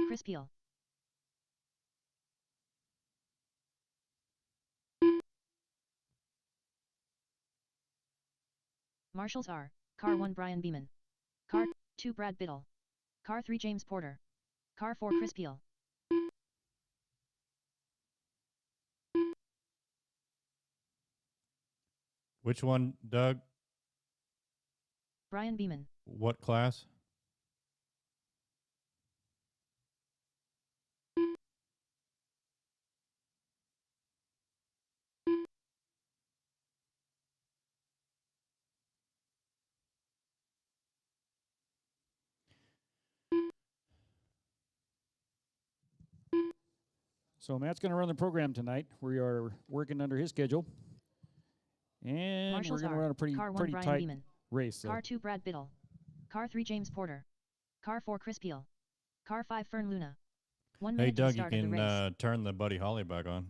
Chris Peel. Marshals are Car 1 Brian Beeman. Car 2 Brad Biddle. Car 3 James Porter. Car 4 Chris Peel. Which one, Doug? Brian Beeman. What class? So Matt's going to run the program tonight. We are working under his schedule. And Marshals we're going to run a pretty Brian tight Beeman. race. So. Car 2 Brad Biddle. Car 3 James Porter. Car 4 Chris Peel. Car 5 Fern Luna. 1 minute Hey, to the Doug, you start of the race. can turn the Buddy Holly back on.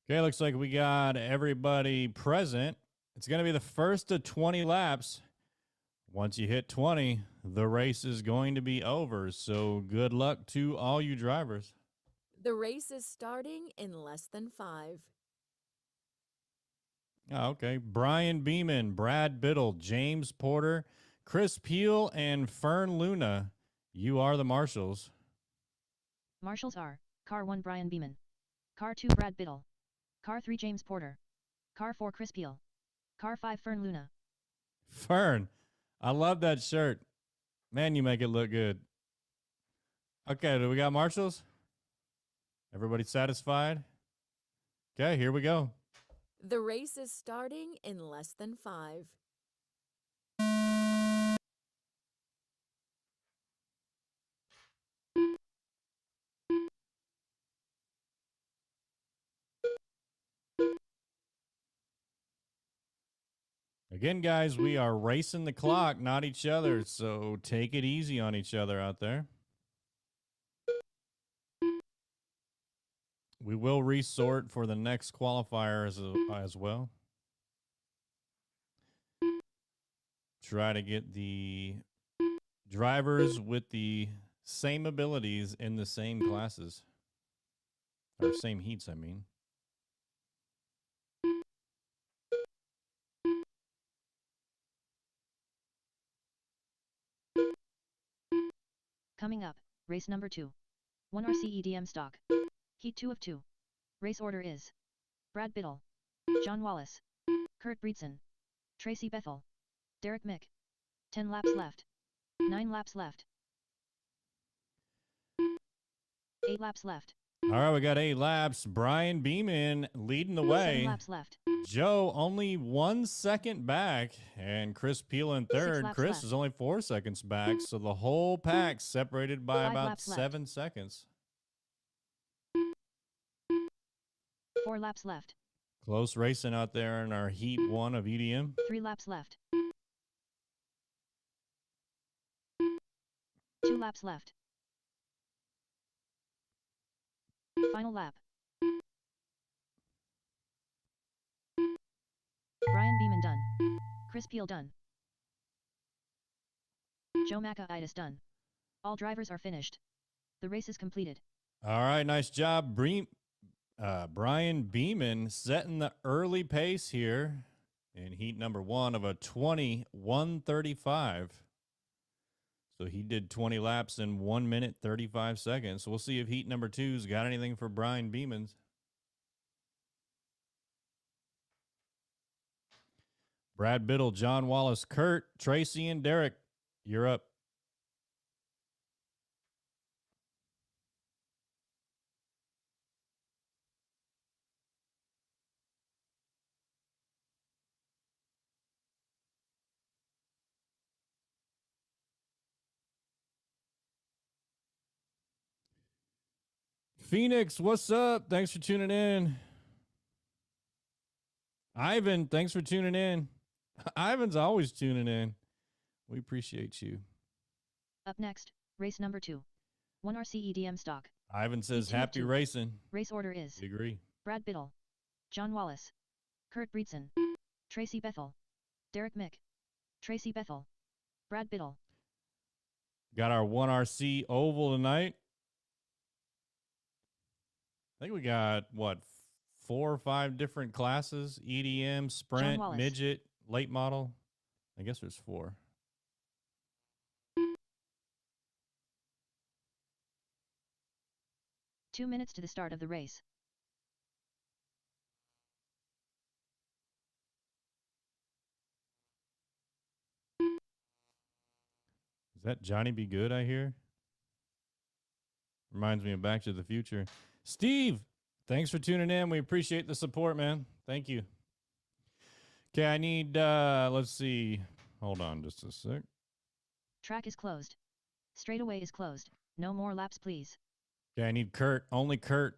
Okay, looks like we got everybody present. It's going to be the first of 20 laps. Once you hit 20, the race is going to be over. So good luck to all you drivers. The race is starting in less than 5. Oh, okay. Brian Beeman, Brad Biddle, James Porter, Chris Peel, and Fern Luna. You are the Marshals. Marshals are Car 1 Brian Beeman. Car 2 Brad Biddle. Car 3 James Porter. Car 4 Chris Peel. Car 5 Fern Luna. Fern, I love that shirt. Man, you make it look good. Okay, do we got Marshals? Everybody satisfied? Okay, here we go. The race is starting in less than 5. Again, guys, we are racing the clock, not each other, so take it easy on each other out there. We will resort for the next qualifier as well. Try to get the drivers with the same abilities in the same classes. Or same heats, I mean. Coming up, race number 2. 1 RCEDM stock. Heat 2 of 2. Race order is Brad Biddle, John Wallace, Kurt Breedson, Tracy Bethel, Derek Mick. 10 laps left. 9 laps left. 8 laps left. All right, we got 8 laps. Brian Beeman leading the way. 7 laps left. Joe only 1 second back, and Chris Peel in third. Chris left. is only 4 seconds back, so the whole pack separated by about 7 seconds. 4 laps left. Close racing out there in our Heat 1 of EDM. 3 laps left. 2 laps left. Final lap. Brian Beeman done. Chris Peel done. Joe Macaitis done. All drivers are finished. The race is completed. All right, nice job, Brian Beeman setting the early pace here in heat number 1 of a 21:35. So he did 20 laps in 1 minute, 35 seconds. So we'll see if heat number 2's got anything for Brian Beeman's. Brad Biddle, John Wallace, Kurt, Tracy, and Derek, you're up. Phoenix, what's up? Thanks for tuning in. Ivan, thanks for tuning in. Ivan's always tuning in. We appreciate you. Up next, race number 2. 1 RCEDM stock. Ivan says happy racing. Race order is We agree. Brad Biddle, John Wallace, Kurt Breedson, Tracy Bethel, Derek Mick, Tracy Bethel, Brad Biddle. Got our 1RC oval tonight. I think we got, what, 4 or 5 different classes? EDM, sprint, Wallace. midget, late model. I guess there's 4. Two minutes to the start of the race. Is that Johnny Be Good I hear? Reminds me of Back to the Future. Steve, thanks for tuning in. We appreciate the support, man. Thank you. Okay, I need, let's see. Hold on just a sec. Track is closed. Straightaway is closed. No more laps, please. Okay, I need Kurt. Only Kurt.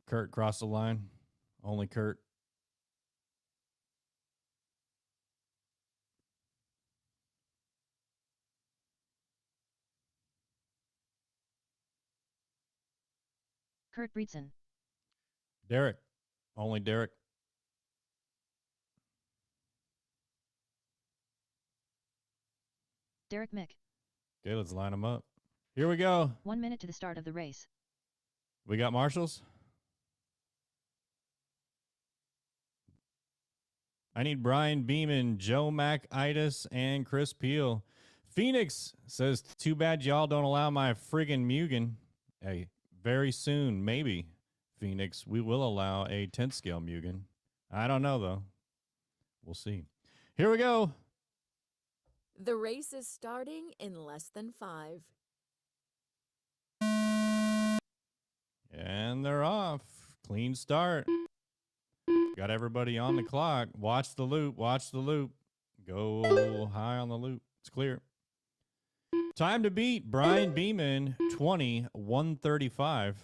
Kurt, cross the line. Only Kurt. Kurt Breedson. Derek. Only Derek. Derek Mick. Okay, let's line them up. Here we go. 1 minute to the start of the race. We got Marshals. I need Brian Beeman, Joe McItis, and Chris Peel. Phoenix says, too bad y'all don't allow my friggin' Mugen. Hey, very soon, maybe, Phoenix, we will allow a 10th scale Mugen. I don't know, though. We'll see. Here we go. The race is starting in less than 5. And they're off. Clean start. Got everybody on the clock. Watch the loop. Watch the loop. Go high on the loop. It's clear. Time to beat Brian Beeman, 20-135.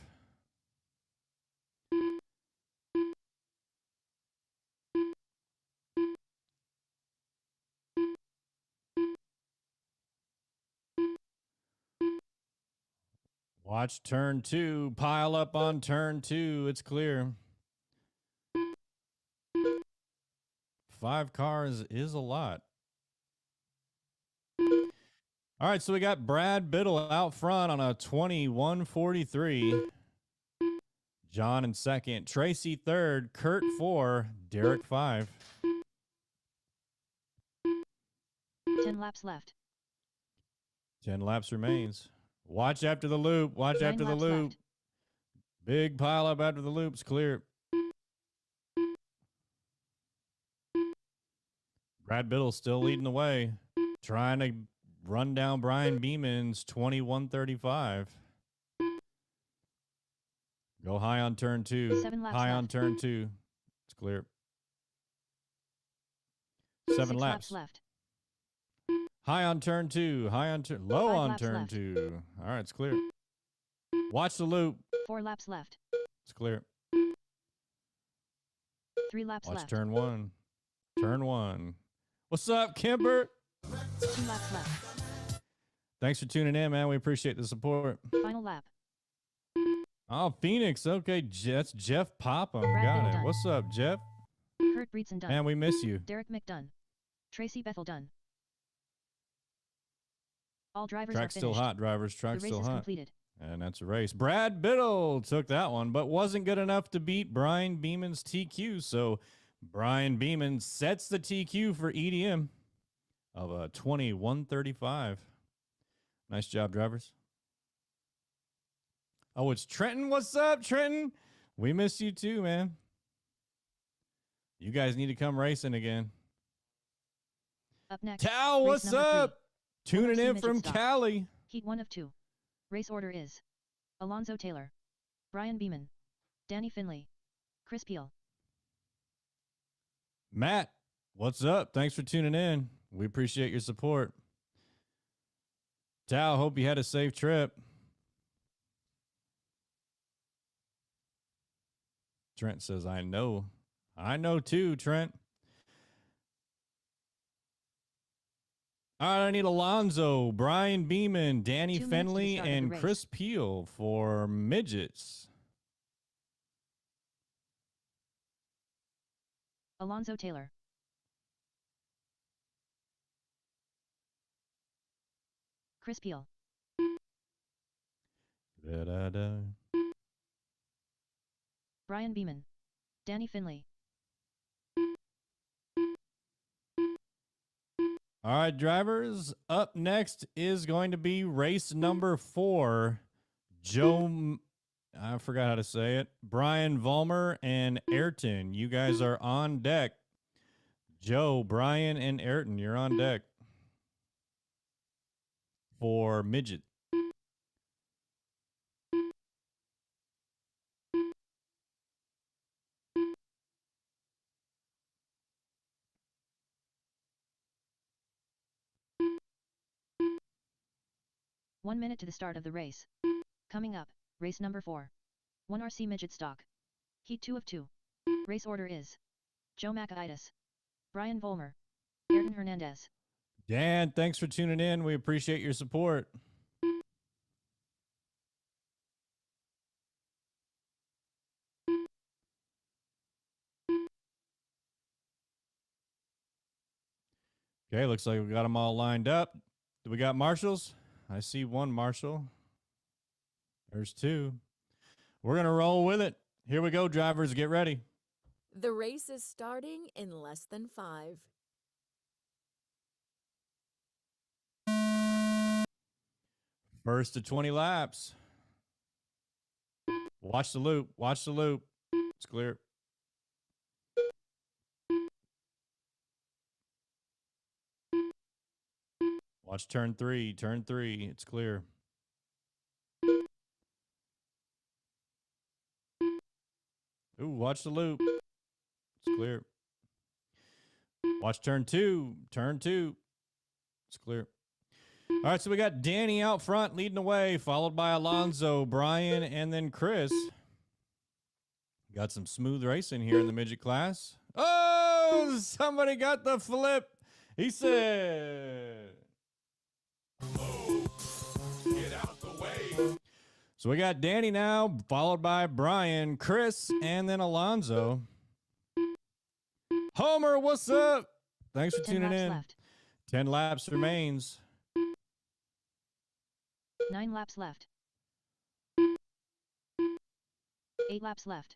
Watch turn 2. Pile up on turn 2. It's clear. 5 cars is a lot. All right, so we got Brad Biddle out front on a 21-43. John in second. Tracy third. Kurt 4. Derek 5. 10 laps left. 10 laps remains. Watch after the loop. Watch 9 after the laps loop. left. Big pile up after the loop's clear. Brad Biddle still leading the way. Trying to run down Brian Beeman's 21-35. Go high on turn 2. 7 laps High left. on turn 2. It's clear. 7 6 laps. left. High on turn 2. High on turn. Low 5 on laps turn left. 2. All right, it's clear. Watch the loop. 4 laps left. It's clear. 3 laps Watch left. turn 1. Turn 1. What's up, Kimber? 2 laps left. Thanks for tuning in, man. We appreciate the support. Final lap. Oh, Phoenix. Okay, that's Jeff Popham. Brad Got Biddle it. done. What's up, Jeff? Kurt Breedson done. Man, we miss you. Derek Mick done. Tracy Bethel done. All drivers Track's are still finished. hot, drivers. The Track's race still is hot. completed. And that's a race. Brad Biddle took that one, but wasn't good enough to beat Brian Beeman's TQ. So Brian Beeman sets the TQ for EDM of a 21-35. Nice job, drivers. Oh, it's Trenton. What's up, Trenton? We miss you too, man. You guys need to come racing again. Up next. Tao, race what's number up? 3. Tuning 1RC in midget from stock. Cali. Heat 1 of 2. Race order is Alonzo Taylor, Brian Beeman, Danny Finley, Chris Peel. Matt, what's up? Thanks for tuning in. We appreciate your support. Tao, hope you had a safe trip. Trent says, I know. I know too, Trent. All right, I need Alonzo, Brian Beeman, Danny 2 minutes to the Finley, start of the and race. Chris Peel for midgets. Alonzo Taylor, Chris Peel, Da-da-da. Brian Beeman, Danny Finley, All right, drivers. Up next is going to be race number 4. I forgot how to say it. Brian Vollmer and Ayrton. You guys are on deck. Joe, Brian, and Ayrton, you're on deck for midget. One minute to the start of the race. Coming up, race number 4. 1 RC midget stock. Heat 2 of 2. Race order is Joe Makaitis, Brian Vollmer, Ayrton Hernandez. Dan, thanks for tuning in. We appreciate your support. Okay, looks like we got them all lined up. Do we got marshals? I see one marshal. There's 2. We're going to roll with it. Here we go, drivers. Get ready. The race is starting in less than 5. First to 20 laps. Watch the loop. Watch the loop. It's clear. Watch turn 3. Turn 3. It's clear. Ooh, watch the loop. It's clear. Watch turn 2. Turn 2. It's clear. All right, so we got Danny out front leading the way, followed by Alonzo, Brian, and then Chris. Got some smooth racing here in the midget class. Oh, somebody got the flip. He said. Get out the way. So we got Danny now, followed by Brian, Chris, and then Alonzo. Homer, what's up? Thanks for 10 tuning laps in. left. 10 laps remains. 9 laps left. 8 laps left.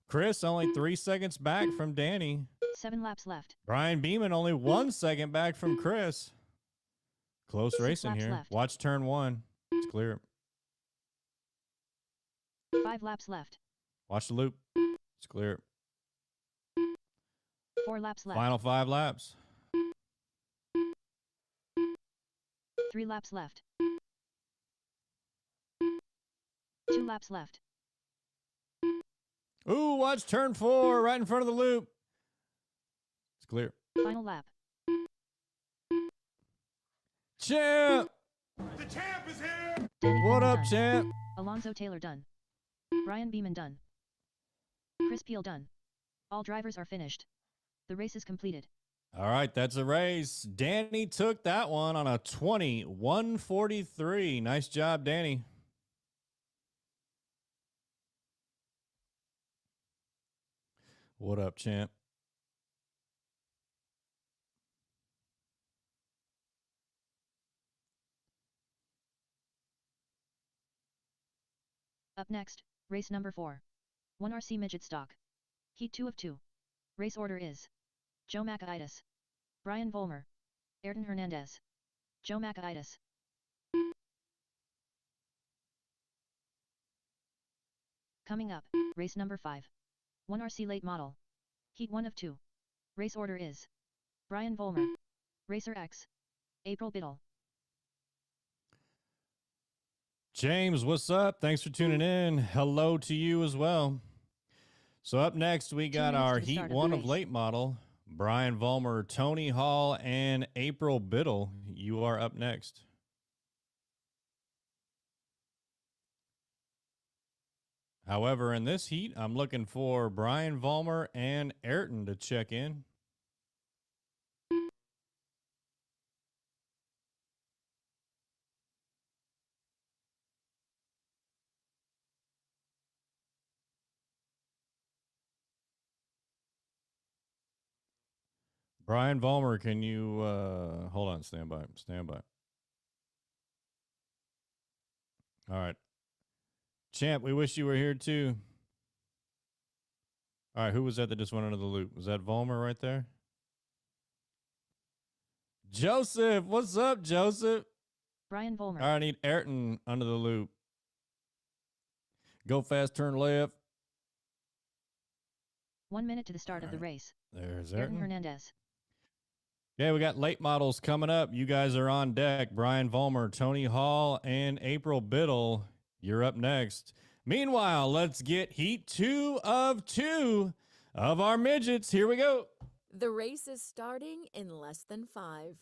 Chris only 3 seconds back from Danny. 7 laps left. Brian Beeman only 1 second back from Chris. Close 6 racing laps here. left. Watch turn 1. It's clear. 5 laps left. Watch the loop. It's clear. 4 laps left. Final 5 laps. 3 laps left. 2 laps left. Ooh, watch turn 4 right in front of the loop. It's clear. Final lap. Champ! The champ is here! Danny What Finley up, done. champ? Alonzo Taylor done. Brian Beeman done. Chris Peel done. All drivers are finished. The race is completed. All right, that's a race. Danny took that one on a 20-143. Nice job, Danny. What up, champ? Up next, race number 4. 1 RC midget stock. Heat 2 of 2. Race order is Joe Makaitis, Brian Vollmer, Ayrton Hernandez. Joe Makaitis. Coming up, race number 5. 1 RC late model. Heat 1 of 2. Race order is Brian Vollmer, Racer X, April Biddle. James, what's up? Thanks for tuning in. Hello to you as well. So up next, we 2 got minutes our to the Heat start of the 1 of race. late model. Brian Vollmer, Tony Hall, and April Biddle. You are up next. However, in this heat, I'm looking for Brian Vollmer and Ayrton to check in. Brian Vollmer, can you hold on, stand by. All right. Champ, we wish you were here too. All right, who was that just went under the loop? Was that Volmer right there? Joseph, what's up, Joseph? Brian Volmer. All right, I need Ayrton under the loop. Go fast, turn left. 1 minute to the start of the race. There's Ayrton Ayrton. Hernandez. Okay, we got late models coming up. You guys are on deck. Brian Volmer, Tony Hall, and April Biddle. You're up next. Meanwhile, let's get heat 2 of 2 of our midgets. Here we go. The race is starting in less than 5.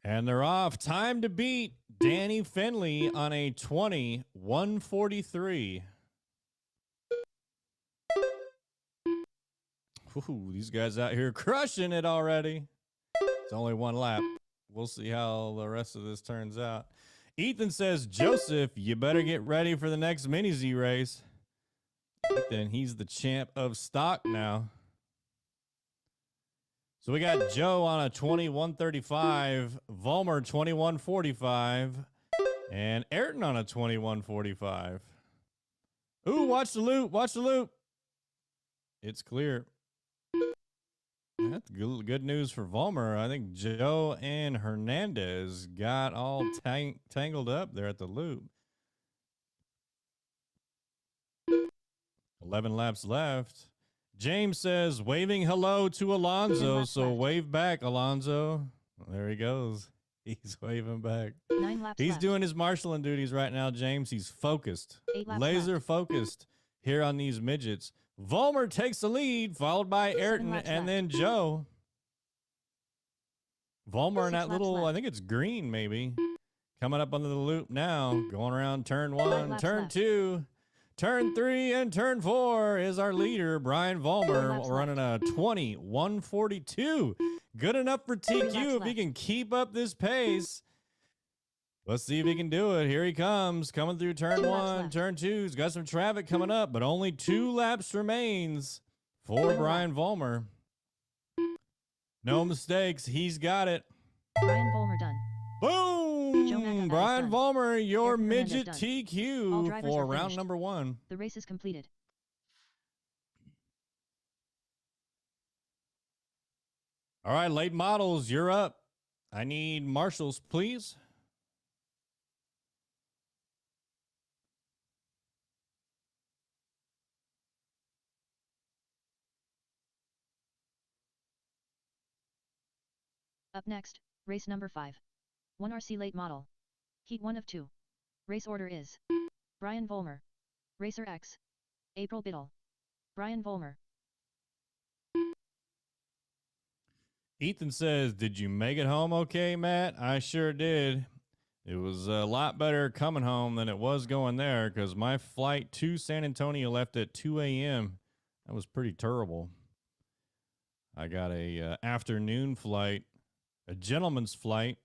And they're off. Time to beat Danny Finley on a 20-143. Ooh, these guys out here crushing it already. It's only one lap. We'll see how the rest of this turns out. Ethan says, Joseph, you better get ready for the next Mini Z race. Ethan, he's the champ of stock now. So we got Joe on a 21-35, Volmer 21-45, and Ayrton on a 21-45. Ooh, watch the loop, watch the loop. It's clear. That's good news for Volmer. I think Joe and Hernandez got all tangled up there at the loop. 11 laps left. James says, waving hello to Alonso, so wave back, Alonso. There he goes. He's waving back. 9 laps He's left. doing his marshalling duties right now, James. He's focused. 8 laps Laser left. focused here on these midgets. Volmer takes the lead, followed by Ayrton laps and left. then Joe. Volmer in 6 that laps little, left. I think it's green maybe. Coming up under the loop now. Going around turn 5 1, laps turn left. 2, turn 3, and turn 4 is our leader, Brian 4 Volmer, laps running a 20-142. Good enough for laps TQ if he left. can keep up this pace. Let's see if he can do it. Here he comes, coming through turn 2 laps 1, left. turn 2. He's got some traffic coming up, but only 2 laps remains for Final Brian Volmer. No mistakes. He's got it. Brian Volmer done. Joe Matta Boom! is Brian done. Volmer, your Ayrton Hernandez midget done. All TQ drivers for are round finished. number 1. The race is completed. All right, late models, you're up. I need Marshals, please. Up next, race number 5. 1 RC late model. Heat 1 of 2. Race order is Brian Volmer. Racer X. April Biddle. Brian Volmer. Ethan says, did you make it home okay, Matt? I sure did. It was a lot better coming home than it was going there because my flight to San Antonio left at 2 a.m. That was pretty terrible. I got a afternoon flight, a gentleman's flight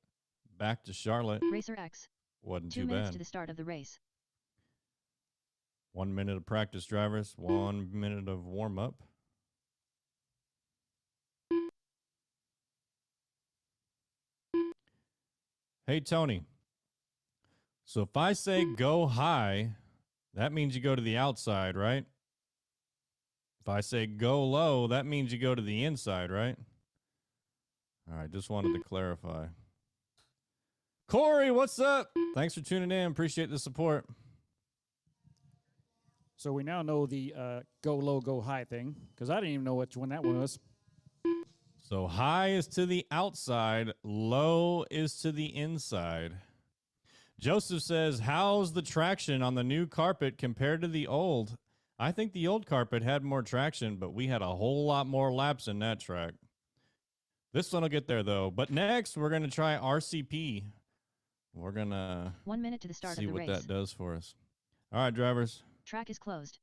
back to Charlotte. Racer X. Wasn't 2 too minutes bad. to the start of the race. 1 minute of practice, drivers. 1 minute of warm up. Hey, Tony. So if I say go high, that means you go to the outside, right? If I say go low, that means you go to the inside, right? All right, just wanted to clarify. Corey, what's up? Thanks for tuning in. Appreciate the support. So we now know the go low, go high thing, because I didn't even know which one that one was. So high is to the outside, low is to the inside. Joseph says, how's the traction on the new carpet compared to the old? I think the old carpet had more traction, but we had a whole lot more laps in that track. This one will get there, though. But next, we're going to try RCP. We're going to 1 minute to the start see of the what race. that does for us. All right, drivers. Track is closed.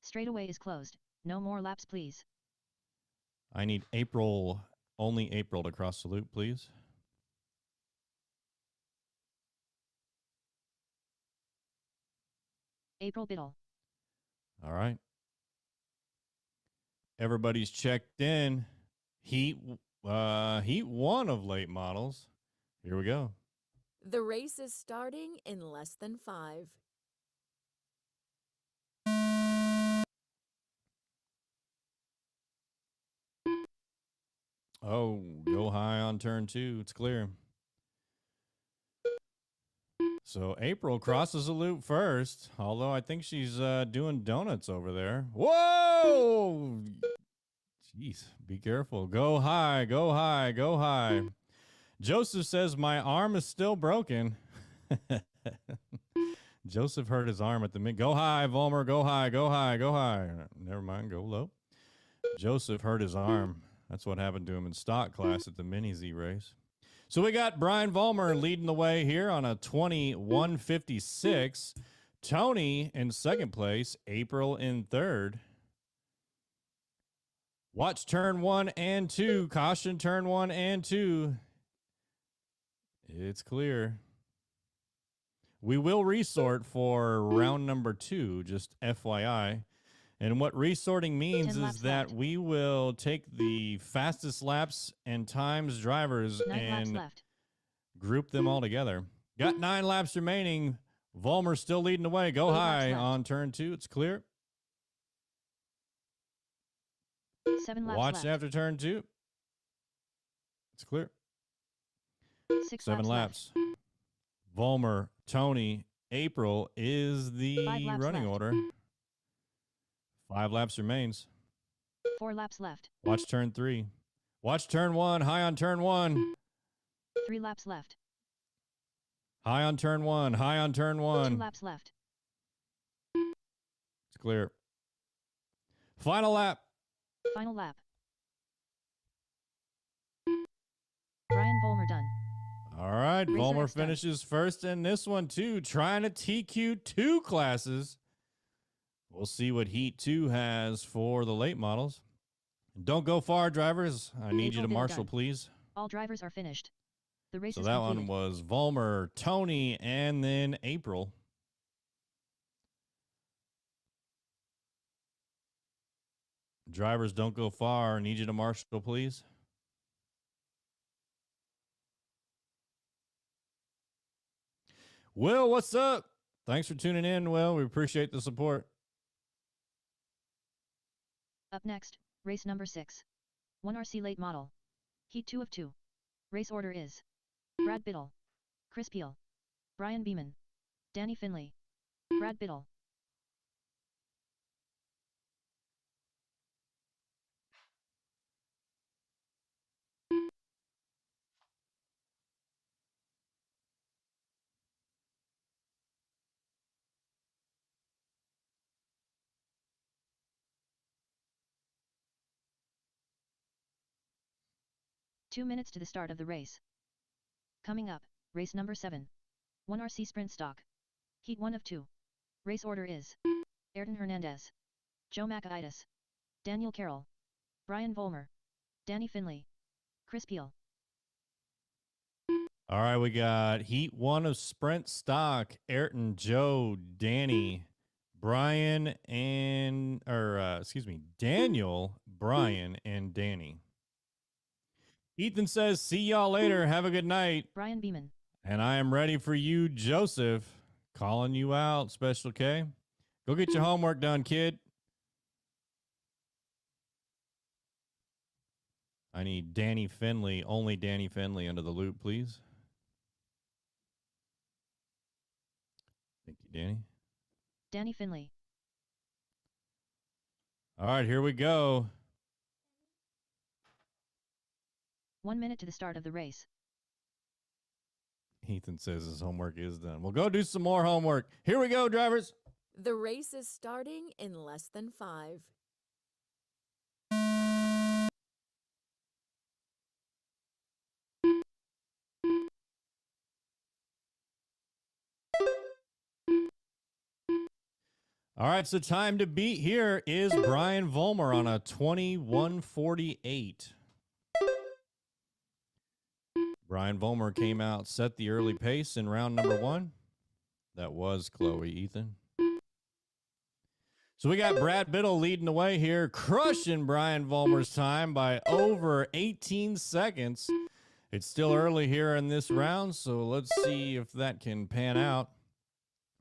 Straightaway is closed. No more laps, please. I need April, only April to cross the loop, please. April Biddle. All right. Everybody's checked in. Heat 1 of late models. Here we go. The race is starting in less than 5. Oh, go high on turn 2. It's clear. So April crosses the loop first, although I think she's doing donuts over there. Whoa! Jeez, be careful. Go high, go high, go high. Joseph says, my arm is still broken. Joseph hurt his arm at the mid. Go high, Volmer. Go high, go high, go high. Never mind, go low. Joseph hurt his arm. That's what happened to him in stock class at the Mini Z race. So we got Brian Vollmer leading the way here on a 21:56. Tony in second place. April in third. Watch turn 1 and 2. Caution turn 1 and 2. It's clear. We will resort for round number 2, just FYI. And what resorting means is that left. we will take the fastest laps and times drivers 9 laps and left. group them all together. Got 9 laps remaining. Volmer still leading the way. Go 8 high laps left. on turn 2. It's clear. 7 laps Watch left. after turn 2. It's clear. 6 7 laps. laps. Volmer, Tony, April is the 5 laps running left. order. 5 laps remains. 4 laps left. Watch turn 3. Watch turn 1. High on turn 1. 3 laps left. High on turn 1. High on turn 2 1. laps left. It's clear. Final lap. Final lap. Brian Volmer done. All right. Racer Volmer X done. finishes first in this one, too. Trying to TQ2 classes. We'll see what Heat 2 has for the late models. Don't go far, drivers. I need you April to Bill marshal, done. please. All drivers are finished. The race So is that completed. one was Volmer, Tony, and then April. Drivers, don't go far. I need you to marshal, please. Will, what's up? Thanks for tuning in, Will. We appreciate the support. Up next, race number 6. 1 RC late model. Heat 2 of 2. Race order is Brad Biddle, Chris Peel, Brian Beeman, Danny Finley, Brad Biddle. Two minutes to the start of the race. Coming up, race number 7. 1 RC Sprint Stock. Heat 1 of 2. Race order is Ayrton Hernandez, Joe Macaitis, Daniel Carroll, Brian Volmer, Danny Finley, Chris Peel. All right, we got Heat 1 of Sprint Stock. Ayrton, Joe, Danny, Brian, and Daniel, Brian, and Danny. Ethan says, see y'all later. Have a good night. Brian Beeman. And I am ready for you, Joseph. Calling you out, Special K. Go get your homework done, kid. I need Danny Finley, only Danny Finley under the loop, please. Thank you, Danny. Danny Finley. All right, here we go. 1 minute to the start of the race. Ethan says his homework is done. We'll go do some more homework. Here we go, drivers. The race is starting in less than 5. All right, so time to beat here is Brian Volmer on a 21:48. Brian Volmer came out, set the early pace in round number 1. That was Chloe, Ethan. So we got Brad Biddle leading the way here, crushing Brian Volmer's time by over 18 seconds. It's still early here in this round, so let's see if that can pan out.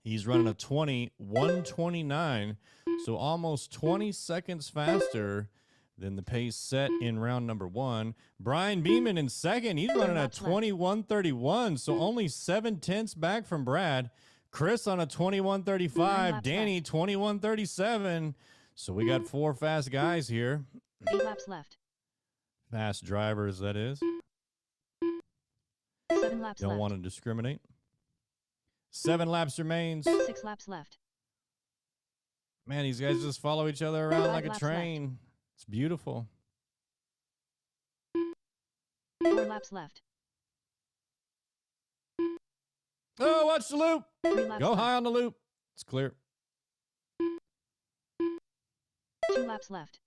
He's running a 20:129, so almost 20 seconds faster than the pace set in round number 1. Brian Beeman in second. He's running a 21:31, so only 7/10 back from Brad. Chris on a 21:35. Danny 21:37. So we got 4 fast guys here. 8 laps left. Fast drivers, that is. 7 laps Don't left. want to discriminate. 7 laps remains. 6 laps left. Man, these guys just follow each other around 5 like a laps train. It's beautiful. 4 laps left. Oh, watch the loop. 3 laps Go left. high on the loop. It's clear. 2 laps left.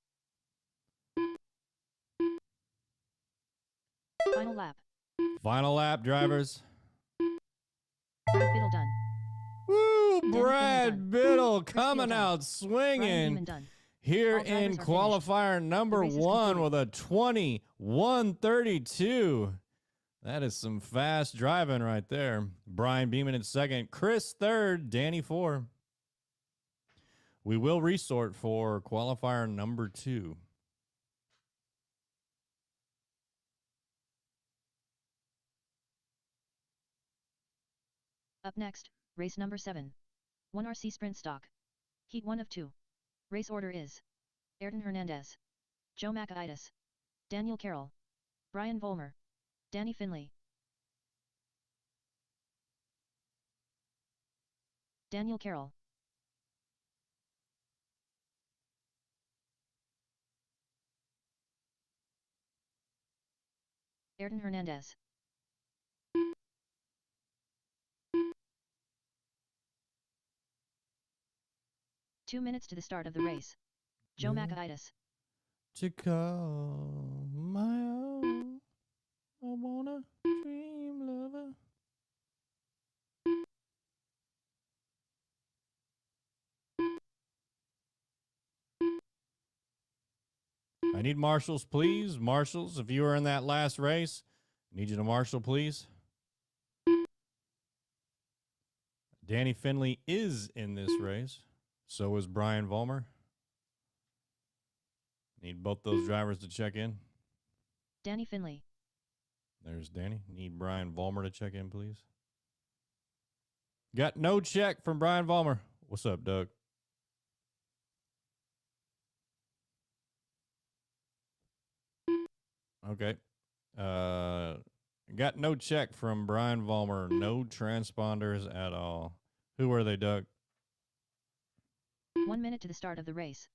Final lap. Final lap, drivers. Brad Biddle done. Woo, Danny Brad Finley done. Biddle Chris coming Steele done. out Brian swinging Beeman done. here All drivers in are qualifier number race is 1 completed. with a 21:32. That is some fast driving right there. Brian Beeman in second, Chris third, Danny 4. We will resort for qualifier number 2. Up next, race number 7. 1 RC Sprint Stock. Heat 1 of 2. Race order is Ayrton Hernandez, Joe Makaitis, Daniel Carroll, Brian Vollmer, Danny Finley. Daniel Carroll. Ayrton Hernandez. Two minutes to the start of the race. Joe Yeah. Makaitis. To call my own, I wanna dream lover. I need marshals, please. Marshals, if you were in that last race, I need you to marshal, please. Danny Finley is in this race. So is Brian Vollmer. Need both those drivers to check in. Danny Finley. There's Danny. Need Brian Vollmer to check in, please. Got no check from Brian Vollmer. What's up, Doug? Okay. Got no check from Brian Vollmer. No transponders at all. Who are they, Doug? 1 minute to the start of the race.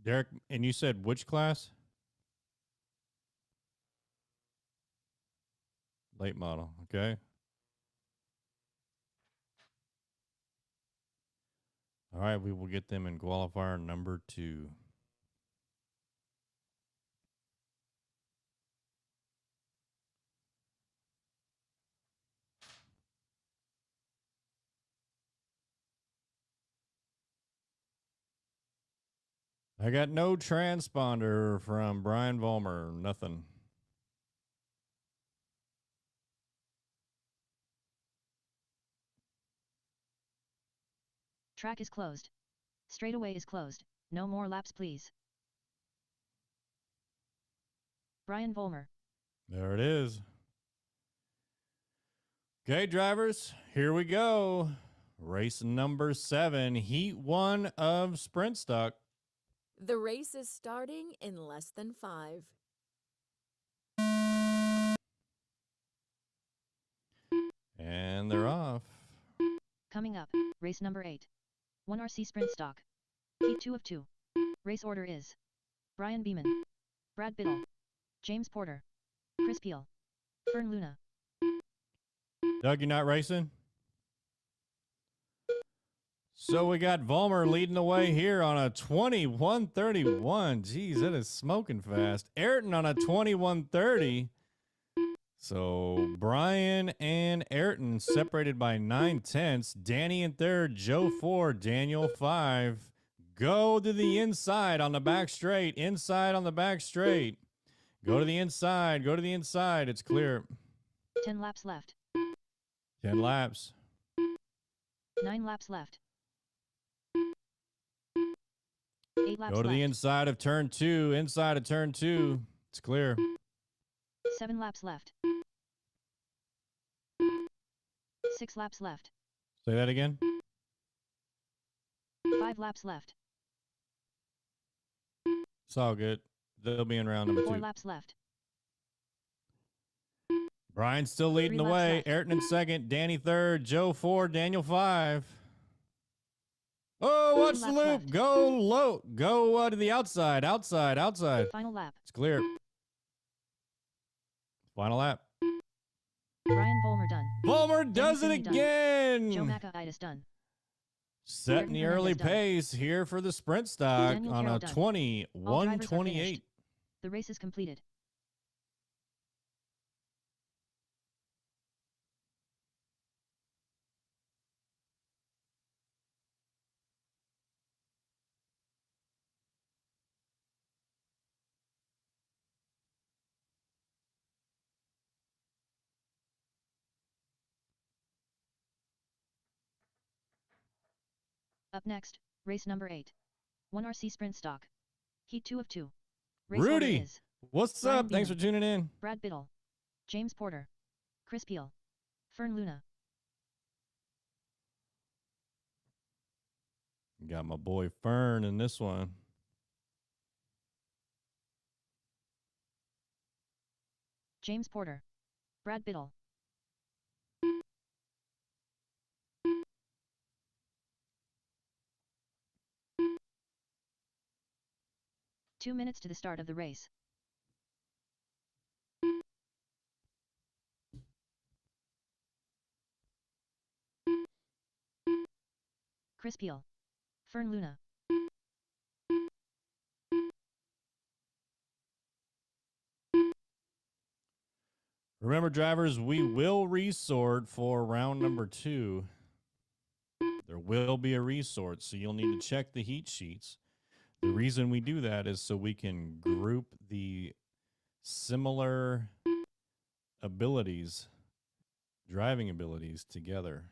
Derek, and you said which class? Late model, okay. All right, we will get them in qualifier number 2. I got no transponder from Brian Vollmer. Nothing. Track is closed. Straightaway is closed. No more laps, please. Brian Vollmer. There it is. Okay, drivers, here we go. Race number 7, Heat 1 of Sprint Stock. The race is starting in less than 5. And they're off. Coming up, race number 8. 1 RC Sprint Stock. Heat 2 of 2. Race order is Brian Beeman, Brad Biddle, James Porter, Chris Peel, Fern Luna. Doug, you not racing? So we got Volmer leading the way here on a 21:31. Geez, that is smoking fast. Ayrton on a 21:30. So Brian and Ayrton separated by 9/10. Danny in third, Joe 4, Daniel 5. Go to the inside on the back straight. Inside on the back straight. Go to the inside. Go to the inside. It's clear. 10 laps left. 10 laps. 9 laps left. 8 laps Go to left. the inside of turn 2. Inside of turn 2. It's clear. 7 laps left. 6 laps left. Say that again. 5 laps left. It's all good. They'll be in round number 4 2. laps left. Brian's still leading 3 the laps way. left. Ayrton in second. Danny third. Joe 4. Daniel 5. Oh, watch the laps loop. left. Go low. Go to the outside. Outside. Outside. Final lap. It's clear. Final lap. Brian Volmer done. Volmer does it Finley done. again. Joe Macaitis done. Setting the early Hernandez done. pace here for the sprint stock Daniel on Carroll a done. 20, All drivers are 128. finished. The race is completed. Up next, race number 8. 1 RC Sprint Stock. Heat 2 of 2. Race order Rudy, is what's Brian up? Thanks for Beeman. tuning in. Brad Biddle, James Porter, Chris Peel, Fern Luna. Got my boy Fern in this one. James Porter, Brad Biddle. Two minutes to the start of the race. Chris Peel, Fern Luna. Remember, drivers, we will resort for round number 2. There will be a resort, so you'll need to check the heat sheets. The reason we do that is so we can group the similar abilities, driving abilities together.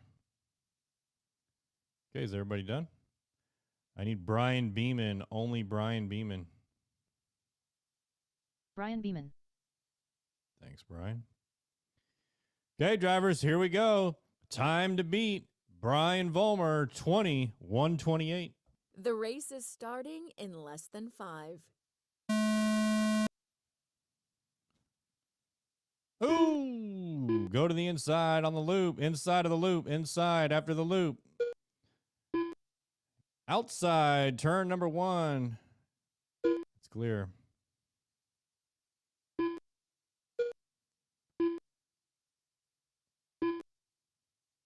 Okay, is everybody done? I need Brian Beeman, only Brian Beeman. Brian Beeman. Thanks, Brian. Okay, drivers, here we go. Time to beat Brian Vollmer, 20-128. The race is starting in less than 5. Ooh, go to the inside on the loop, inside of the loop, inside after the loop. Outside, turn number 1. It's clear.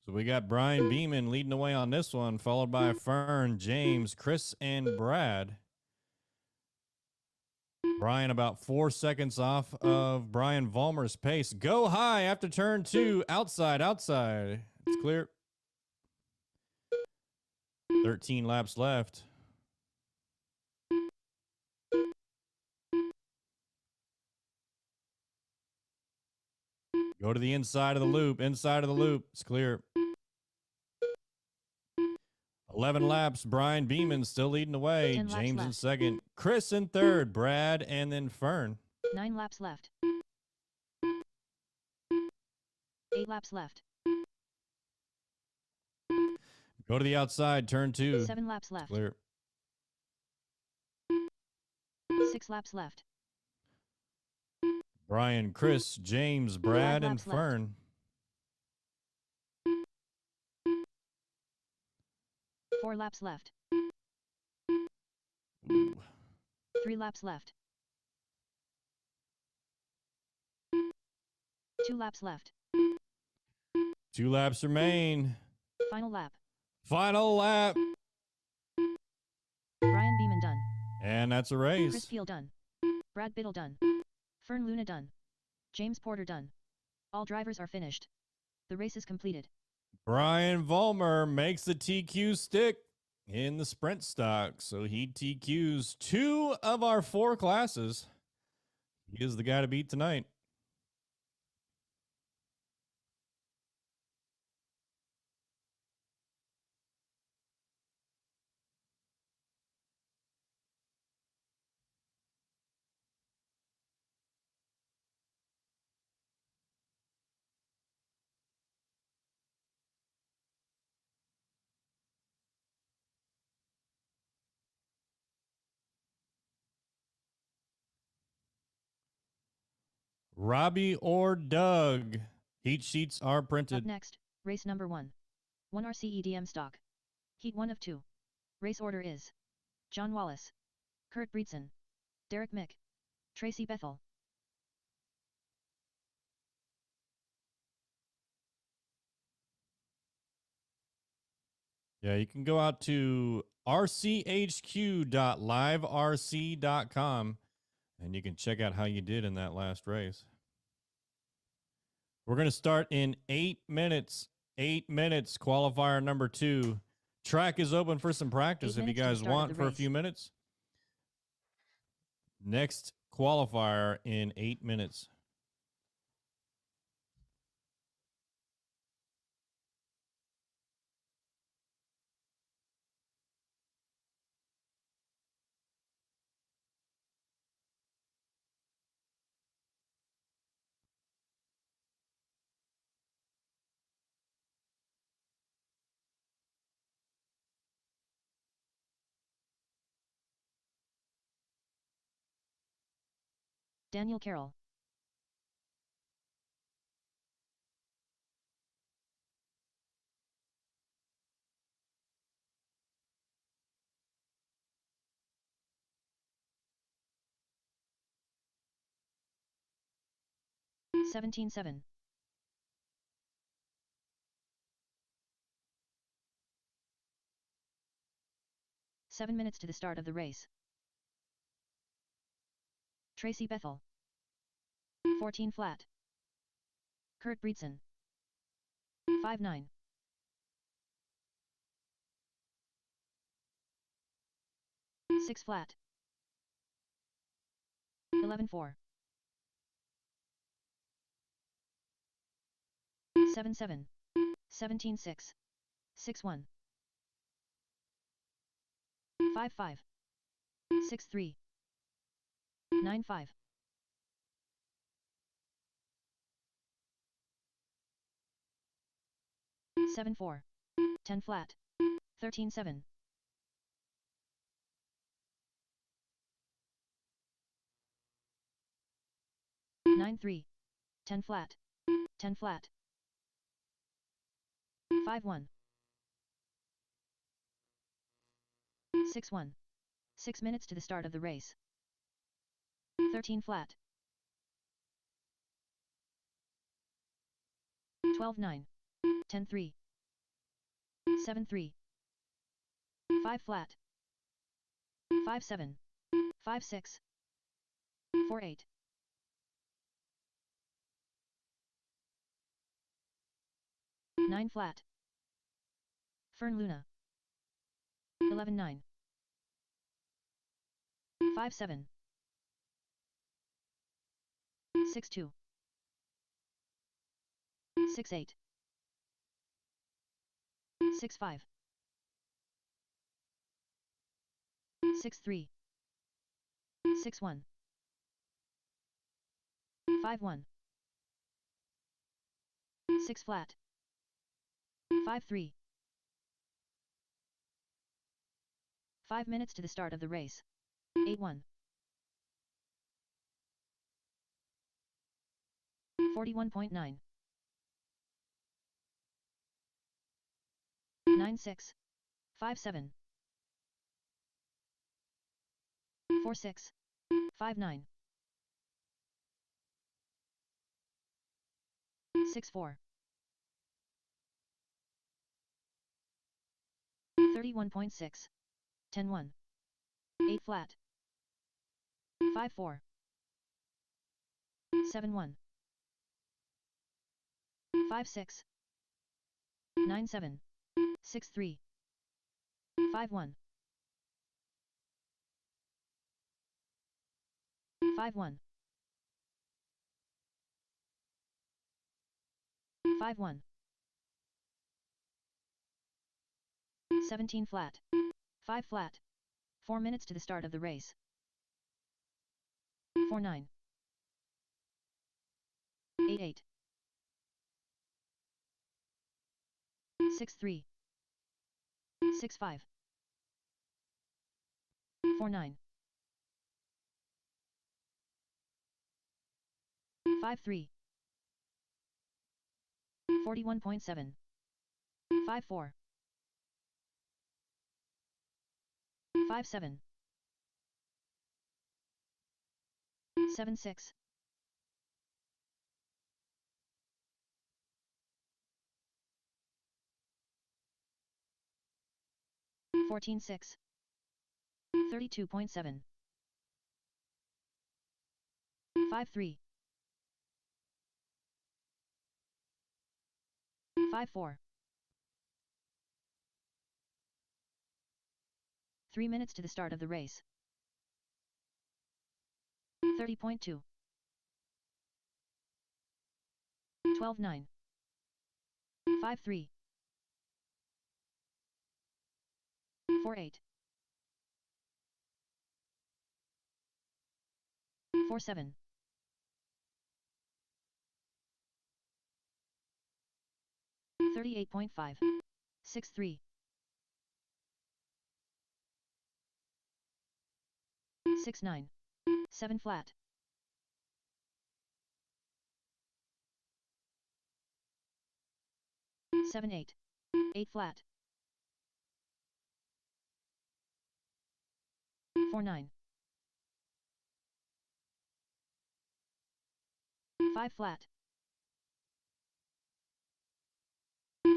So we got Brian Beeman leading the way on this one, followed by Fern, James, Chris, and Brad. Brian about 4 seconds off of Brian Vollmer's pace. Go high after turn 2. Outside, outside. It's clear. 13 laps left. Go to the inside of the loop. Inside of the loop. It's clear. 11 laps. Brian Beeman still leading the way. 10 laps James in left. second. Chris in third. Brad and then Fern. 9 laps left. 8 laps left. Go to the outside. Turn 2. 7 laps left. Clear. 6 laps left. Brian, Chris, James, Brad, and laps left. Fern. Four laps left. Ooh. 3 laps left. 2 laps left. 2 laps remain. Final lap. Final lap. Brian Beeman done. And that's a Chris race. Peel done. Brad Biddle done. Fern Luna done. James Porter done. All drivers are finished. The race is completed. Brian Volmer makes the TQ stick in the sprint stock, so he TQs 2 of our 4 classes. He is the guy to beat tonight. Robbie or Doug. Heat sheets are Up printed. next, race number 1. 1 RCEDM stock. Heat 1 of 2. Race order is John Wallace, Kurt Breedson, Derek Mick, Tracy Bethel. Yeah, you can go out to rchq.liverc.com and you can check out how you did in that last race. We're going to start in 8 minutes. 8 minutes, qualifier number 2. Track is open for some practice 8 if you minutes to the guys start of want the for a race. few minutes. Next qualifier in 8 minutes. Daniel Carroll. $17.7. 7 minutes to the start of the race. Tracy Bethel. 14 flat. Kurt Breedson. 5-9. 6 flat. 11-4. 7-7. 17-6. 6-1. 5-5. 6-3. 9-5. 7-4. 10 flat. 13-7. 9-3. 10 flat. 10 flat. 5-1. 6-1. 6 minutes to the start of the race. 13 flat. 12-9. 10-3. 7-3. 5 flat. 5-7. 5-6. 4-8. 9 flat. Fern Luna. 11-9. 5-7. 6-2. 6-8. 6-5. 6-3. 6-1. 5-1. 6 flat. 5-3. 5 minutes to the start of the race. 8-1. 41.9. 9-6. 5-7. 4-6. 5-9. 6-4. 31.6. 10-1. 8 flat. 5-4. 7-1. 5-6, 9-7, 6-3, 5-1, 5-1, 5-1, 17 flat, 5 flat, 4 minutes to the start of the race. 4-9, 8-8, 6-3, 6-5, 4-9, 5-3, 41.7, 5-4, 5-7, 7-6, 14-6, 32.7, 5-3, 5-4, 3 minutes to the start of the race. 30.2, 12-9, 5-3, 4-8, 4-7, 38.5, 6-3, 6-9, 7 flat, 7-8, 8 flat, 4-9, 5 flat,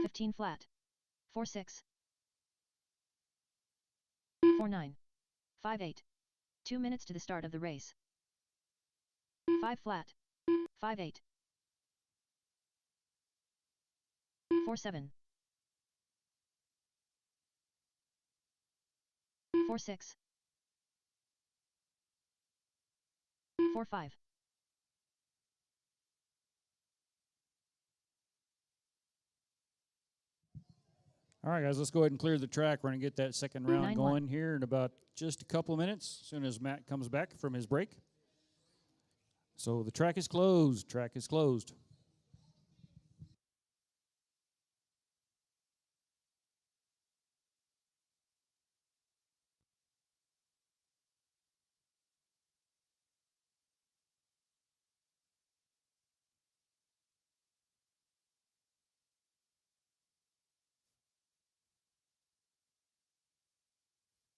15 flat, 4-6, 4-9, 5-8, 2 minutes to the start of the race. 5 flat, 5-8, 4-7, 4-6, 4-5. All right, guys, let's go ahead and clear the track. We're going to get that second round 9-1. going here in about just a couple of minutes, as soon as Matt comes back from his break. So the track is closed. Track is closed.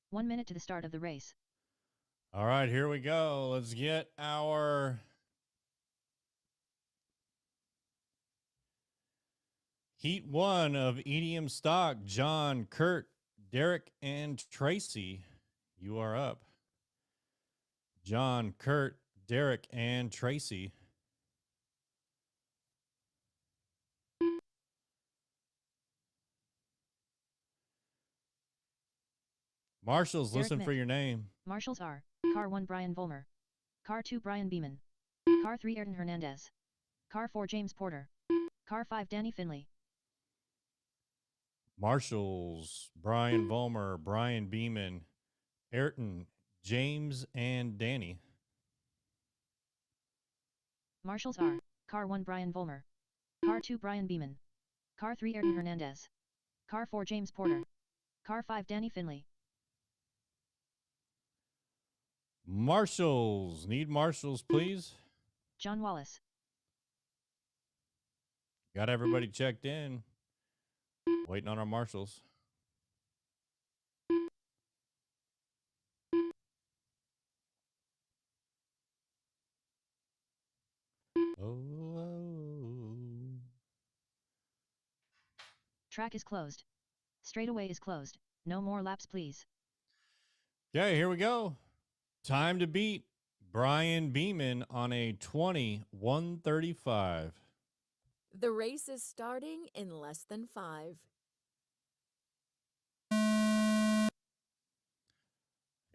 One minute to the start of the race. All right, here we go. Let's get our Heat 1 of EDM stock. John, Kurt, Derek, and Tracy. You are up. John, Kurt, Derek, and Tracy. Marshals, Derek listen Mick. for your name. Marshals are Car 1 Brian Volmer, Car 2 Brian Beeman, Car 3 Ayrton Hernandez, Car 4 James Porter, Car 5 Danny Finley. Marshals, Brian Volmer, Brian Beeman, Ayrton, James, and Danny. Marshals are Car 1 Brian Volmer, Car 2 Brian Beeman, Car 3 Ayrton Hernandez, Car 4 James Porter, Car 5 Danny Finley. Marshals, need marshals, please. John Wallace. Got everybody checked in. Waiting on our marshals. Oh. Track is closed. Straightaway is closed. No more laps, please. Okay, here we go. Time to beat Brian Beeman on a 20-135. The race is starting in less than 5.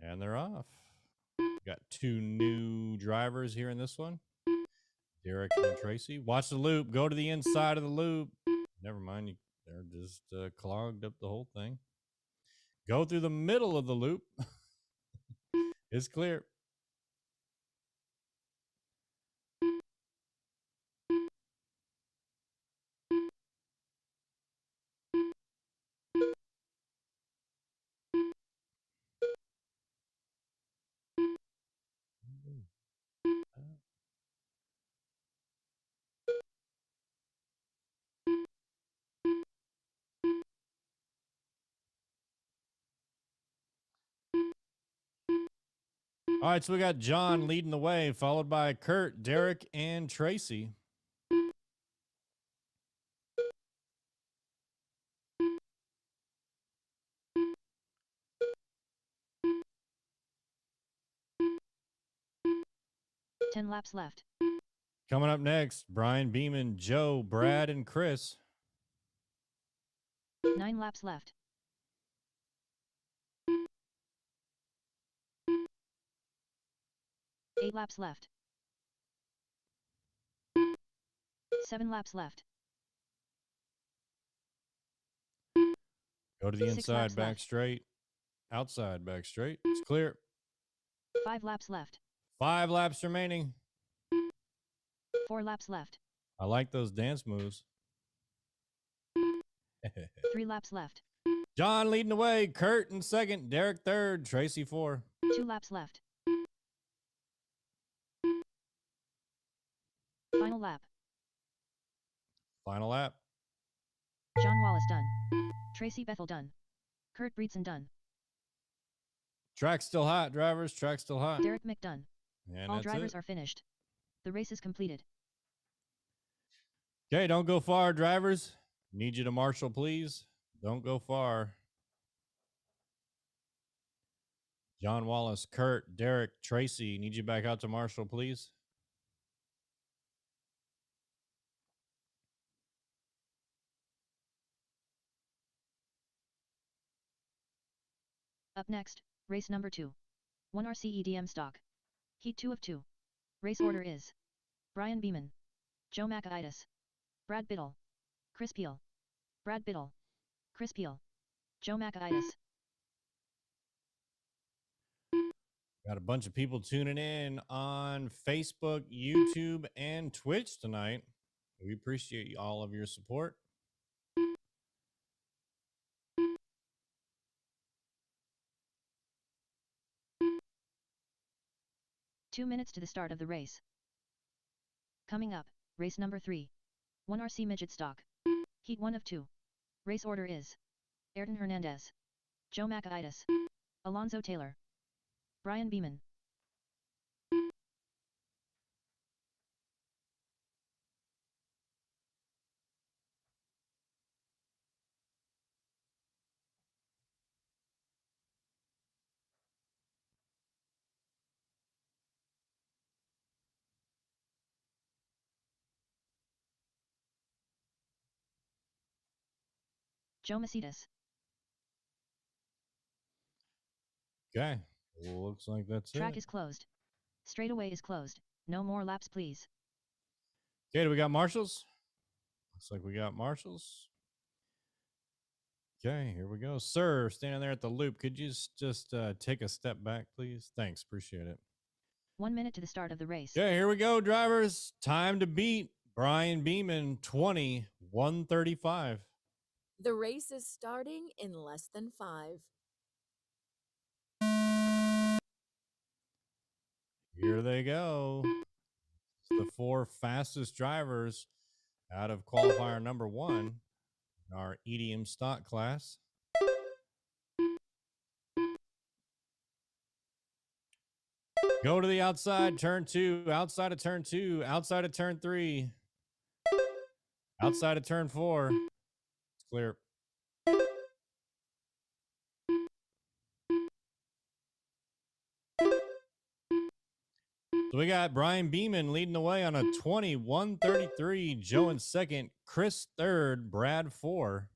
And they're off. Got 2 new drivers here in this one. Derek and Tracy. Watch the loop. Go to the inside of the loop. Never mind. They're just clogged up the whole thing. Go through the middle of the loop. It's clear. All right, so we got John leading the way, followed by Kurt, Derek, and Tracy. Ten laps left. Coming up next, Brian Beeman, Joe, Brad, and Chris. 9 laps left. 8 laps left. 7 laps left. Go to the 6 inside, laps back left. straight. Outside, back straight. It's clear. 5 laps left. 5 laps remaining. 4 laps left. I like those dance moves. 3 laps left. John leading the way. Kurt in second. Derek third. Tracy 4. 2 laps left. Final lap. Final lap. John Wallace done. Tracy Bethel done. Kurt Breedson done. Track's still hot, drivers. Track's still hot. Derek Mick done. And All that's drivers it. are finished. The race is completed. Okay, don't go far, drivers. Need you to marshal, please. Don't go far. John Wallace, Kurt, Derek, Tracy, need you back out to marshal, please. Up next, race number 2. 1 RCEDM stock. Heat 2 of 2. Race order is Brian Beeman, Joe Macaitis, Brad Biddle, Chris Peel, Brad Biddle, Chris Peel, Joe Macaitis. Got a bunch of people tuning in on Facebook, YouTube, and Twitch tonight. We appreciate all of your support. Two minutes to the start of the race. Coming up, race number 3. 1 RC midget stock. Heat 1 of 2. Race order is Ayrton Hernandez, Joe Macaitis, Alonzo Taylor, Brian Beeman. Joe Macedas. Okay, well, looks like that's Track it. is closed. Straightaway is closed. No more laps, please. Okay, do we got marshals? Looks like we got marshals. Okay, here we go. Sir, standing there at the loop, could you just take a step back, please? Thanks, appreciate it. 1 minute to the start of the race. Okay, here we go, drivers. Time to beat Brian Beeman, 20-135. The race is starting in less than 5. Here they go. It's the 4 fastest drivers out of qualifier number 1 in our EDM stock class. Go to the outside, turn 2, outside of turn 2, outside of turn 3, outside of turn 4. It's clear. So we got Brian Beeman leading the way on a 21-32 3, Joe in second, Chris third, Brad 4.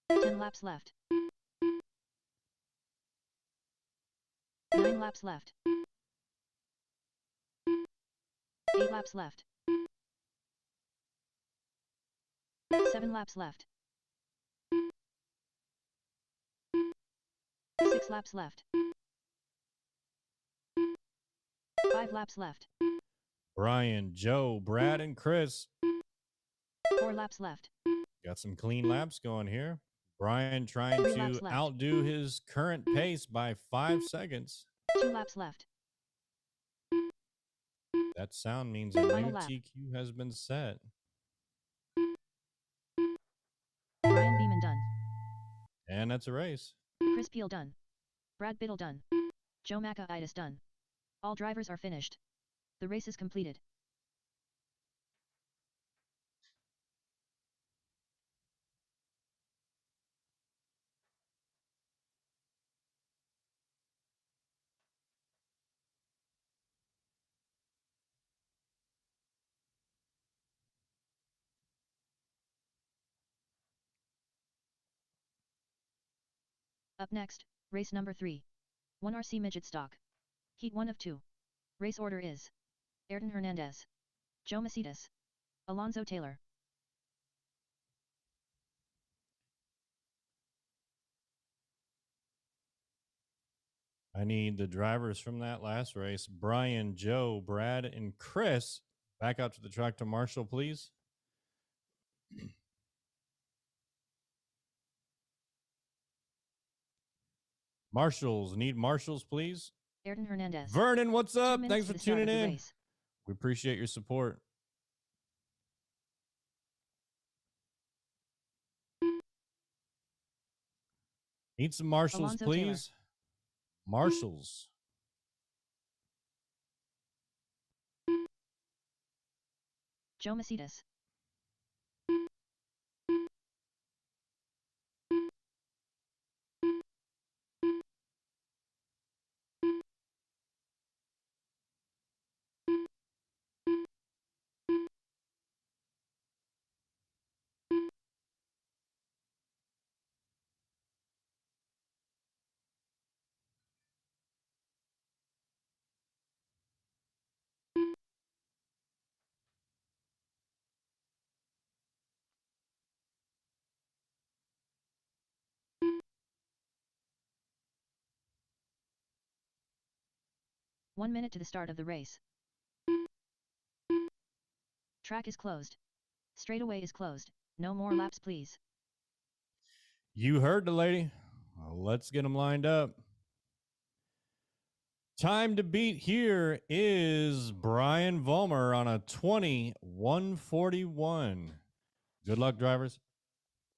Ten laps left. 9 laps left. 8 laps left. 7 laps left. 6 laps left. 5 laps left. Brian, Joe, Brad, and Chris 4 laps left. got some clean laps going here. Brian trying 3 to laps left. outdo his current pace by 5 seconds. 2 laps left. That sound means a Final new lap. TQ has been set. Brian Beeman done. And that's a race. Chris Peel done. Brad Biddle done. Joe Macaitis done. All drivers are finished. The race is completed. Up next, race number 3. 1 RC Midget Stock. Heat 1 of 2. Race order is Ayrton Hernandez, Joe Macedas, Alonzo Taylor. I need the drivers from that last race. Brian, Joe, Brad, and Chris back out to the track to Marshall, please. Marshals, need Marshals, please. Ayrton Hernandez. Vernon, what's 2 up? minutes Thanks to for the start tuning of the in. race. We appreciate your support. Need some Marshals, Alonzo please. Taylor. Marshals. Joe Macedas. One minute to the start of the race. Track is closed. Straightaway is closed. No more laps, please. You heard the lady. Let's get them lined up. Time to beat here is Brian Vollmer on a 20-141. Good luck, drivers.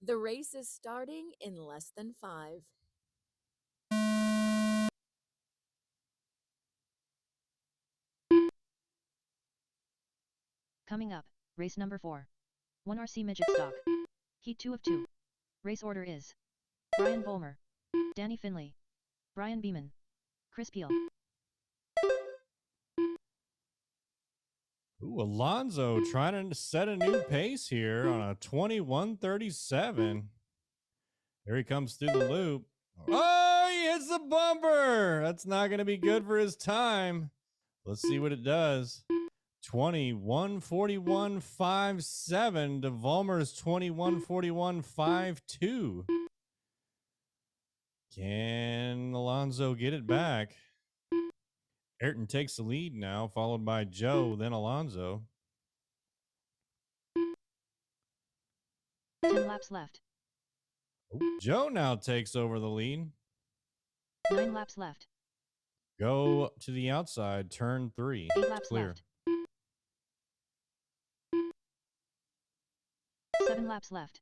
The race is starting in less than 5. Coming up, race number 4. 1 RC Midget Stock. Heat 2 of 2. Race order is Brian Vollmer, Danny Finley, Brian Beeman, Chris Peel. Ooh, Alonzo trying to set a new pace here on a 21-37. Here he comes through the loop. Oh, he hits the bumper. That's not going to be good for his time. Let's see what it does. 21-41-57 to Vollmer's 21-41-52. Can Alonzo get it back? Ayrton takes the lead now, followed by Joe, then Alonzo. 10 laps left. Joe now takes over the lead. 9 laps left. Go to the outside, turn 3. 8 laps Clear. left. 7 laps left.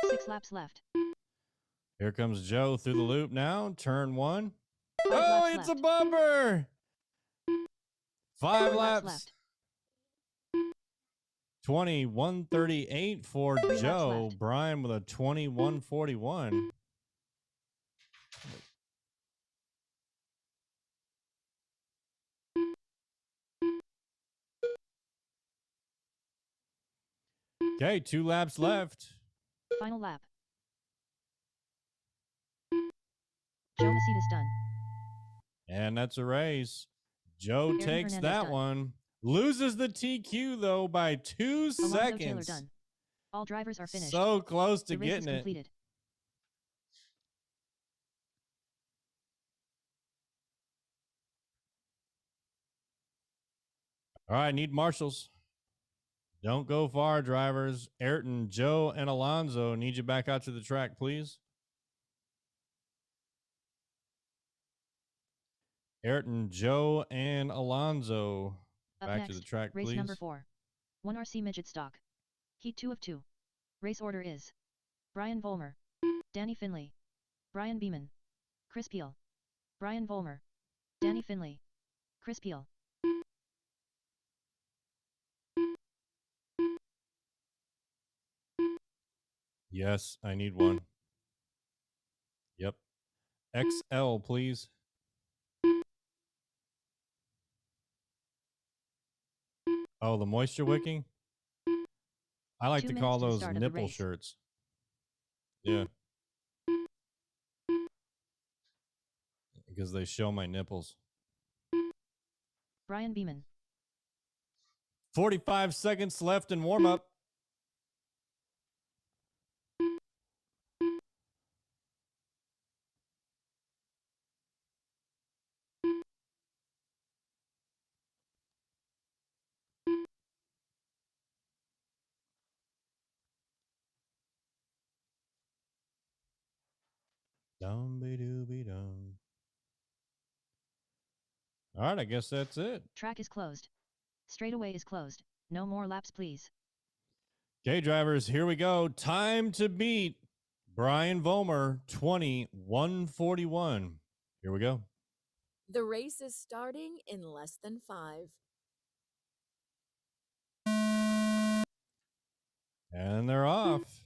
6 laps left. Here comes Joe through the loop now, turn 1. 5 Oh, laps it's left. a bumper. 5 4 laps. left. 21:38 for 3 laps Joe. left. Brian with a 21:41. Okay, 2 laps left. Final lap. Joe Macedas done. And that's a race. Joe Ayrton takes Hernandez that done. one. Loses the TQ, though, by 2 Alonso Taylor seconds. done. All drivers are finished. So close to The race is getting it. completed. All right, need marshals. Don't go far, drivers. Ayrton, Joe, and Alonso need you back out to the track, please. Ayrton, Joe, and Alonso Up back next, to the track, race please. number 4. 1 RC Midget Stock. Heat 2 of 2. Race order is Brian Volmer, Danny Finley, Brian Beeman, Chris Peel, Brian Volmer, Danny Finley, Chris Peel. Yes, I need one. Yep. XL, please. Oh, the moisture wicking? I like 2 to minutes call to the those start of the nipple race. shirts. Yeah. Because they show my nipples. Brian Beeman. 45 seconds left in warm up. Dum-be-doo-be-dum. All right, I guess that's it. Track is closed. Straightaway is closed. No more laps, please. Okay, drivers, here we go. Time to beat Brian Vollmer, 21:41. Here we go. The race is starting in less than 5. And they're off.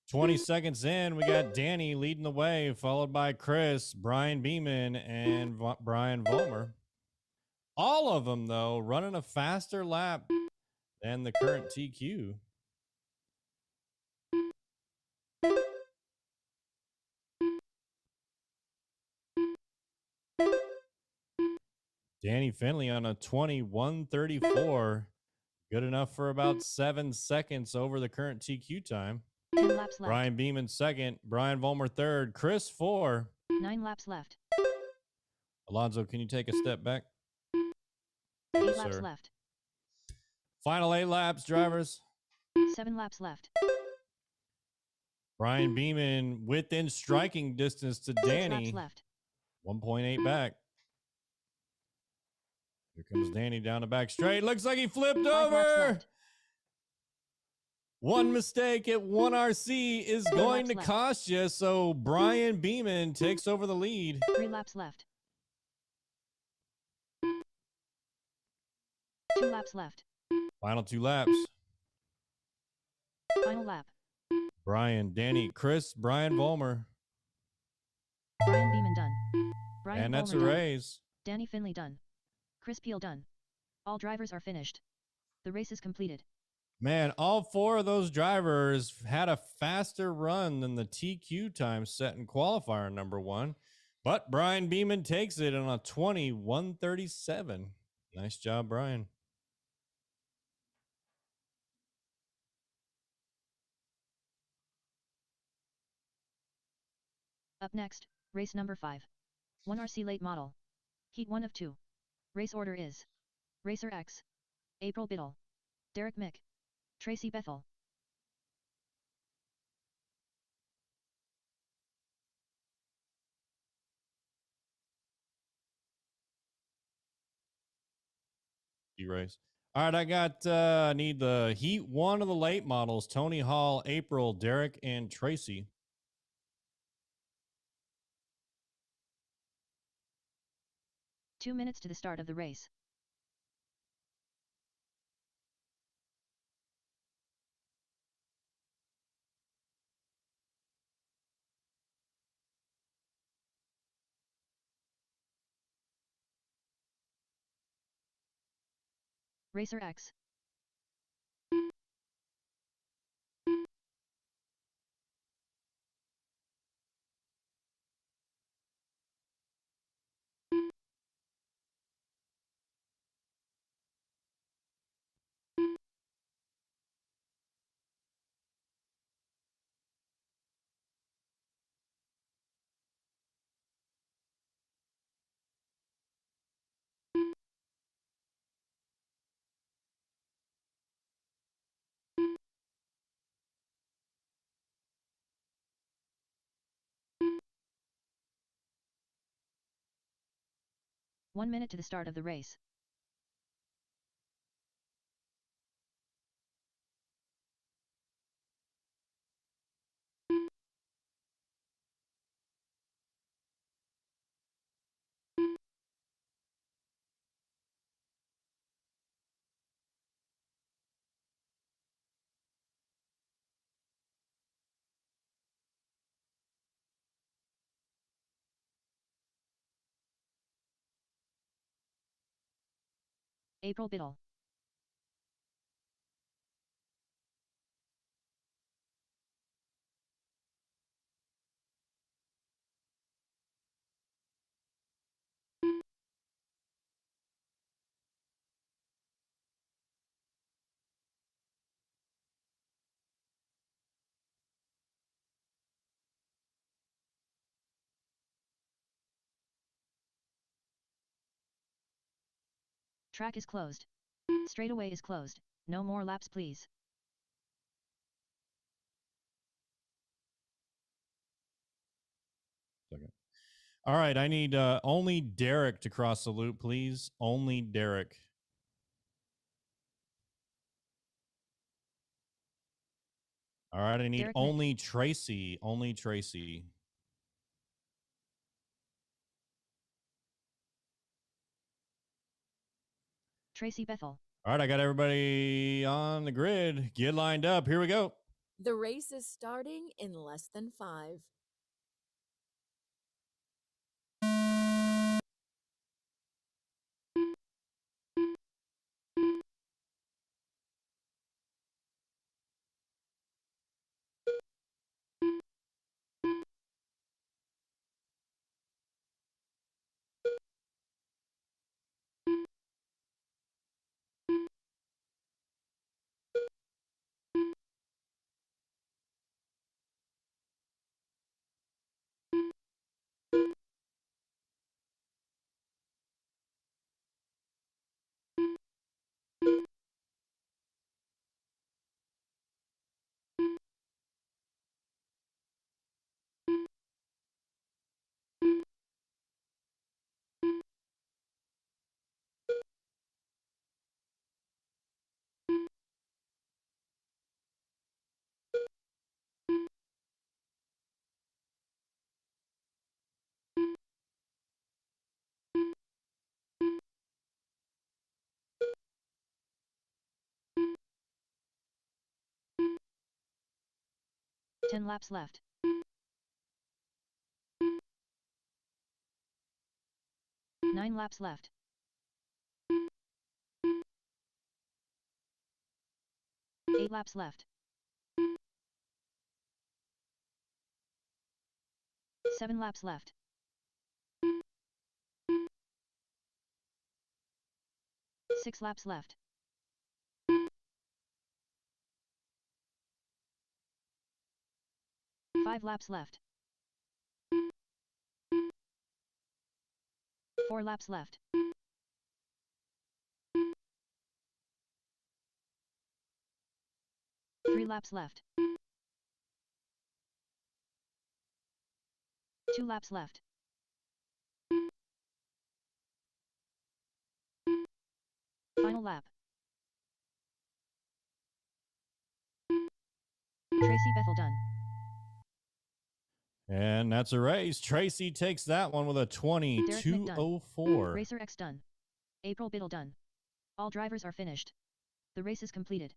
"20 seconds in, we got Danny leading the way, followed by Chris, Brian Beeman, and Brian Vollmer. All of them, though, running a faster lap than the current TQ. Danny Finley on a 21:34. Good enough for about 7 seconds over the current TQ time. 10 laps left. Brian Beeman second, Brian Vollmer third, Chris 4. 9 laps left. Alonso, can you take a step back? 8 Yes, laps sir. left. Final 8 laps, drivers. 7 laps left. Brian Beeman within striking distance to 6 laps Danny. left. 1.8 back. Here comes Danny down the back straight. Looks like he flipped 5 laps over. left. One mistake at 1 RC is 4 going laps to left. cost you. So Brian Beeman takes over the lead. 3 laps left. 2 laps left. Final 2 laps. Final lap. Brian, Danny, Chris, Brian Vollmer. Brian Beeman done. Brian And that's Vollmer a done. race. Danny Finley done. Chris Peel done. All drivers are finished. The race is completed. Man, all 4 of those drivers had a faster run than the TQ time set in qualifier number 1. But Brian Beeman takes it on a 21:37. Nice job, Brian. Up next, race number 5. 1 RC late model. Heat 1 of 2. Race order is Racer X, April Biddle, Derek Mick, Tracy Bethel. race. All right, I got need the Heat 1 of the late models: Tony Hall, April, Derek, and Tracy. Two minutes to the start of the race. Racer X. One minute to the start of the race. April Biddle. Track is closed. Straightaway is closed. No more laps please. Second. All right, I need only Derek to cross the loop, please. Only Derek. All right, I need Derek only Tracy. Only Tracy. Tracy Bethel. All right, I got everybody on the grid. Get lined up. Here we go. The race is starting in less than 5. Ten laps left. 9 laps left. 8 laps left. 7 laps left. 6 laps left. 5 laps left. 4 laps left. 3 laps left. 2 laps left. 5 Final lap. Tracy Bethel done. And that's a race. Tracy takes that one with a 22:04. Racer X done. April Biddle done. All drivers are finished. The race is completed.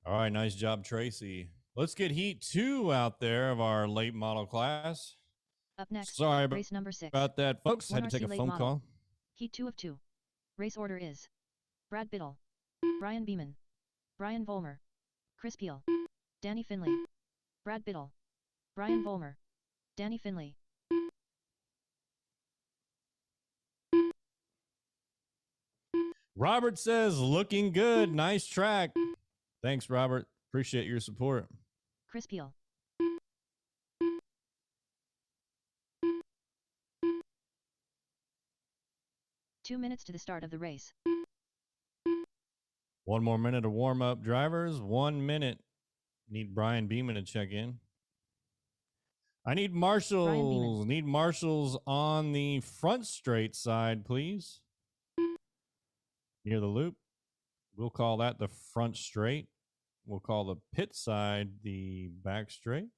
All right, nice job, Tracy. Let's get Heat 2 out there of our late model class. Up next, Sorry race number 6. about that, folks. Had to take a late phone model. call. Heat 2 of 2. Race order is Brad Biddle, Brian Beeman, Brian Vollmer, Chris Peel, Danny Finley, Brad Biddle, Brian Vollmer, Danny Finley. Robert says, looking good. Nice track. Thanks, Robert. Appreciate your support. Chris Peel. Two minutes to the start of the race. 1 more minute of warm up, drivers. 1 minute. Need Brian Beeman to check in. I need marshals. Need marshals on the front straight side, please. Near the loop. We'll call that the front straight. We'll call the pit side the back straight.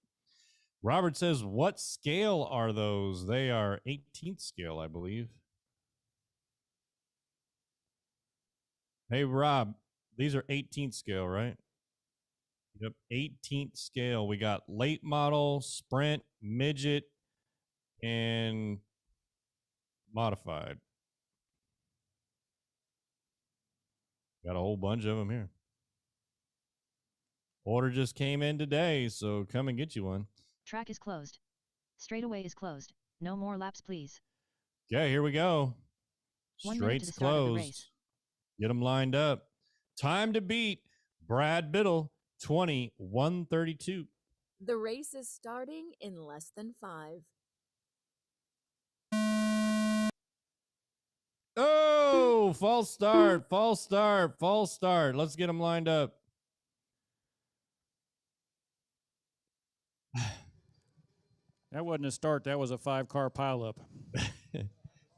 Robert says, what scale are those? They are 18th scale, I believe. Hey, Rob, these are 18th scale, right? Yep, 18th scale. We got late model, sprint, midget, and modified. Got a whole bunch of them here. Order just came in today, so come and get you one. Track is closed. Straightaway is closed. No more laps, please. Okay, here we go. 1 minute to Straight's the start of the race. closed. Get them lined up. Time to beat Brad Biddle, 21:32. The race is starting in less than 5. Oh, false start, false start, false start. Let's get them lined up. That wasn't a start. That was a 5-car pileup.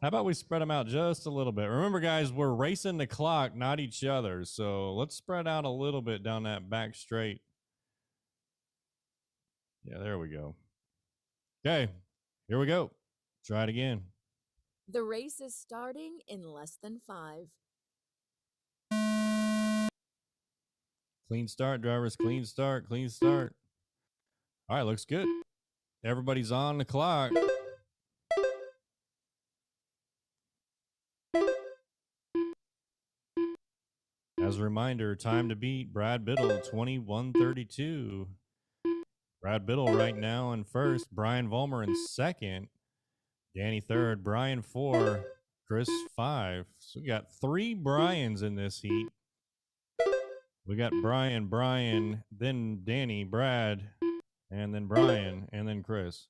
How about we spread them out just a little bit? Remember, guys, we're racing the clock, not each other. So let's spread out a little bit down that back straight. Yeah, there we go. Okay, here we go. Try it again. The race is starting in less than 5. Clean start, drivers. Clean start, clean start. All right, looks good. Everybody's on the clock. As a reminder, time to beat Brad Biddle, 21:32. Brad Biddle right now in first. Brian Vollmer in second. Danny third. Brian 4. Chris 5. So we got 3 Brians in this heat. We got Brian, then Danny, Brad, and then Brian, and then Chris.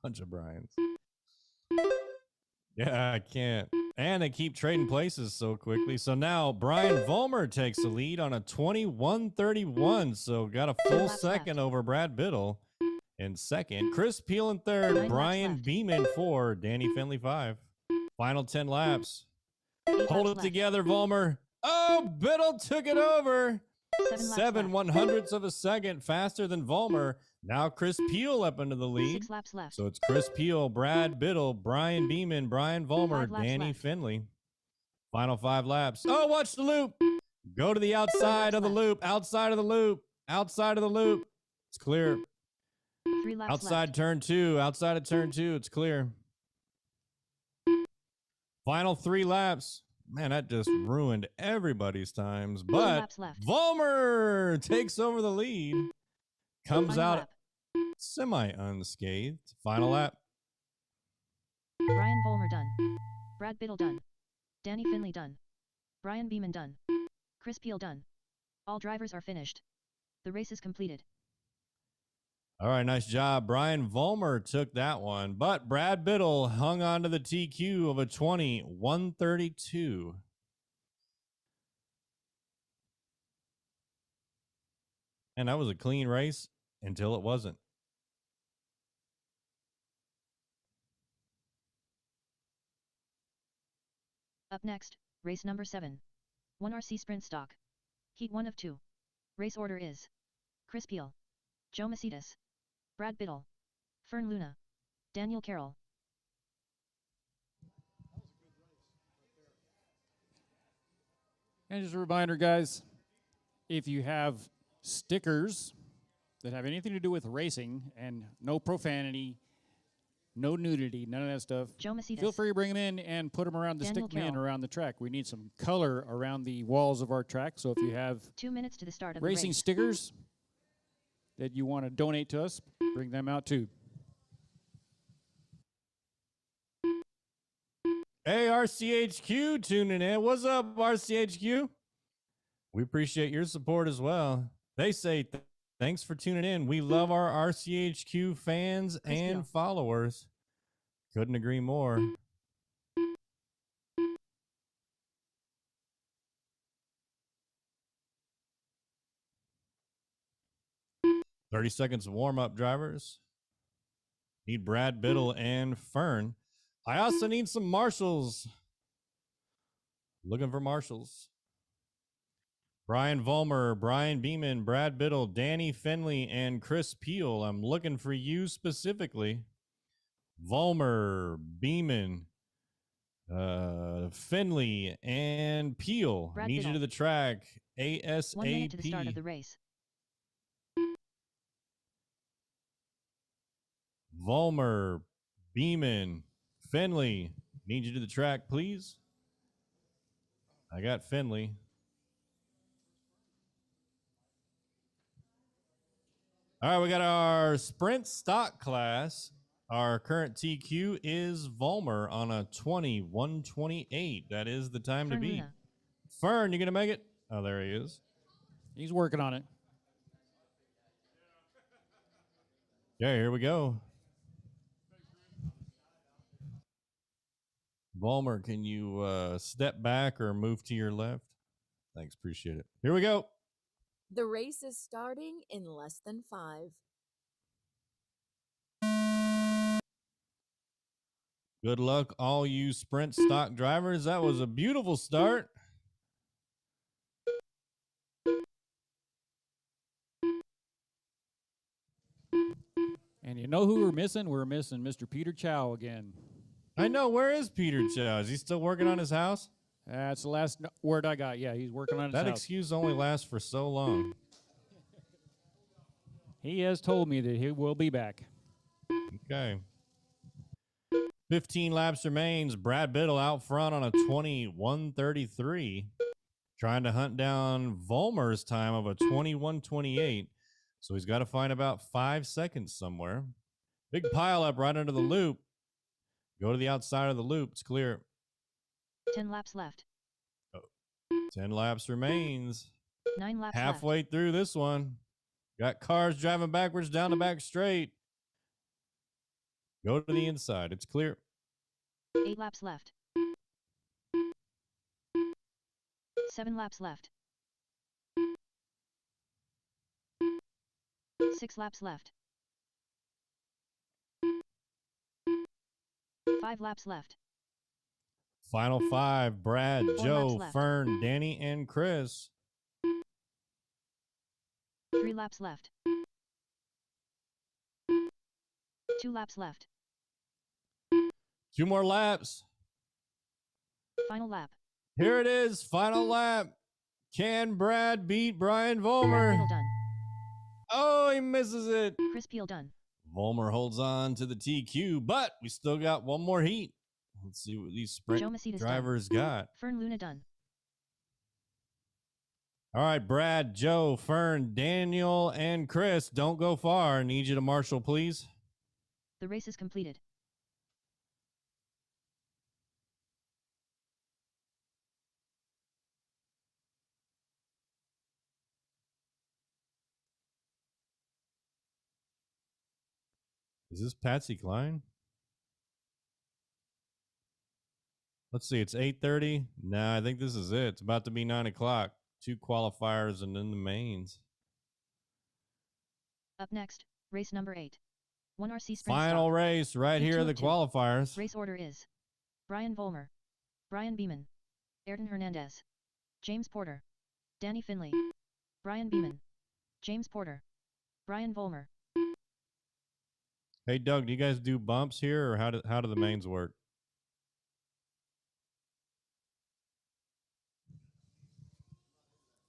Bunch of Brians. Yeah, I can't. And they keep trading places so quickly. So now Brian Vollmer takes the lead on a 21:31. So got a full second over Brad Biddle in second. Chris Peel in third. 9 Brian laps Beeman 4. Danny Finley 5. Final 10 laps. 8 Hold laps it together, Vollmer. Oh, Biddle took it over. 7 laps 7/100ths of a second faster than Vollmer. Now Chris Peel up into the lead. 6 laps left. So it's Chris Peel, Brad Biddle, Brian Beeman, Brian Vollmer, 5 laps Danny left. Finley. Final 5 laps. Oh, watch the loop. Go to the outside of the left. loop. Outside of the loop. Outside of the loop. It's clear. 3 laps Outside left. turn 2. Outside of turn 2. It's clear. Final 3 laps. Man, that just ruined everybody's times. 2 But laps left. Vollmer takes over the lead. Comes Final out lap. semi-unscathed. Final lap. Brian Vollmer done. Brad Biddle done. Danny Finley done. Brian Beeman done. Chris Peel done. All drivers are finished. The race is completed. All right, nice job. Brian Vollmer took that one, but Brad Biddle hung on to the TQ of a 21:32. And that was a clean race until it wasn't. Up next, race number 7. 1 RC Sprint Stock. Heat 1 of 2. Race order is Chris Peel, Joe Macedas, Brad Biddle, Fern Luna, Daniel Carroll. And just a reminder, guys, if you have stickers that have anything to do with racing and no profanity, no nudity, none of that stuff, Joe Macedas. feel free to bring them in and put them around the Daniel stickman Carroll. around the track. We need some color around the walls of our track. So if you have 2 minutes to the start of racing the race. stickers that you want to donate to us, bring them out too. Hey, RCHQ tuning in. What's up, RCHQ? We appreciate your support as well. They say thanks for tuning in. We love our RCHQ fans and followers. Couldn't agree more. "30 seconds of warm-up, drivers. Need Brad Biddle and Fern. I also need some marshals. Looking for marshals. Brian Volmer, Brian Beeman, Brad Biddle, Danny Finley, and Chris Peel. I'm looking for you specifically. Volmer, Beeman, Finley, and Peel. Brad Need Biddle. you to the track. ASAP. 1 minute to the start of the race. Volmer, Beeman, Finley. Need you to the track, please. I got Finley. All right, we got our sprint stock class. Our current TQ is Volmer on a 21:28. That is the time to Fern beat. Luna. Fern, you going to make it? Oh, there he is. He's working on it. Yeah, here we go. Volmer, can you step back or move to your left? Thanks, appreciate it. Here we go. The race is starting in less than 5. Good luck, all you sprint stock drivers. That was a beautiful start. And you know who we're missing? We're missing Mr. Peter Chow again. I know. Where is Peter Chow? Is he still working on his house? That's the last word I got. Yeah, he's working on his That house. excuse only lasts for so long. He has told me that he will be back. Okay. 15 laps remains. Brad Biddle out front on a 21:33. Trying to hunt down Volmer's time of a 21:28. So he's got to find about 5 seconds somewhere. Big pile up right under the loop. Go to the outside of the loop. It's clear. 10 laps left. 10 laps remains. 9 laps Halfway through this one. Got cars driving backwards down the back straight. Go to the inside. It's clear. left. 8 laps left. 7 laps left. 6 laps left. 5 laps left. Final 5. Brad, 4 Joe, laps left. Fern, Danny, and Chris. 3 laps left. 2 laps left. 2 more laps. Final lap. Here it is. Final lap. Can Brad beat Brian Brad Volmer? Biddle done. Oh, he misses it. Chris Peel done. Volmer holds on to the TQ, but we still got one more heat. Let's see what these sprint Joe Macedas drivers got. Fern Luna done. All right, Brad, Joe, Fern, Daniel, and Chris, don't go far. Need you to marshal, please. The race is completed. Is this Patsy Cline? Let's see, it's 8:30. Nah, I think this is it. It's about to be 9 o'clock. 2 qualifiers and then the mains. Up next, race number 8. 1 RC Sprint Final Stock. race right Heat here, 2 the of 2. qualifiers. Race order is Brian Volmer, Brian Beeman, Ayrton Hernandez, James Porter, Danny Finley, Brian Beeman, James Porter, Brian Volmer. Hey, Doug, do you guys do bumps here, or how do the mains work?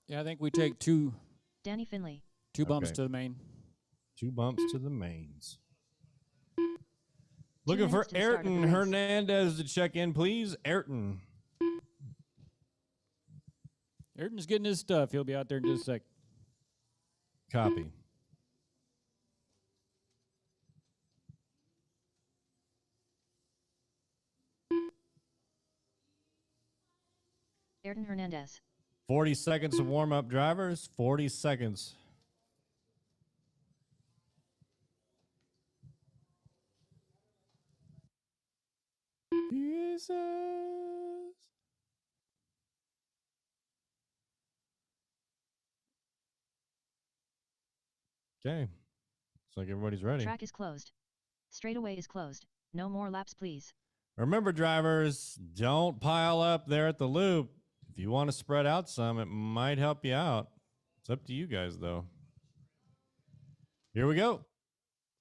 Yeah, I think we take two Danny Finley. bumps Okay. to the main. 2 bumps to the mains. 2 Looking for minutes to the start of the Ayrton race. Hernandez to check in, please. Ayrton. Ayrton's getting his stuff. He'll be out there in just a sec. Copy. Ayrton Hernandez. 40 seconds of warm-up, drivers. 40 seconds. Jesus. Okay. Looks like everybody's ready. Track is closed. Straightaway is closed. No more laps, please. Remember, drivers, don't pile up there at the loop. If you want to spread out some, it might help you out. It's up to you guys, though. Here we go.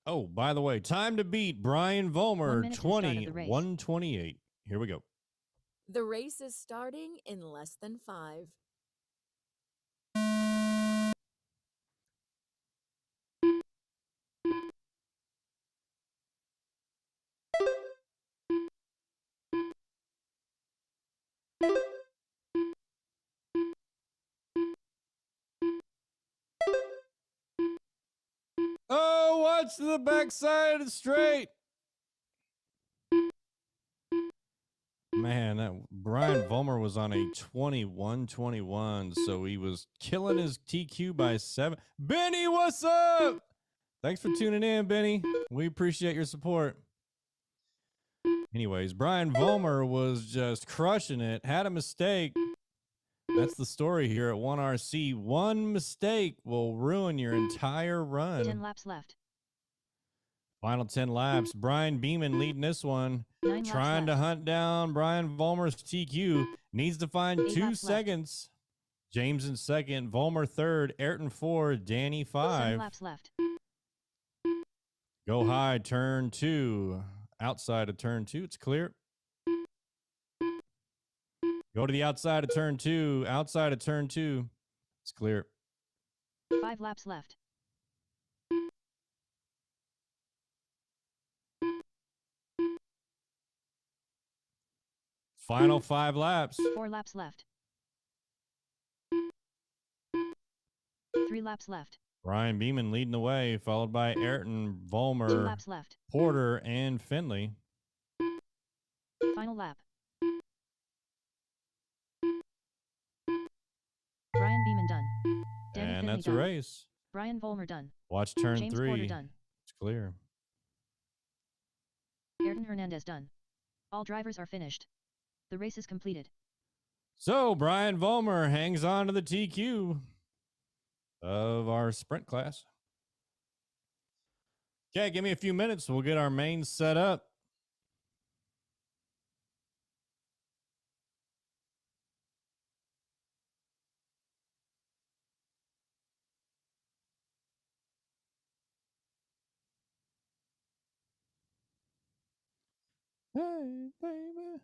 Oh, by the way, time to beat Brian 1 Volmer, minute to the start of the race. 21:28. Here we go. The race is starting in less than 5. Oh, watch the backside of the straight. Man, that Brian Volmer was on a 21:21, so he was killing his TQ by 7. Benny, what's up? Thanks for tuning in, Benny. We appreciate your support. Anyways, Brian Volmer was just crushing it. Had a mistake. That's the story here at 1RC. One mistake will ruin your entire run. 10 laps left. Final 10 laps. Brian Beeman leading this one. 9 laps Trying to left. hunt down Brian Volmer's TQ. Needs to find 8 2 laps left. seconds. James in second. Volmer third. Ayrton 4. Danny 7 5. laps left. Go high. Turn 2. Outside of turn 2. It's clear. Go to the outside of turn 2. Outside of turn 2. It's clear. 5 laps left. Final 5 laps. 4 laps left. 3 laps left. Brian Beeman leading the way, followed by Ayrton, 2 Volmer, laps left. Porter, and Finley. Final lap. Brian Beeman done. Danny And Finley that's a done. race. Brian Volmer done. Watch turn James 3. Porter done. It's clear. Ayrton Hernandez done. All drivers are finished. The race is completed. So Brian Volmer hangs on to the TQ of our sprint class. Okay, give me a few minutes. We'll get our mains set up. Hey, baby.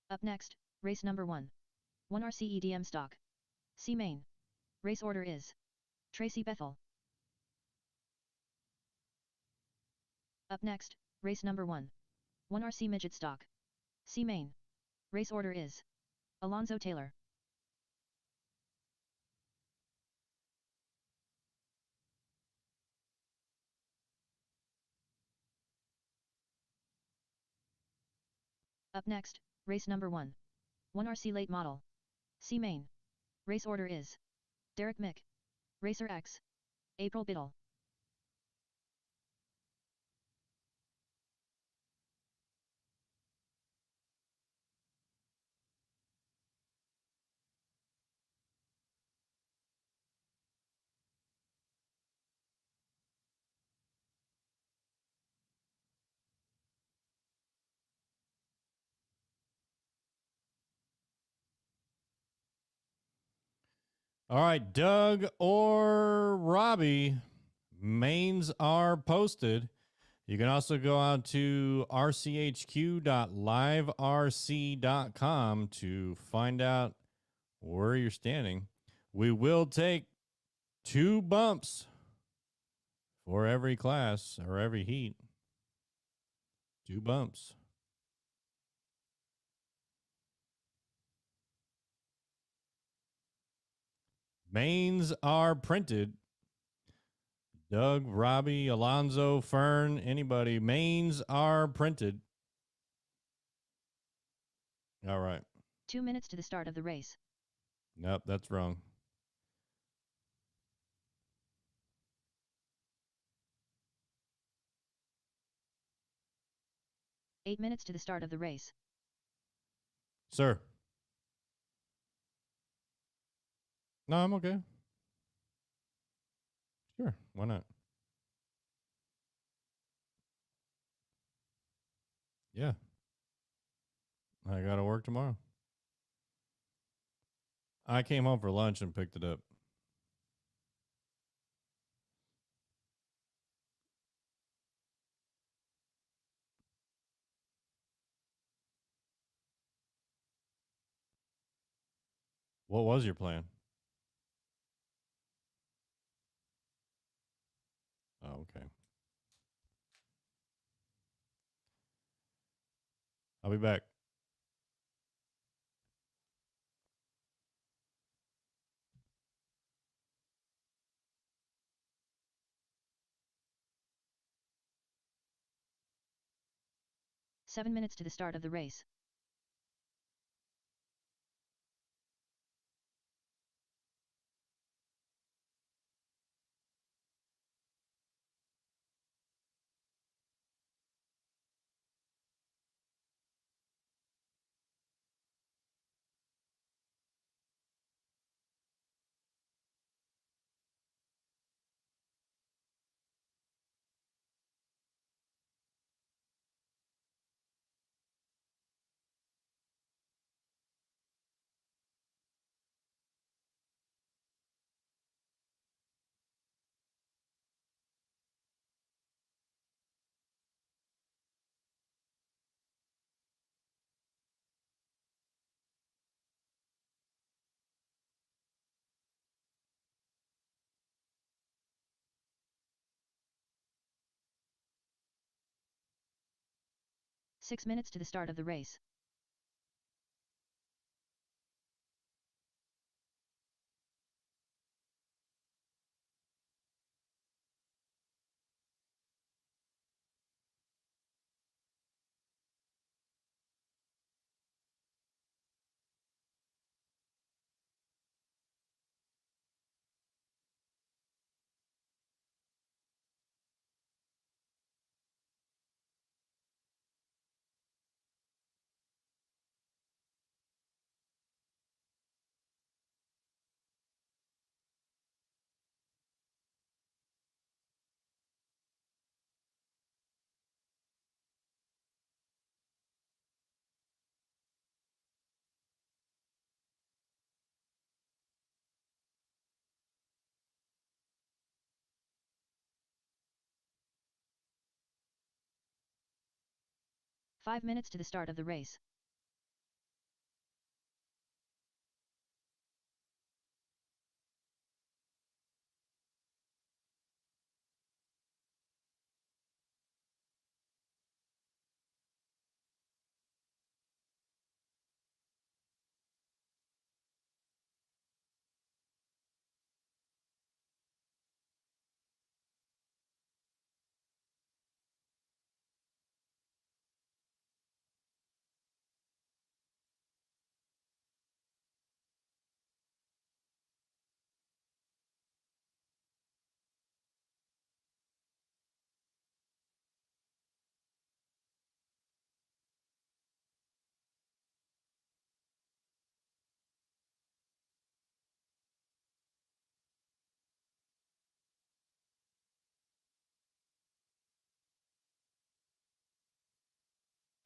Up next, race number 1. 1 RCEDM stock. C main. Race order is Tracy Bethel. Up next, race number 1. 1 RC midget stock. C main. Race order is Alonzo Taylor. Up next, race number 1. 1 RC late model. C main. Race order is Derek Mick. Racer X. April Biddle. All right, Doug or Robbie, mains are posted. You can also go out to rchq.liverc.com to find out where you're standing. We will take 2 bumps for every class or every heat. 2 bumps. Mains are printed. Doug, Robbie, Alonzo, Fern, anybody. Mains are printed. All right. 2 minutes to the start of the race. Nope, that's wrong. Eight minutes to the start of the race. Sir. No, I'm okay. Sure, why not? Yeah. I got to work tomorrow. I came home for lunch and picked it up. What was your plan? Oh, okay. I'll be back. Seven minutes to the start of the race. Six minutes to the start of the race. Five minutes to the start of the race.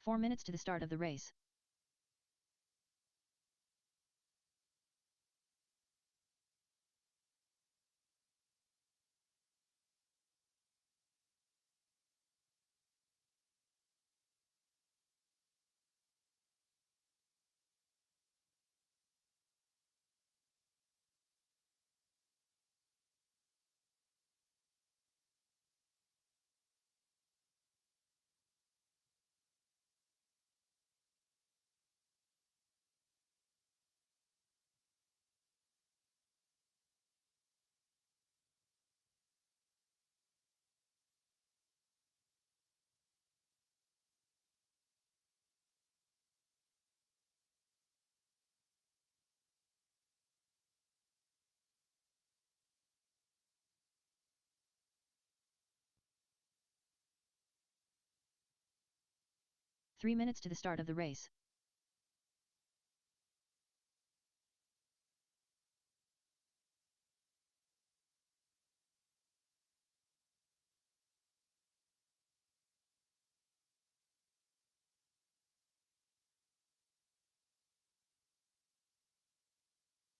4 minutes to the start of the race. Three minutes to the start of the race.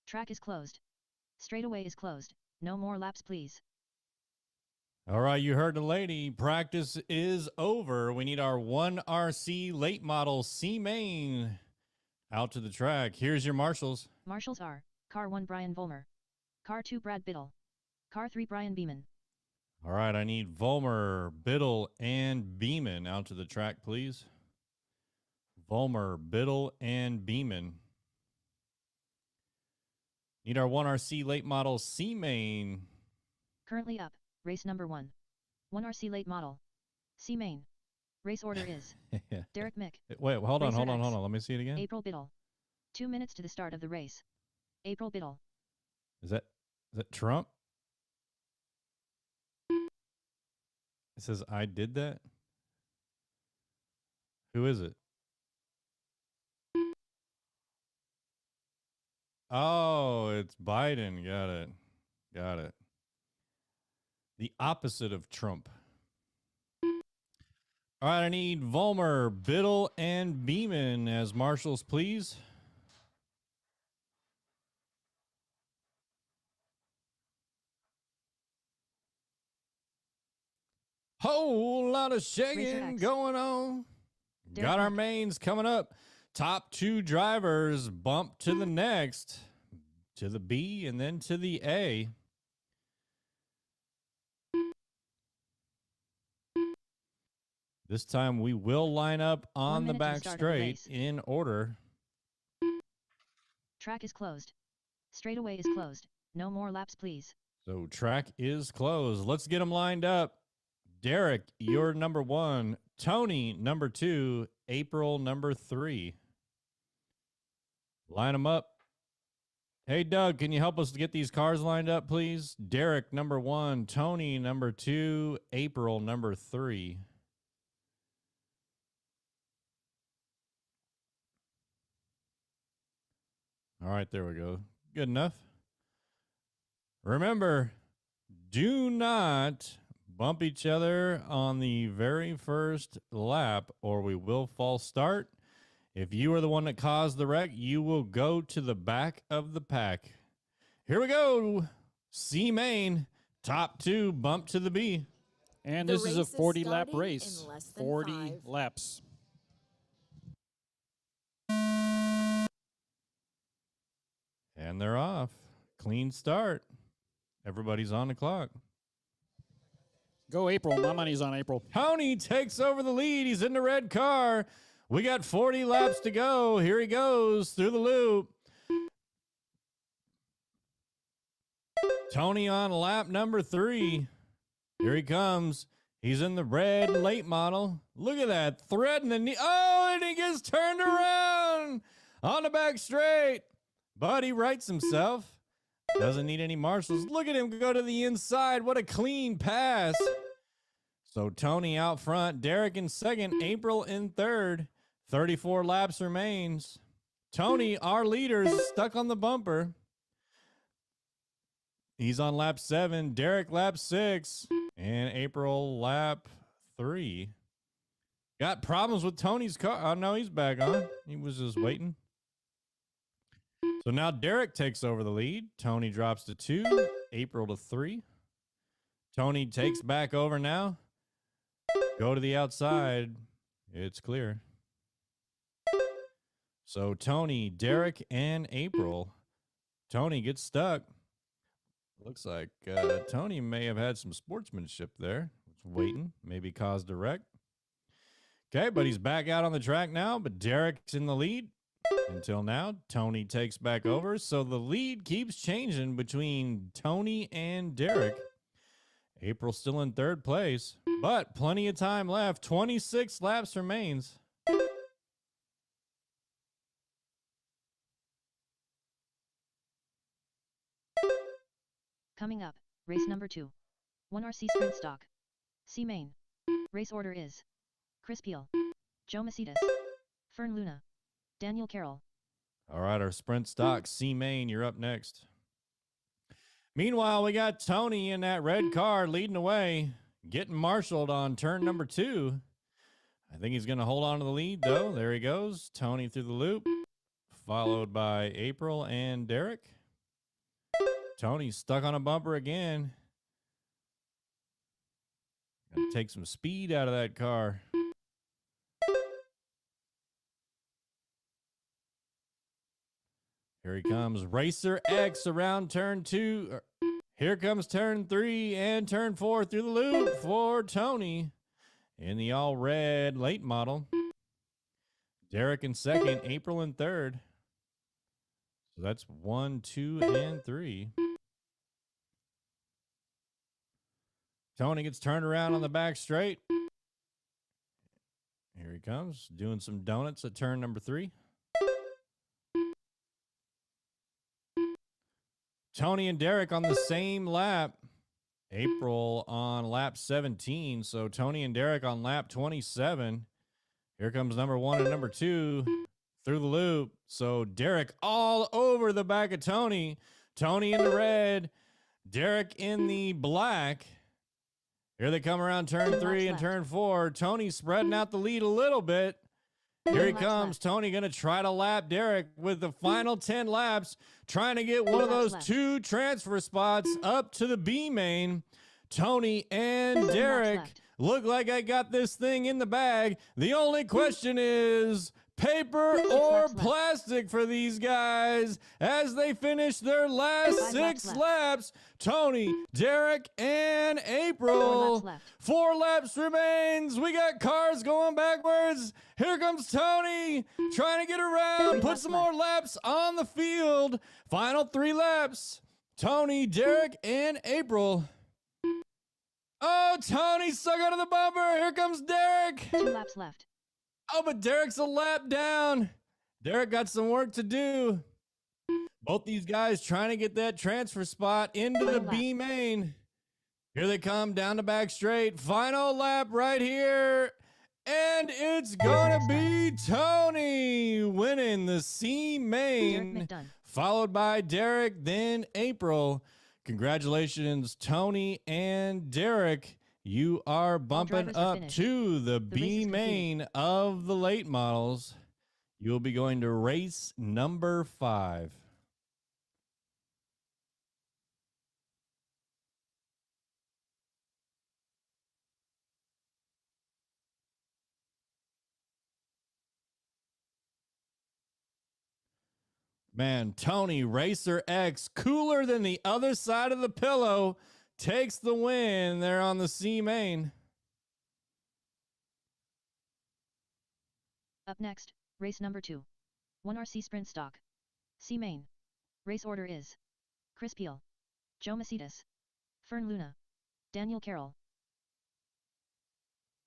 Track is closed. Straightaway is closed. No more laps, please. All right, you heard the lady. Practice is over. We need our 1RC late model C main out to the track. Here's your marshals. Marshals are Car 1 Brian Volmer, Car 2 Brad Biddle, Car 3 Brian Beeman. All right, I need Volmer, Biddle, and Beeman out to the track, please. Volmer, Biddle, and Beeman. Need our 1RC late model C main. Currently up, race number 1. 1RC late model. C main. Race order is Derek Mick. Wait, hold on. Racer X. Let me see it again. April Biddle. 2 minutes to the start of the race. April Biddle. Is that Trump? It says I did that. Who is it? Oh, it's Biden. Got it. The opposite of Trump. All right, I need Volmer, Biddle, and Beeman as marshals, please. Whole lot of shaking going on. Got our mains coming up. Top 2 drivers bump to the next, to the B, and then to the A. This time we will line up on the back straight in order. Track is closed. Straightaway is closed. No more laps, please. So track is closed. Let's get them lined up. Derek, you're number 1. Tony, number 2. April, number 3. Line them up. Hey, Doug, can you help us get these cars lined up, please? Derek, number 1. Tony, number 2. April, number 3. All right, there we go. Good enough. Remember, do not bump each other on the very first lap or we will false start. If you are the one that caused the wreck, you will go to the back of the pack. Here we go. C main, top 2, bump to the B. And this is a 40-lap race. 40 laps. And they're off. Clean start. Everybody's on the clock. Go April. My money's on April. Tony takes over the lead. He's in the red car. We got 40 laps to go. Here he goes through the loop. Tony on lap number 3. Here he comes. He's in the red late model. Look at that. Threading the knee. Oh, and he gets turned around on the back straight. But he rights himself. Doesn't need any marshals. Look at him go to the inside. What a clean pass. So Tony out front. Derek in second. April in third. 34 laps remains. Tony, our leader, is stuck on the bumper. He's on lap 7. Derek lap 6. And April lap 3. Got problems with Tony's car. Oh, no, he's back on. He was just waiting. So now Derek takes over the lead. Tony drops to 2. April to 3. Tony takes back over now. Go to the outside. It's clear. So Tony, Derek, and April. Tony gets stuck. Looks like Tony may have had some sportsmanship there. Waiting. Maybe caused a wreck. Okay, but he's back out on the track now, but Derek's in the lead. Until now, Tony takes back over, so the lead keeps changing between Tony and Derek. April still in 3rd place, but plenty of time left. 26 laps remains. Coming up, race number 2. 1 RC Sprint Stock. C Main. Race order is Chris Peel, Joe Macedas, Fern Luna, Daniel Carroll. All right, our Sprint Stock C Main, you're up next. Meanwhile, we got Tony in that red car leading away, getting marshaled on turn number 2. I think he's going to hold on to the lead, though. There he goes. Tony through the loop, followed by April and Derek. Tony's stuck on a bumper again. Gonna take some speed out of that car. Here he comes. Racer X around turn 2. Here comes turn 3 and turn 4 through the loop for Tony in the all red late model. Derek in 2nd, April in 3rd. So that's 1, 2, and 3. Tony gets turned around on the back straight. Here he comes, doing some donuts at turn number 3. Tony and Derek on the same lap. April on lap 17. So Tony and Derek on lap 27. Here comes number 1 and number 2 through the loop. So Derek all over the back of Tony. Tony in the red. Derek in the black. Here they come around turn 3 and turn 4. Tony spreading out the lead a little bit. Here he comes. Tony going to try to lap Derek with the final 10 laps, trying to get one of those 2 transfer spots up to the B main. Tony and Derek look like I got this thing in the bag. The only question is paper or plastic for these guys as they finish their last 6 laps. Tony, Derek, and April. 4 laps remains. We got cars going backwards. Here comes Tony trying to get around, put some more laps on the field. Final 3 laps. Tony, Derek, and April. Oh, Tony stuck out of the bumper. Here comes Derek. 2 laps left. Oh, but Derek's a lap down. Derek got some work to do. Both these guys trying to get that transfer spot into the B main. Here they come down the back straight. Final lap right here. And it's going to be Tony winning the C main, followed by Derek, then April. Congratulations, Tony and Derek. You are bumping up to the B main of the late models. You'll be going to race number 5. Man, Tony, Racer X, cooler than the other side of the pillow, takes the win there on the C main. Up next, race number 2. 1 RC Sprint Stock. C main. Race order is Chris Peel, Joe Macedas, Fern Luna, Daniel Carroll.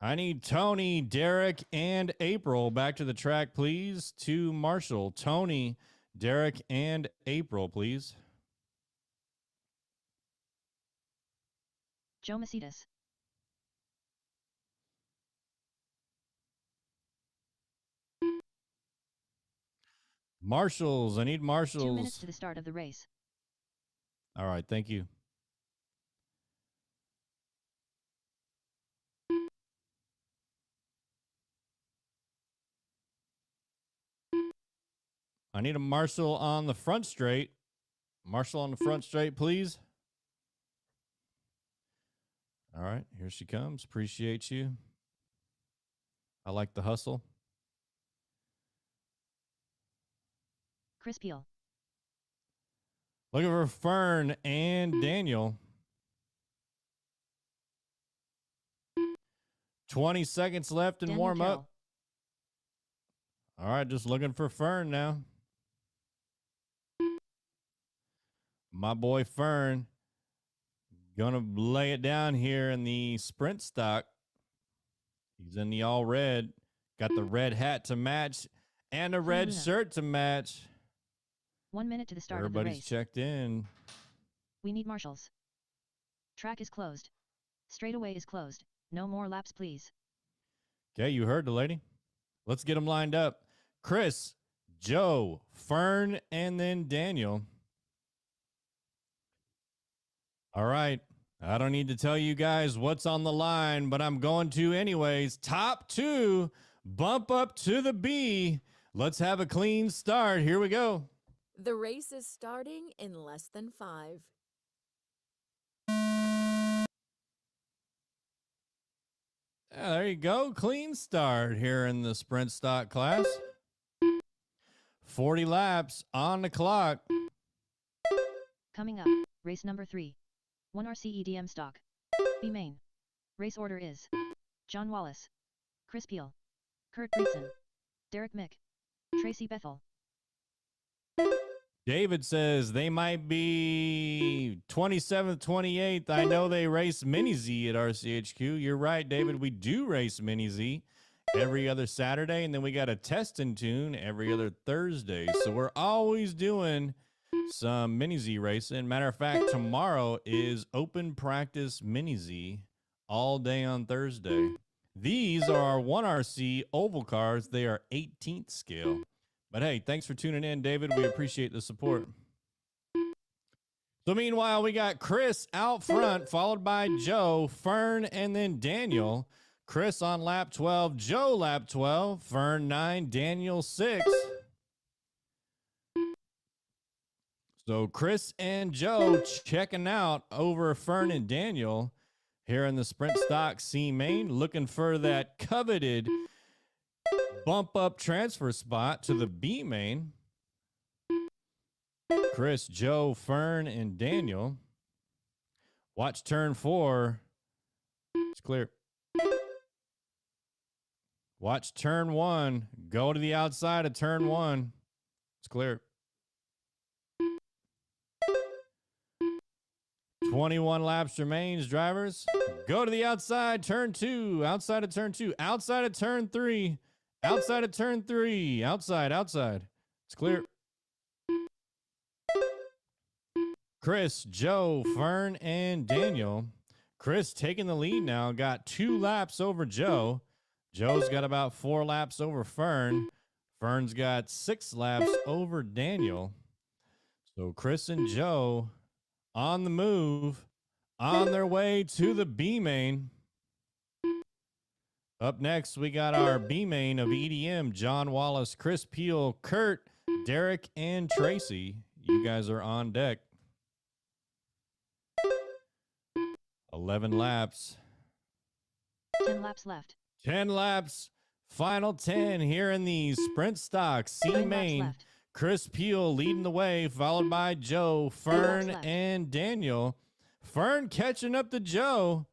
I need Tony, Derek, and April back to the track, please, to Marshall. Tony, Derek, and April, please. Joe Macedas. Marshals. I need Marshals. 2 minutes to the start of the race. All right, thank you. I need a marshal on the front straight. Marshal on the front straight, please. All right, here she comes. Appreciate you. I like the hustle. Chris Peel. Looking for Fern and Daniel. 20 seconds left and Daniel warm Carroll. up. All right, just looking for Fern now. My boy Fern gonna lay it down here in the sprint stock. He's in the all red. Got the red hat to match and a red Luna. shirt to match. 1 minute to the start of the Everybody's race. checked in. We need marshals. Track is closed. Straightaway is closed. No more laps, please. Okay, you heard the lady. Let's get them lined up. Chris, Joe, Fern, and then Daniel. All right. I don't need to tell you guys what's on the line, but I'm going to anyways. Top 2, bump up to the B. Let's have a clean start. Here we go. The race is starting in less than 5. Yeah, there you go. Clean start here in the sprint stock class. 40 laps on the clock. Coming up, race number 3. 1 RCEDM stock. B main. Race order is John Wallace, Chris Peel, Kurt Breedson, Derek Mick, Tracy Bethel. David says they might be 27th, 28th. I know they race Mini Z at RCHQ. You're right, David. We do race Mini Z every other Saturday, and then we got a test and tune every other Thursday. So we're always doing some Mini Z racing. Matter of fact, tomorrow is open practice Mini Z all day on Thursday. These are our 1RC oval cars. They are 18th scale. But hey, thanks for tuning in, David. We appreciate the support. So meanwhile, we got Chris out front, followed by Joe, Fern, and then Daniel. Chris on lap 12, Joe lap 12, Fern 9, Daniel 6. So Chris and Joe checking out over Fern and Daniel here in the sprint stock C main, looking for that coveted bump up transfer spot to the B main. Chris, Joe, Fern, and Daniel. Watch turn 4. It's clear. Watch turn 1. Go to the outside of turn 1. It's clear. 21 laps remains, drivers. Go to the outside, turn 2. Outside of turn 2. Outside of turn 3. Outside of turn 3. Outside. It's clear. Chris, Joe, Fern, and Daniel. Chris taking the lead now. Got 2 laps over Joe. Joe's got about 4 laps over Fern. Fern's got 6 laps over Daniel. So Chris and Joe on the move, on their way to the B main. Up next, we got our B main of EDM, John Wallace, Chris Peel, Kurt, Derek, and Tracy. You guys are on deck. 11 laps. 10 laps left. 10 laps. Final 10 here in the sprint stock C 9 laps main. left. Chris Peel leading the way, followed by Joe, Fern, left. and Daniel. Fern catching up to Joe.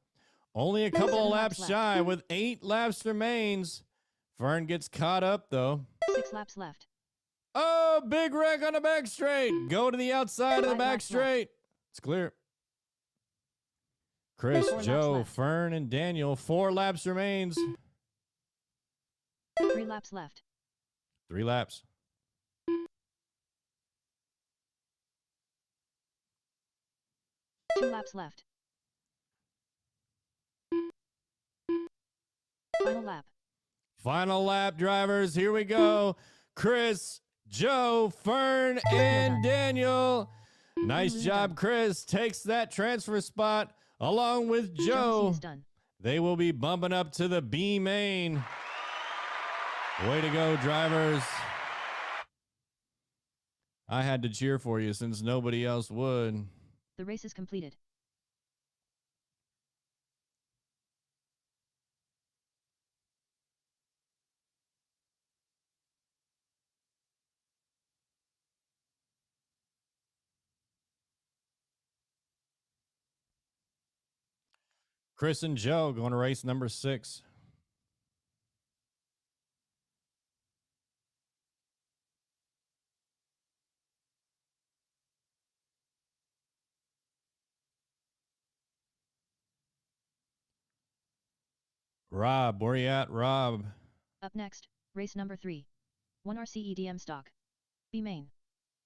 Only a couple 7 of laps laps left. shy with 8 laps remains. Fern gets caught up, though. 6 laps left. Oh, big wreck on the back straight. Go to the outside of the 5 back laps straight. It's clear. Chris, 4 laps Joe, left. Fern, and Daniel. 4 laps remains. 3 laps left. 3 laps. Two laps left. Final lap. Final lap, drivers. Here we go. Chris, Joe, Fern, and Daniel. Nice job, Chris. Takes that transfer spot along with Joe. Jones done. They will be bumping up to the B main. Way to go, drivers. I had to cheer for you since nobody else would. The race is completed. Chris and Joe going to race number 6. Rob, where you at, Rob? Up next, race number 3. 1 RCEDM stock. B main.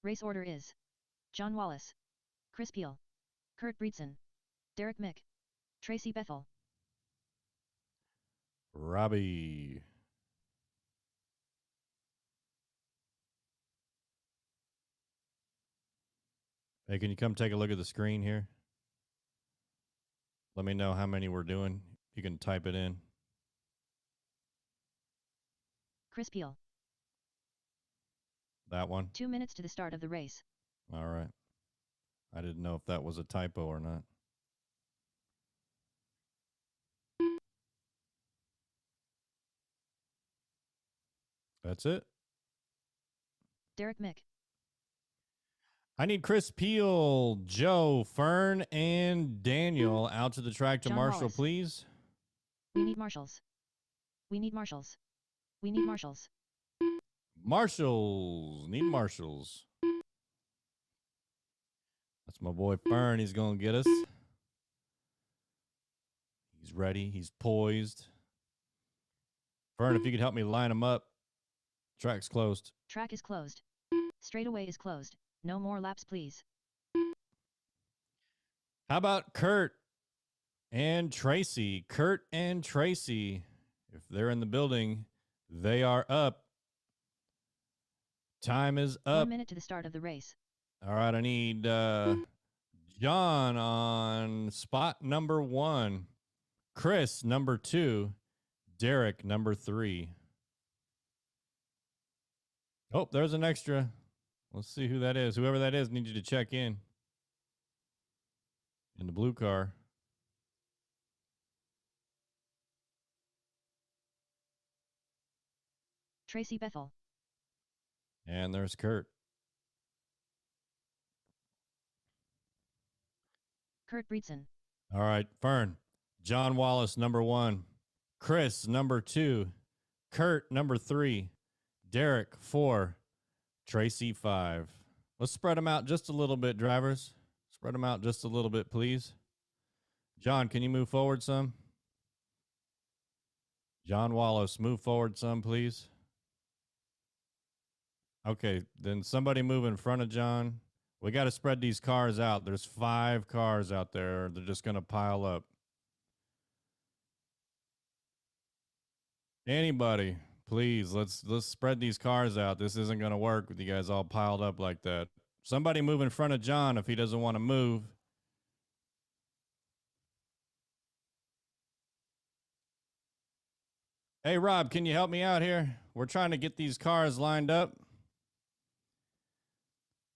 Race order is John Wallace, Chris Peel, Kurt Breedson, Derek Mick, Tracy Bethel. Robbie. Hey, can you come take a look at the screen here? Let me know how many we're doing. You can type it in. Chris Peel. That one? 2 minutes to the start of the race. All right. I didn't know if that was a typo or not. That's it. Derek Mick. I need Chris Peel, Joe, Fern, and Daniel out to the track to John Marshall, Wallace. please. We need marshals. We need marshals. We need marshals. Marshals. Need marshals. That's my boy Fern. He's going to get us. He's ready. He's poised. Fern, if you could help me line him up. Track's closed. Track is closed. Straightaway is closed. No more laps, please. How about Kurt and Tracy? Kurt and Tracy, if they're in the building, they are up. Time is up. 1 minute to the start of the race. All right, I need John on spot number 1, Chris number 2, Derek number 3. Oh, there's an extra. Let's see who that is. Whoever that is, need you to check in the blue car. Tracy Bethel. And there's Kurt. Kurt Breedson. All right, Fern. John Wallace, number 1. Chris, number 2. Kurt, number 3. Derek, 4. Tracy, 5. Let's spread them out just a little bit, drivers. Spread them out just a little bit, please. John, can you move forward some? John Wallace, move forward some, please. Okay, then somebody move in front of John. We got to spread these cars out. There's 5 cars out there. They're just going to pile up. Anybody, please, let's spread these cars out. This isn't going to work with you guys all piled up like that. Somebody move in front of John if he doesn't want to move. Hey, Rob, can you help me out here? We're trying to get these cars lined up.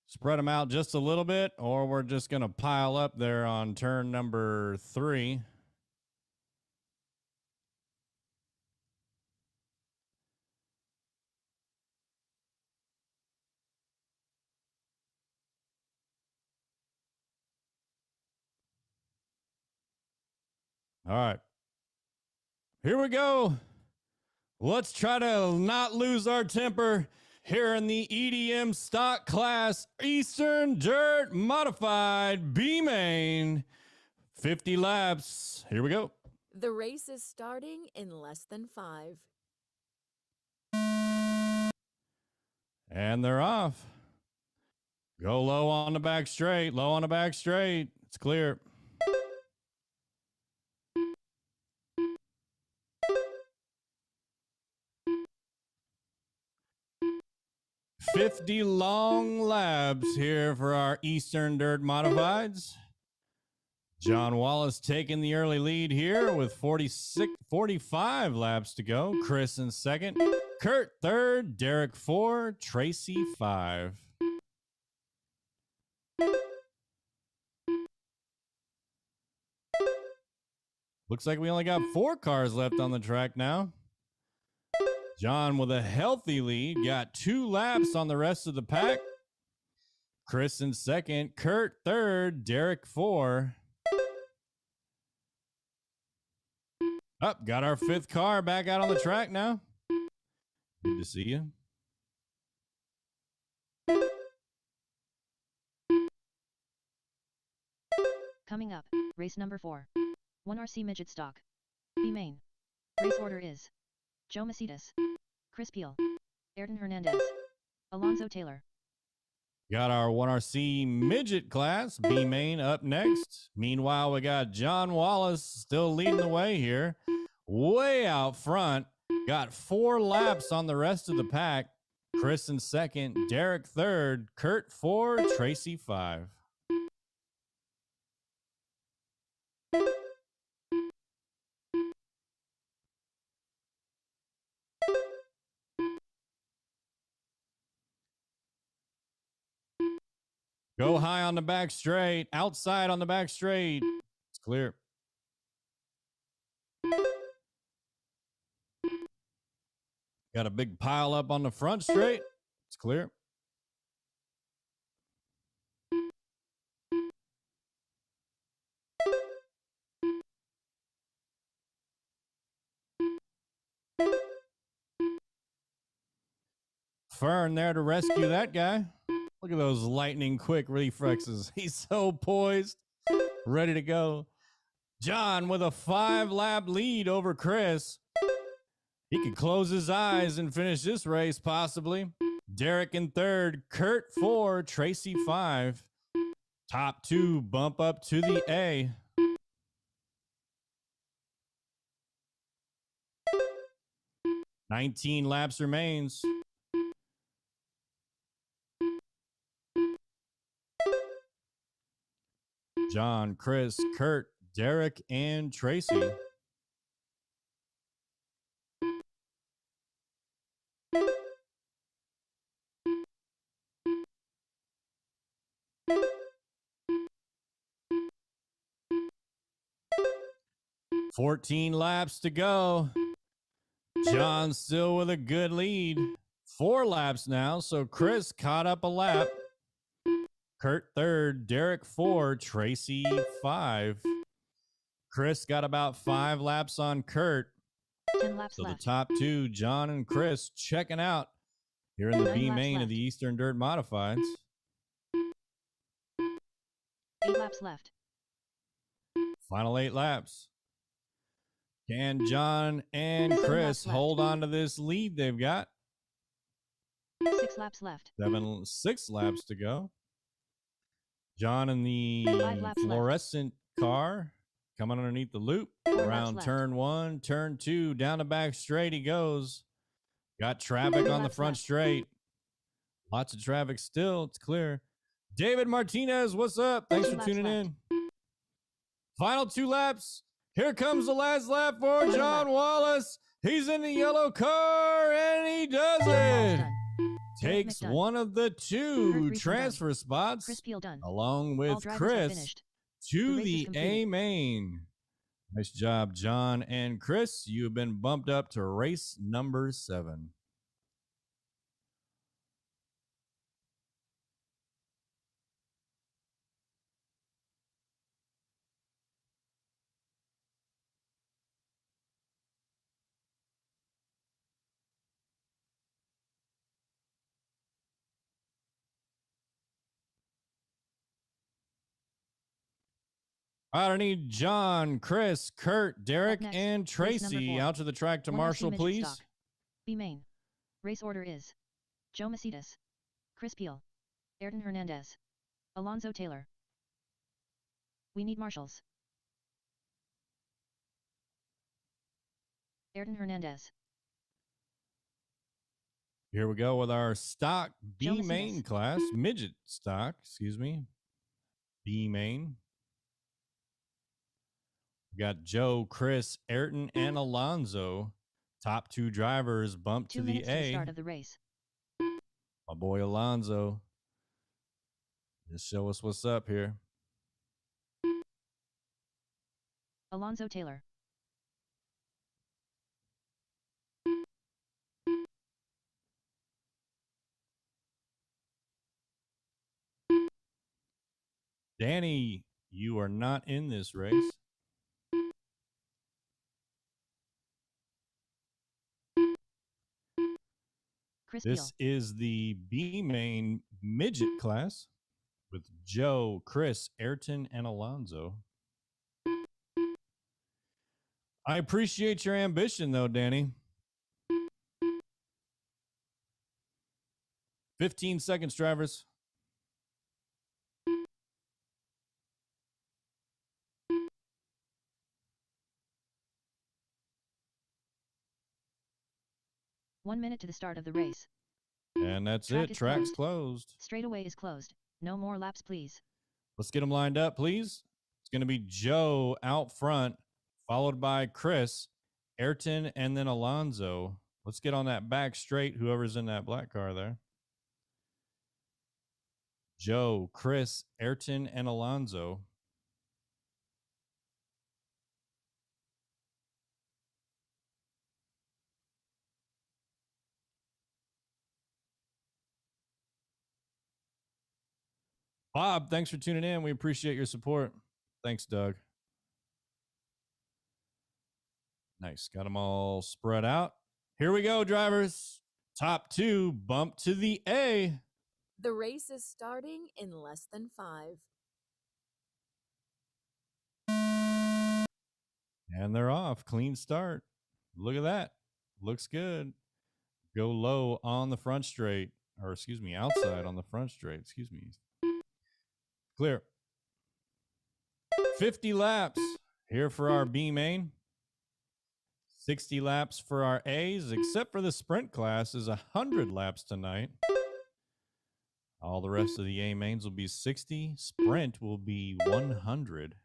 Spread them out just a little bit, or we're just going to pile up there on turn number 3. All right. Here we go. Let's try to not lose our temper here in the EDM stock class Eastern Dirt Modified B main. 50 laps. Here we go. The race is starting in less than 5. And they're off. Go low on the back straight. Low on the back straight. It's clear. $50 long laps here for our Eastern Dirt Modifieds. John Wallace taking the early lead here with 45 laps to go. Chris in second. Kurt third. Derek 4. Tracy 5. Looks like we only got 4 cars left on the track now. John with a healthy lead, got 2 laps on the rest of the pack. Chris in second, Kurt third, Derek 4. Up, got our 5th car back out on the track now. Good to see you. Coming up, race number 4. 1 RC Midget Stock. B main. Race order is Joe Macedas, Chris Peel, Ayrton Hernandez, Alonzo Taylor. Got our 1RC Midget class, B main up next. Meanwhile, we got John Wallace still leading the way here. Way out front. Got 4 laps on the rest of the pack. Chris in second, Derek third, Kurt 4, Tracy 5. Go high on the back straight, outside on the back straight. It's clear. Got a big pile up on the front straight. It's clear. Fern there to rescue that guy. Look at those lightning quick reflexes. He's so poised, ready to go. John with a 5-lap lead over Chris. He could close his eyes and finish this race possibly. Derek in third, Kurt 4, Tracy 5. Top 2 bump up to the A. $19 laps remains. John, Chris, Kurt, Derek, and Tracy. $14 laps to go. John still with a good lead. 4 laps now, so Chris caught up a lap. Kurt third, Derek 4, Tracy 5. Chris got about 5 laps on Kurt. 10 laps So left. the top 2, John and Chris, checking out here in the 9 B laps main of left. the Eastern Dirt Modifieds. 8 laps left. Final 8 laps. Can John and 7 Chris laps left. hold on to this lead they've got? 6 laps left. 6 laps to go. John in the 5 laps left. fluorescent car coming underneath the loop. 4 laps Around left. turn 1, turn 2, down the back straight he goes. Got traffic 3 on the laps front left. straight. Lots of traffic still. It's clear. David Martinez, what's up? Thanks 2 for laps tuning left. in. Final 2 laps. Here comes the last lap for Final John lap. Wallace. He's in the yellow car, and he does John Wallace it. done. Derek Takes McDunn. one of the Kurt 2 Breeden transfer Chris spots Peel done. along All with drivers have Chris finished. to race is the completed. A main. Nice job, John and Chris. You have been bumped up to race number 7. All right, I need John, Chris, Kurt, Derek, next, and race number Tracy 4. out to the track to 1 RC Marshall, Midget please. Stock. B main. Race order is Joe Macedas, Chris Peel, Ayrton Hernandez, Alonzo Taylor. We need Marshals. Ayrton Hernandez. Here we go with our stock Joe B main Macedas. class, midget stock, excuse me, B main. We got Joe, Chris, Ayrton, and Alonzo. Top 2 drivers bumped 2 to the minutes to the A. start of the race. My boy Alonzo. Just show us what's up here. Alonzo Taylor. Danny, you are not in this race. Chris This Beal. is the B main midget class with Joe, Chris, Ayrton, and Alonzo. I appreciate your ambition, though, Danny. 15 seconds, drivers. One minute to the start of the race. And that's Track it. is Track's closed. closed. Straightaway is closed. No more laps, please. Let's get them lined up, please. It's going to be Joe out front, followed by Chris, Ayrton, and then Alonzo. Let's get on that back straight, whoever's in that black car there. Joe, Chris, Ayrton, and Alonzo. Bob, thanks for tuning in. We appreciate your support. Thanks, Doug. Nice. Got them all spread out. Here we go, drivers. Top two, bump to the A. The race is starting in less than 5. And they're off. Clean start. Look at that. Looks good. Go low on the front straight. Or, excuse me, outside on the front straight. Excuse me. Clear. 50 laps here for our B main. 60 laps for our A's, except for the sprint class is 100 laps tonight. All the rest of the A mains will be 60. Sprint will be 100.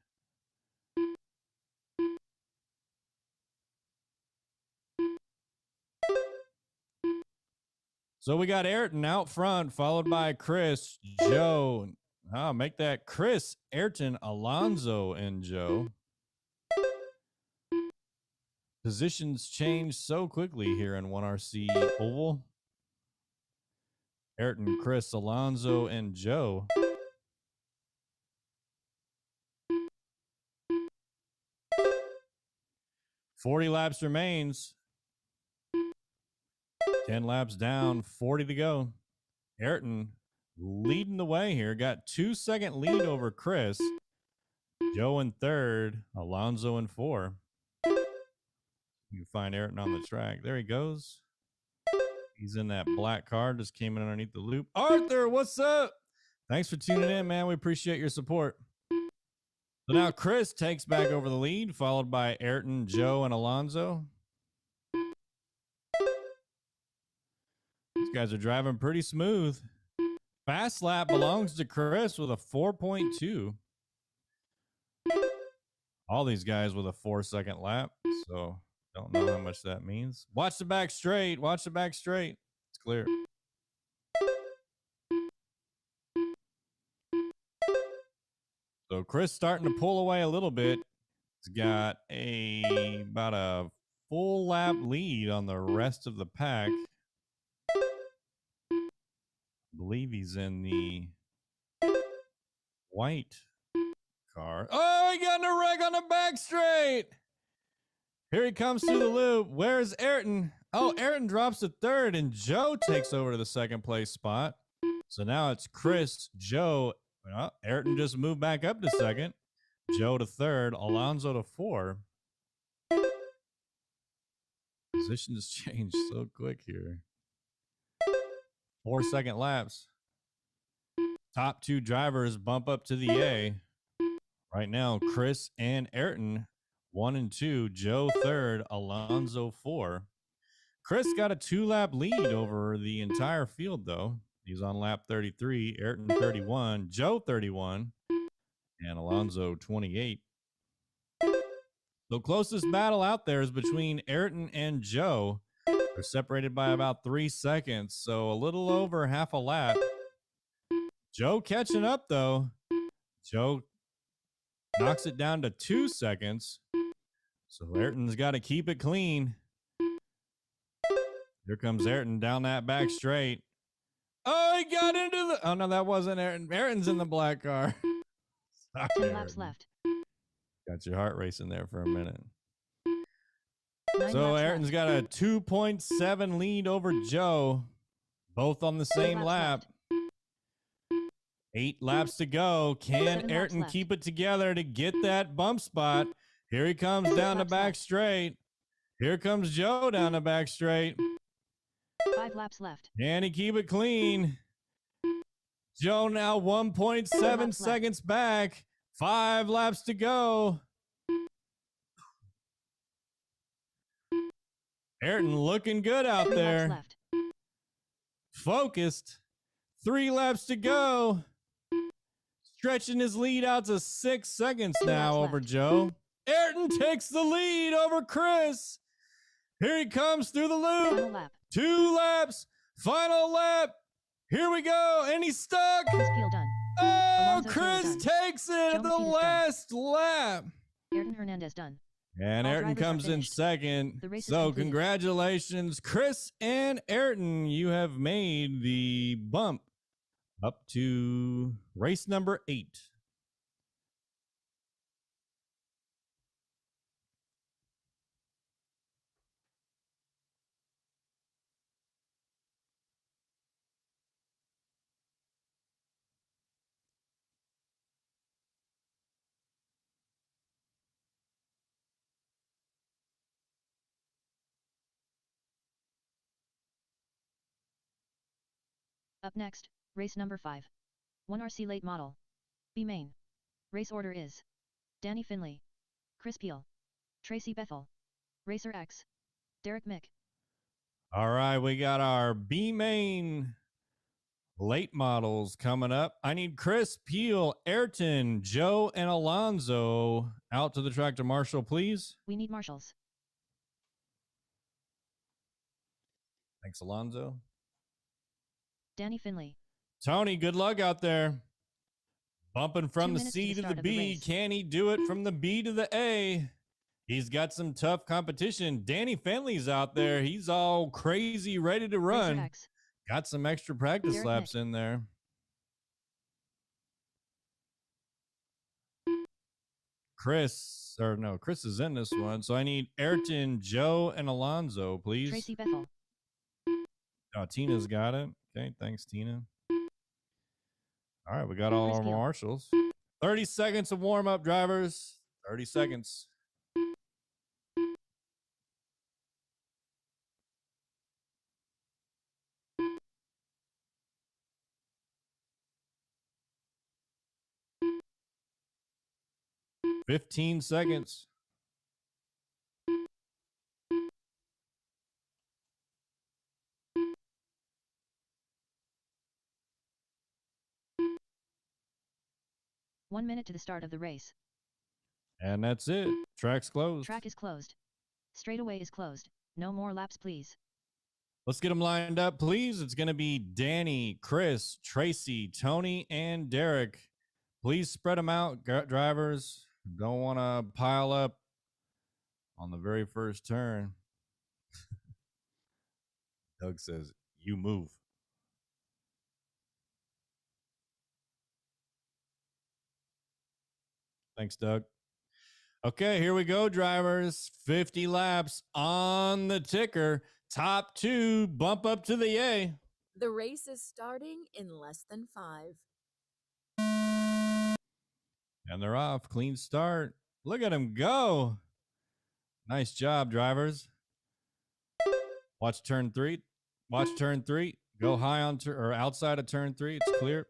So we got Ayrton out front, followed by Chris, Joe. Make that Chris, Ayrton, Alonzo, and Joe. Positions change so quickly here in 1RC Oval. Ayrton, Chris, Alonzo, and Joe. $40 laps remains. 10 laps down, 40 to go. Ayrton leading the way here. Got 2-second lead over Chris. Joe in third. Alonzo in 4. You can find Ayrton on the track. There he goes. He's in that black car. Just came in underneath the loop. Arthur, what's up? Thanks for tuning in, man. We appreciate your support. So now Chris takes back over the lead, followed by Ayrton, Joe, and Alonzo. These guys are driving pretty smooth. Fast lap belongs to Chris with a 4.2. All these guys with a 4-second lap. So don't know how much that means. Watch the back straight. Watch the back straight. It's clear. So Chris starting to pull away a little bit. He's got about a full lap lead on the rest of the pack. I believe he's in the white car. Oh, he got in a wreck on the back straight. Here he comes through the loop. Where's Ayrton? Oh, Ayrton drops to third, and Joe takes over to the second place spot. So now it's Chris, Joe. Well, Ayrton just moved back up to second. Joe to third. Alonzo to 4. Positions change so quick here. 4-second laps. Top 2 drivers bump up to the A. Right now, Chris and Ayrton, 1 and 2. Joe third, Alonzo 4. Chris got a 2-lap lead over the entire field, though. He's on lap 33, Ayrton 31, Joe 31, and Alonzo 28. The closest battle out there is between Ayrton and Joe. They're separated by about 3 seconds, so a little over half a lap. Joe catching up, though. Joe knocks it down to 2 seconds. So Ayrton's got to keep it clean. Here comes Ayrton down that back straight. Oh, he got into the... Oh, no, that wasn't Ayrton. Ayrton's in the black car. 10 laps left. Got your heart racing there for a minute. 9 So laps Ayrton's left. got a 2.7 lead over Joe, both on the same laps lap. left. 8 laps to go. Can 7 laps Ayrton left. keep it together to get that bump spot? Here he comes down the laps back left. straight. Here comes Joe down the back straight. 5 laps left. Can he keep it clean? Joe now 1.7 laps seconds back. 5 laps to go. Ayrton looking good out 3 there. laps left. Focused. 3 laps to go. Stretching his lead out to 6 seconds 2 now laps over left. Joe. Ayrton takes the lead over Chris. Here he comes through the loop. Final lap. 2 laps. Final lap. Here we go. And he's stuck. Chris Peel done. Oh, Alonso Chris Taylor done. takes it Joe at the Matias done. last lap. Ayrton Hernandez done. And All Ayrton drivers are comes in finished. second. The race is So completed. congratulations, Chris and Ayrton. You have made the bump up to race number 8. Up next, race number 5. 1 RC late model. B main. Race order is Danny Finley, Chris Peel, Tracy Bethel, Racer X, Derek Mick. All right, we got our B main late models coming up. I need Chris, Peel, Ayrton, Joe, and Alonso out to the track to Marshall, please. We need Marshals. Thanks, Alonso. Danny Finley. Tony, good luck out there. Bumping from 2 the minutes to C the to the start of the B. race. Can he do it from the B to the A? He's got some tough competition. Danny Finley's out there. He's all crazy, ready to run. Racer X. Got some extra practice Derek laps Mick. in there. Chris is in this one. So I need Ayrton, Joe, and Alonso, please. Tracy Bethel. Oh, Tina's got it. Okay, thanks, Tina. All right, we got all Chris our Peel. marshals. 30 seconds of warm-up, drivers. 30 seconds. $15 seconds. One minute to the start of the race. And that's it. Track's closed. Track is closed. Straightaway is closed. No more laps, please. Let's get them lined up, please. It's going to be Danny, Chris, Tracy, Tony, and Derek. Please spread them out, drivers. Don't want to pile up on the very first turn. Doug says, you move. Thanks, Doug. Okay, here we go, drivers. 50 laps on the ticker. Top 2, bump up to the A. The race is starting in less than 5. And they're off. Clean start. Look at them go. Nice job, drivers. Watch turn 3. Watch turn 3. Go high on or outside of turn 3. It's clear.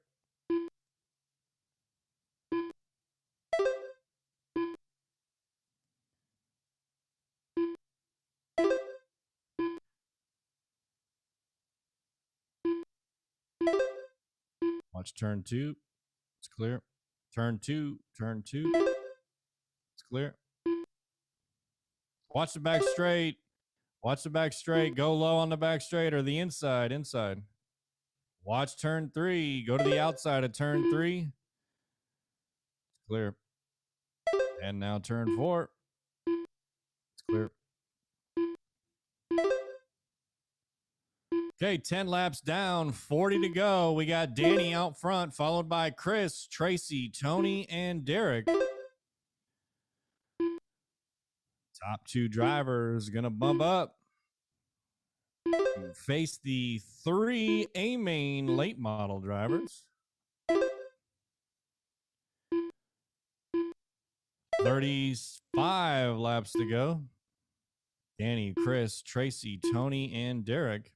Watch turn 2. It's clear. Turn 2. Turn 2. It's clear. Watch the back straight. Watch the back straight. Go low on the back straight or the inside. Inside. Watch turn 3. Go to the outside of turn 3. It's clear. And now turn 4. It's clear. Okay, 10 laps down, 40 to go. We got Danny out front, followed by Chris, Tracy, Tony, and Derek. Top two drivers going to bump up. Face the 3 A-main late model drivers. 35 laps to go. Danny, Chris, Tracy, Tony, and Derek.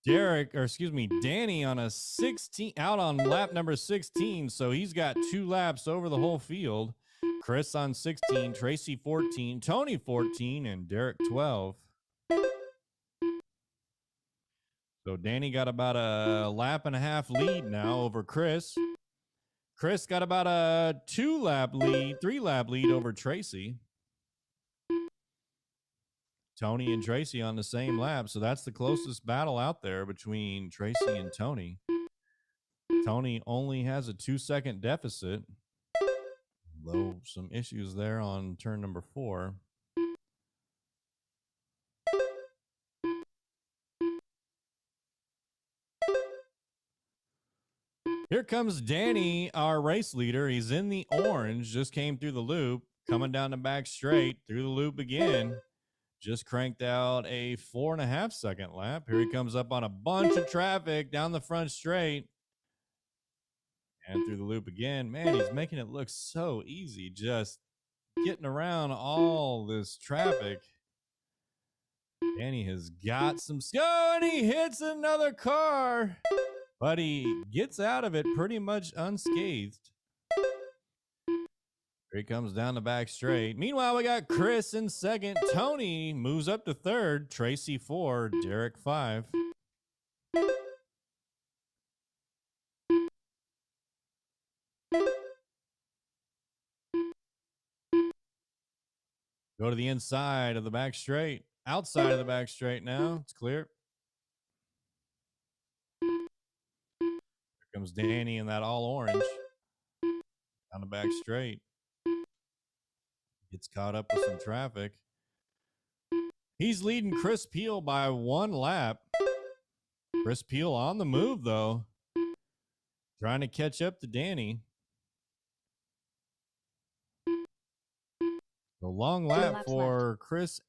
Danny on a 16 out on lap number 16, so he's got 2 laps over the whole field. Chris on 16, Tracy 14, Tony 14, and Derek 12. So Danny got about a lap and a half lead now over Chris. Chris got about a 3-lap lead over Tracy. Tony and Tracy on the same lap, so that's the closest battle out there between Tracy and Tony. Tony only has a 2-second deficit, though some issues there on turn number 4. Here comes Danny, our race leader. He's in the orange, just came through the loop, coming down the back straight, through the loop again. Just cranked out a 4.5-second lap. Here he comes up on a bunch of traffic down the front straight. And through the loop again. Man, he's making it look so easy, just getting around all this traffic. Danny has got some skill, and he hits another car. But he gets out of it pretty much unscathed. Here he comes down the back straight. Meanwhile, we got Chris in second. Tony moves up to third. Tracy 4. Derek 5. Go to the inside of the back straight. Outside of the back straight now. It's clear. Here comes Danny in that all orange. Down the back straight. Gets caught up with some traffic. He's leading Chris Peel by 1 lap. Chris Peel on the move, though. Trying to catch up to Danny. The long lap for Chris.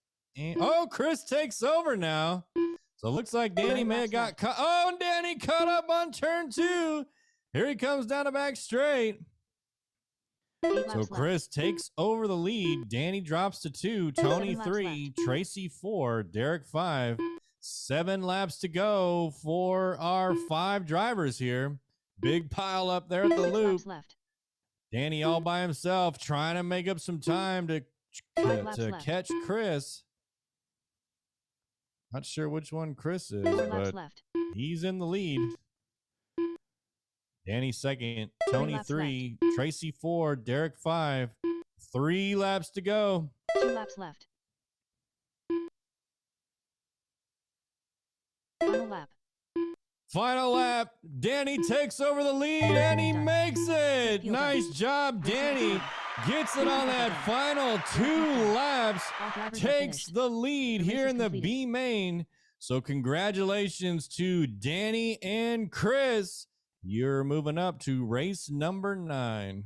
Chris takes over now. So it looks like Danny may have got caught. Oh, and Danny caught up on turn 2. Here he comes down the back straight. So Chris takes over the lead. Danny drops to 2. Tony 3. Tracy 4. Derek 5. 7 laps to go for our 5 drivers here. Big pile up there at the loop. Danny all by himself trying to make up some time to catch Chris. Not sure which one Chris is, but he's in the lead. Danny second, Tony 3, Tracy 4, Derek 5. 3 laps to go. 2 laps left. Final lap. Final lap. Danny takes over the lead and he makes it. Nice job, Danny. Gets it on that final 2 laps. Takes the lead here in the B main. So congratulations to Danny and Chris. You're moving up to race number 9.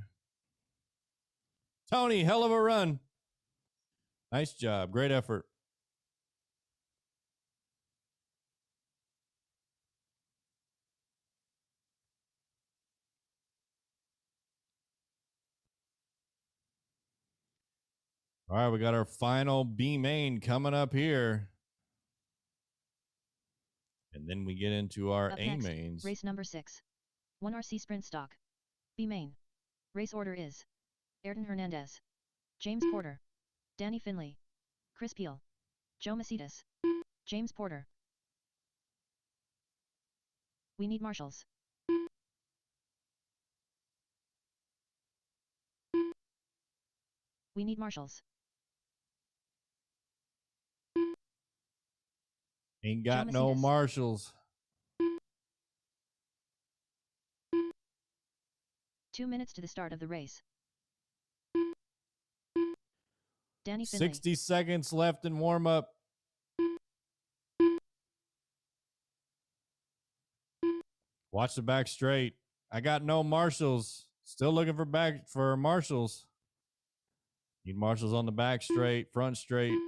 Tony, hell of a run. Nice job. Great effort. All right, we got our final B main coming up here. And then we get into our A mains. Race number 6. 1 RC Sprint Stock. B main. Race order is Ayrton Hernandez, James Porter, Danny Finley, Chris Peel, Joe Macedas, James Porter. We need marshals. We need marshals. Ain't got no marshals. 2 minutes to the start of the race. Danny Finley. 60 seconds left in warm-up. Watch the back straight. I got no marshals. Still looking for marshals. Need marshals on the back straight, front straight.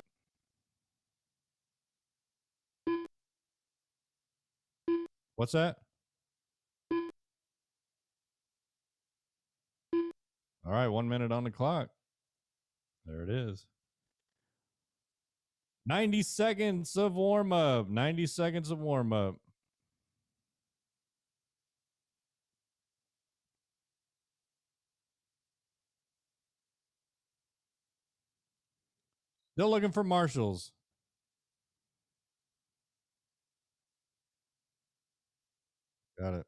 What's that? All right, 1 minute on the clock. There it is. 90 seconds of warm up. 90 seconds of warm up. Still looking for marshals. Got it.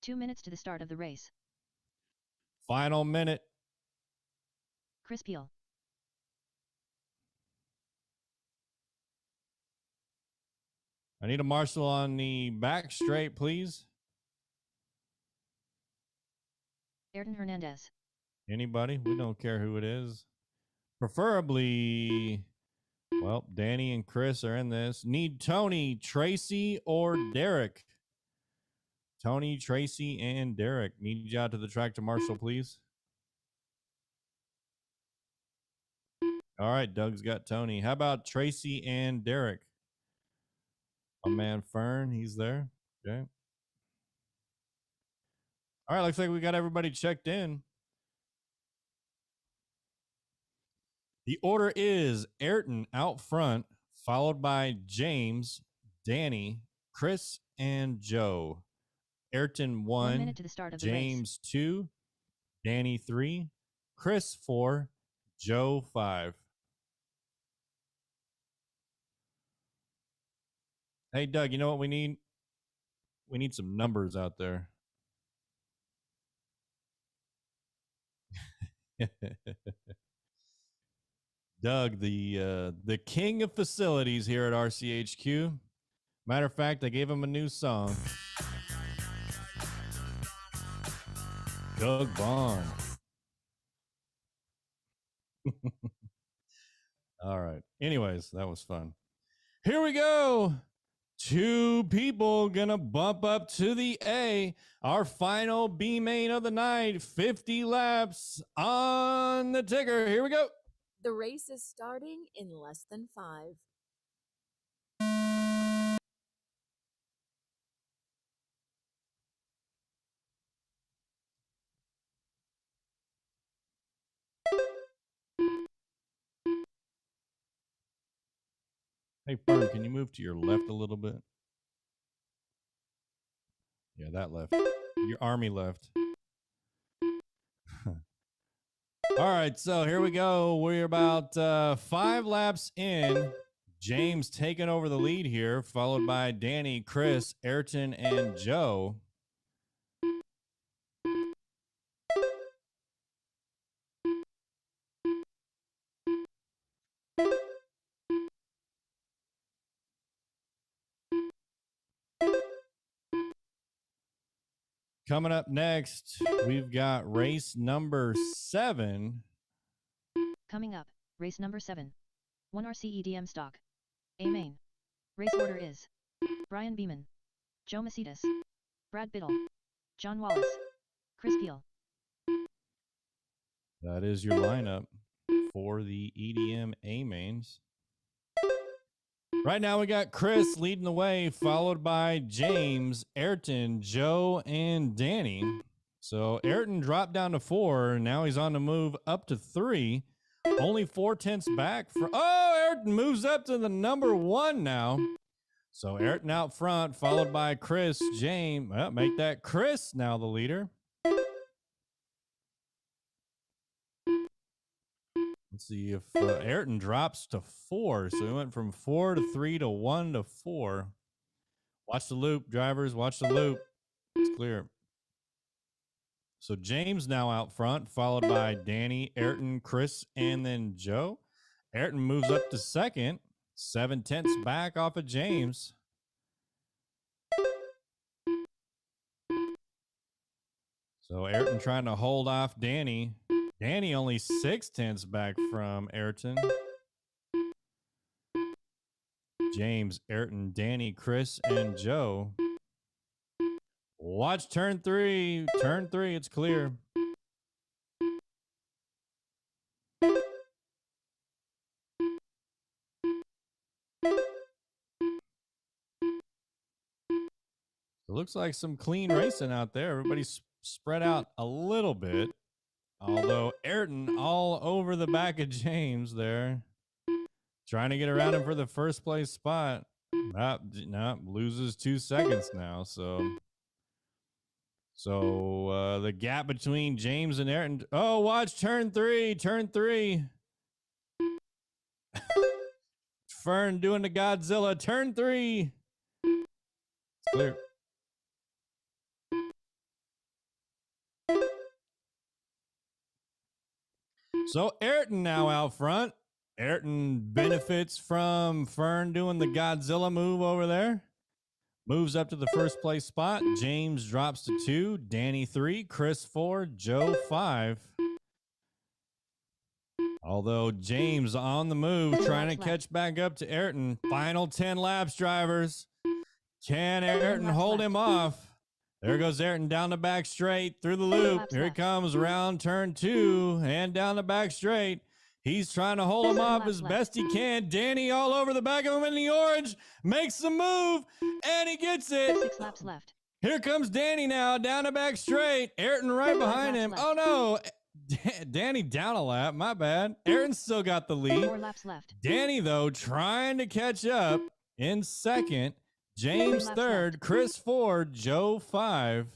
2 minutes to the start of the race. Final minute. Chris Peel. I need a marshal on the back straight, please. Ayrton Hernandez. Anybody? We don't care who it is. Preferably, well, Danny and Chris are in this. Need Tony, Tracy, or Derek. Tony, Tracy, and Derek. Need you out to the track to marshal, please. All right, Doug's got Tony. How about Tracy and Derek? My man Fern, he's there. Okay. All right, looks like we got everybody checked in. The order is Ayrton out front, followed by James, Danny, Chris, and Joe. Ayrton 1 minute to the start of the race. James 2, Danny 3, Chris 4, Joe 5. Hey, Doug, you know what we need? We need some numbers out there. Doug, the king of facilities here at RCHQ. Matter of fact, I gave him a new song. Doug Bond. All right. Anyways, that was fun. Here we go. 2 people gonna bump up to the A. Our final B main of the night. 50 laps on the ticker. Here we go. The race is starting in less than 5. Hey, Fern, can you move to your left a little bit? Yeah, that left. Your army left. All right, so here we go. We're about 5 laps in. James taking over the lead here, followed by Danny, Chris, Ayrton, and Joe. Coming up next, we've got race number 7. Coming up, race number 7. 1 RCEDM stock. A main. Race order is Brian Beeman, Joe Macedas, Brad Biddle, John Wallace, Chris Peel. That is your lineup for the EDM A mains. Right now we got Chris leading the way, followed by James, Ayrton, Joe, and Danny. So Ayrton dropped down to 4. Now he's on the move up to 3. Only 4/10 back. Ayrton moves up to the number 1 now. So Ayrton out front, followed by Chris, James. Well, make that Chris now the leader. Let's see if Ayrton drops to 4. So he went from 4 to 3 to 1 to 4. Watch the loop, drivers. Watch the loop. It's clear. So James now out front, followed by Danny, Ayrton, Chris, and then Joe. Ayrton moves up to 2nd. 7/10 back off of James. So Ayrton trying to hold off Danny. Danny only 6/10 back from Ayrton. James, Ayrton, Danny, Chris, and Joe. Watch turn 3. Turn 3, it's clear. It looks like some clean racing out there. Everybody's spread out a little bit. Although Ayrton all over the back of James there. Trying to get around him for the first place spot. Loses 2 seconds now. So the gap between James and Ayrton. Oh, watch turn 3. Turn 3. Fern doing the Godzilla. Turn 3. It's clear. So Ayrton now out front. Ayrton benefits from Fern doing the Godzilla move over there. Moves up to the first place spot. James drops to 2. Danny 3. Chris 4. Joe 5. Although James on the move, trying to catch back up to Ayrton. Final 10 laps, drivers. Can Ayrton hold him off? There goes Ayrton down the back straight through the loop. Here he comes around turn 2 and down the back straight. He's trying to hold him off as best he can. Danny all over the back of him in the orange. Makes the move, and he gets it. 6 laps left. Here comes Danny now, down the back straight. Ayrton right behind him. Oh, no. Danny down a lap. My bad. Ayrton still got the lead. 4 laps left. Danny, though, trying to catch up in second. James third. Chris 4. Joe 5.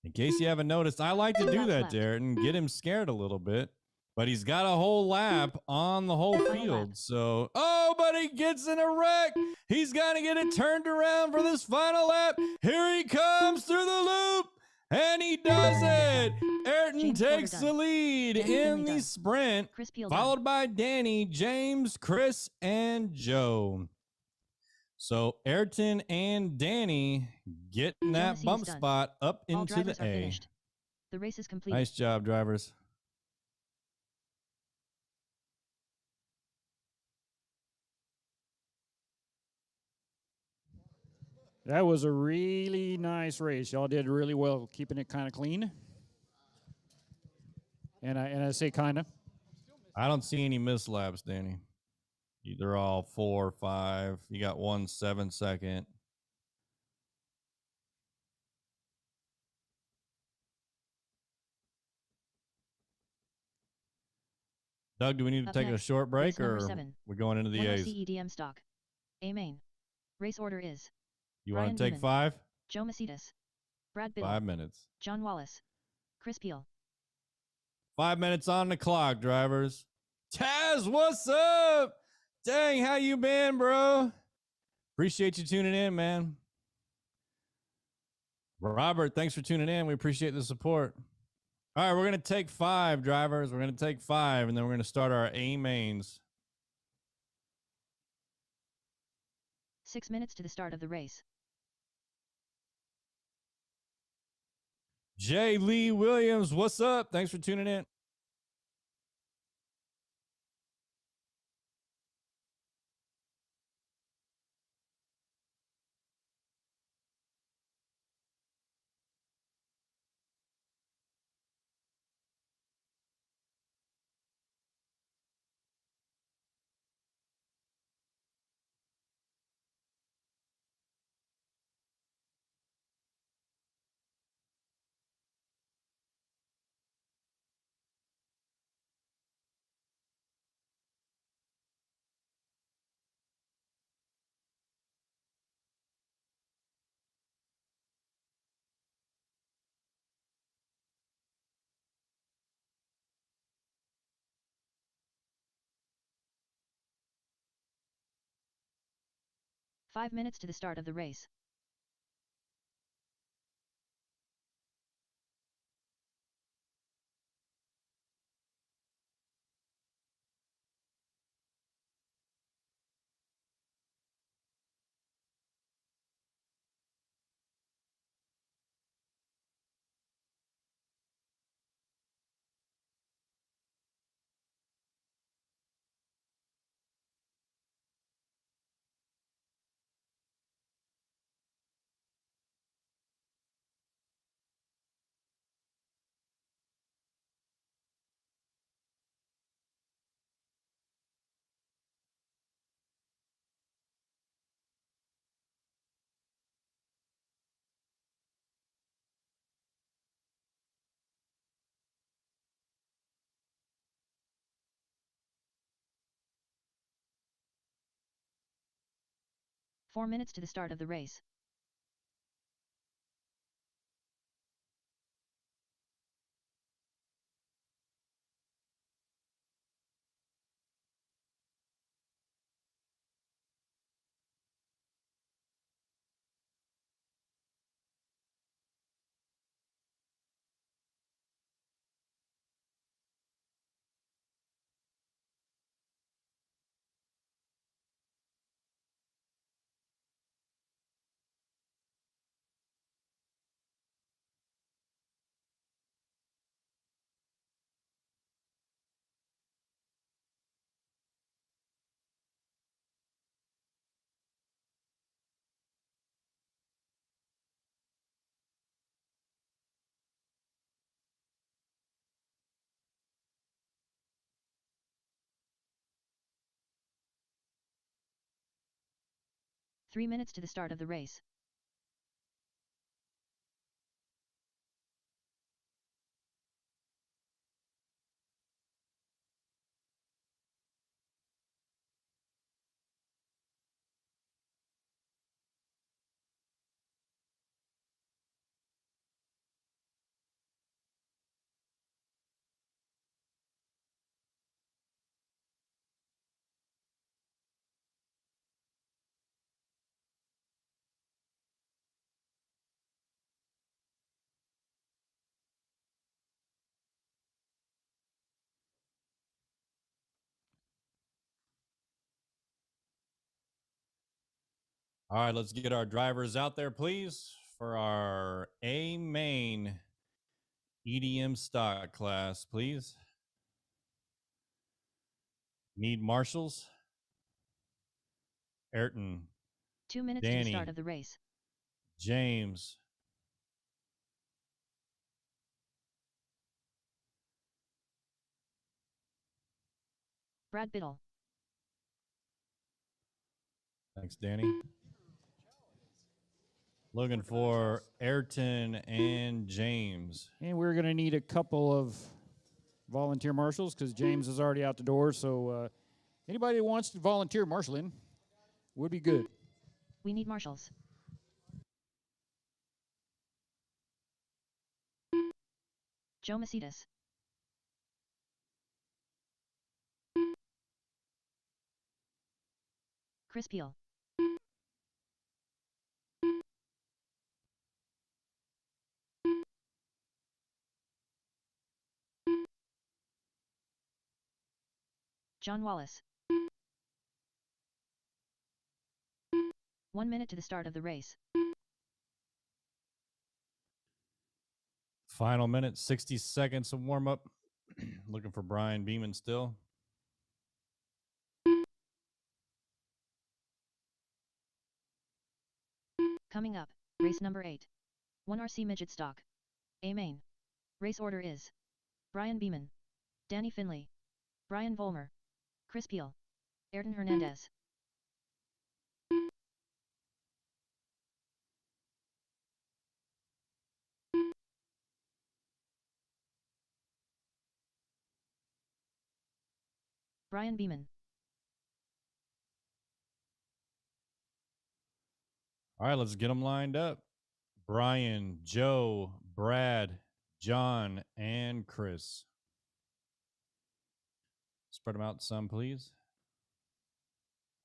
In case you haven't noticed, I like to do that to Ayrton, get him scared a little bit. But he's got a whole lap on the whole field. So, oh, but he gets in a wreck. He's got to get it turned around for this final lap. Here he comes through the loop. And he does it. Ayrton takes the lead in the sprint, followed by Danny, James, Chris, and Joe. So Ayrton and Danny getting that bump spot up into the A. The race is complete. Nice job, drivers. That was a really nice race. Y'all did really well keeping it kind of clean. And I say kind of. I don't see any mislaps, Danny. They're all 4 or 5. You got 1 7-second. Doug, do we need to take a short break, or we're going into the A's? RCEDM stock. A main. Race order is. You want to take 5? Joe Macedas. Brad Biddle. 5 minutes. John Wallace. Chris Peel. 5 minutes on the clock, drivers. Taz, what's up? Dang, how you been, bro? Appreciate you tuning in, man. Robert, thanks for tuning in. We appreciate the support. All right, we're going to take 5, drivers. We're going to take 5, and then we're going to start our A mains. 6 minutes to the start of the race. Jay Lee Williams, what's up? Thanks for tuning in. Five minutes to the start of the race. 4 minutes to the start of the race. Three minutes to the start of the race. All right, let's get our drivers out there, please, for our A main EDM stock class, please. Need Marshals. Ayrton. 2 minutes to the start of the race. James. Brad Biddle. Thanks, Danny. Looking for Ayrton and James. And we're going to need a couple of volunteer marshals because James is already out the door. So anybody who wants to volunteer marshaling would be good. We need marshals. Joe Macedas. Chris Peel. John Wallace. 1 minute to the start of the race. Final minute, 60 seconds of warm-up. Looking for Brian Beeman still. Coming up, race number 8. 1 RC Midget Stock. A main. Race order is Brian Beeman, Danny Finley, Brian Volmer, Chris Peel, Ayrton Hernandez. Brian Beeman. All right, let's get them lined up. Brian, Joe, Brad, John, and Chris. Spread them out some, please.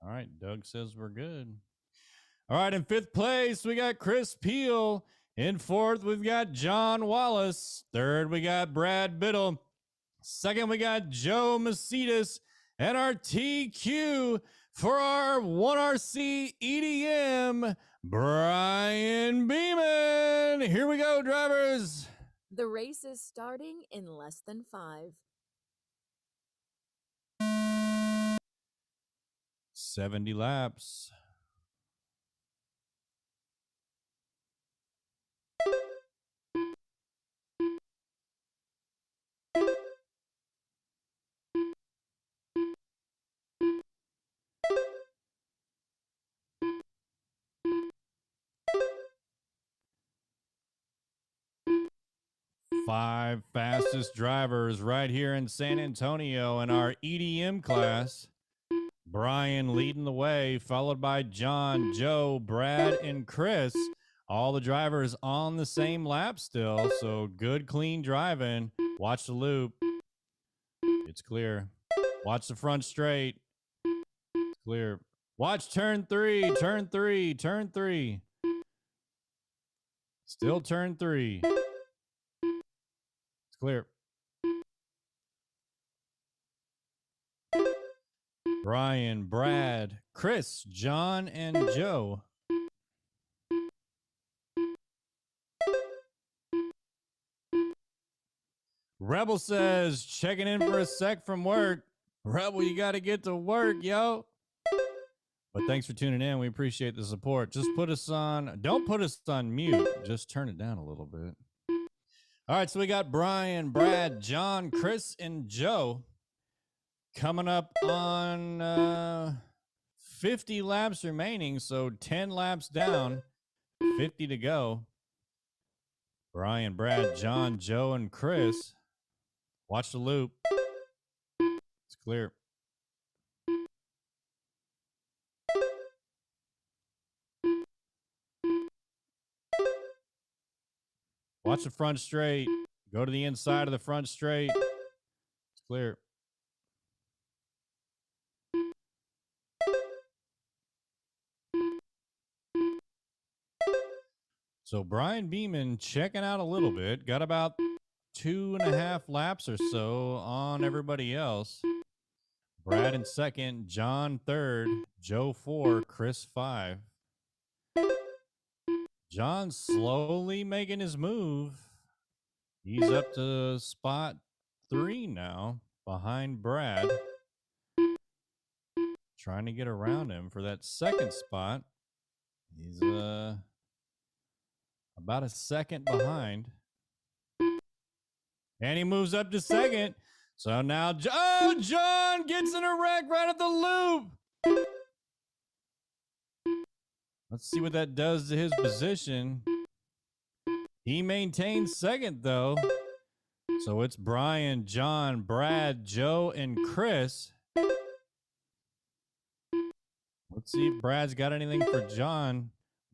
All right, Doug says we're good. All right, in 5th place, we got Chris Peel. In 4th, we've got John Wallace. 3rd, we got Brad Biddle. 2nd, we got Joe Macedas. And our TQ for our 1RC EDM, Brian Beeman. Here we go, drivers. The race is starting in less than 5. 70 laps. Five fastest drivers right here in San Antonio in our EDM class. Brian leading the way, followed by John, Joe, Brad, and Chris. All the drivers on the same lap still, so good, clean driving. Watch the loop. It's clear. Watch the front straight. It's clear. Watch turn 3, turn 3, turn 3. Still turn 3. It's clear. Brian, Brad, Chris, John, and Joe. Rebel says, checking in for a sec from work. Rebel, you got to get to work, yo. But thanks for tuning in. We appreciate the support. Just put us on, don't put us on mute. Just turn it down a little bit. All right, so we got Brian, Brad, John, Chris, and Joe coming up on 50 laps remaining. So 10 laps down, 50 to go. Brian, Brad, John, Joe, and Chris. Watch the loop. It's clear. Watch the front straight. Go to the inside of the front straight. It's clear. So Brian Beeman checking out a little bit. Got about 2.5 laps or so on everybody else. Brad in second, John third, Joe 4, Chris 5. John slowly making his move. He's up to spot 3 now, behind Brad. Trying to get around him for that second spot. He's about a second behind. And he moves up to second. So now, John gets in a wreck right at the loop. Let's see what that does to his position. He maintains second, though. So it's Brian, John, Brad, Joe, and Chris. Let's see if Brad's got anything for John.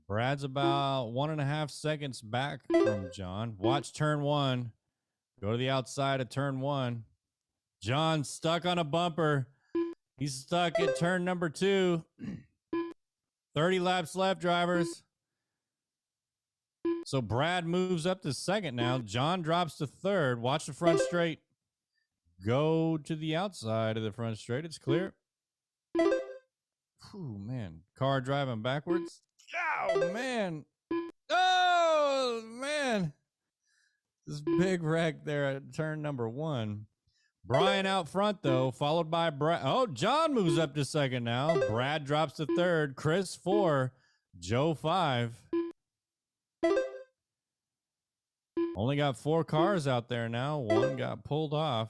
Brad's about 1.5 seconds back from John. Watch turn 1. Go to the outside of turn 1. John's stuck on a bumper. He's stuck at turn number 2. 30 laps left, drivers. So Brad moves up to second now. John drops to third. Watch the front straight. Go to the outside of the front straight. It's clear. Whew, man. Car driving backwards. Oh, man. Oh, man. This big wreck there at turn number 1. Brian out front, though, followed by Brad. Oh, John moves up to second now. Brad drops to third. Chris 4. Joe 5. Only got 4 cars out there now. 1 got pulled off.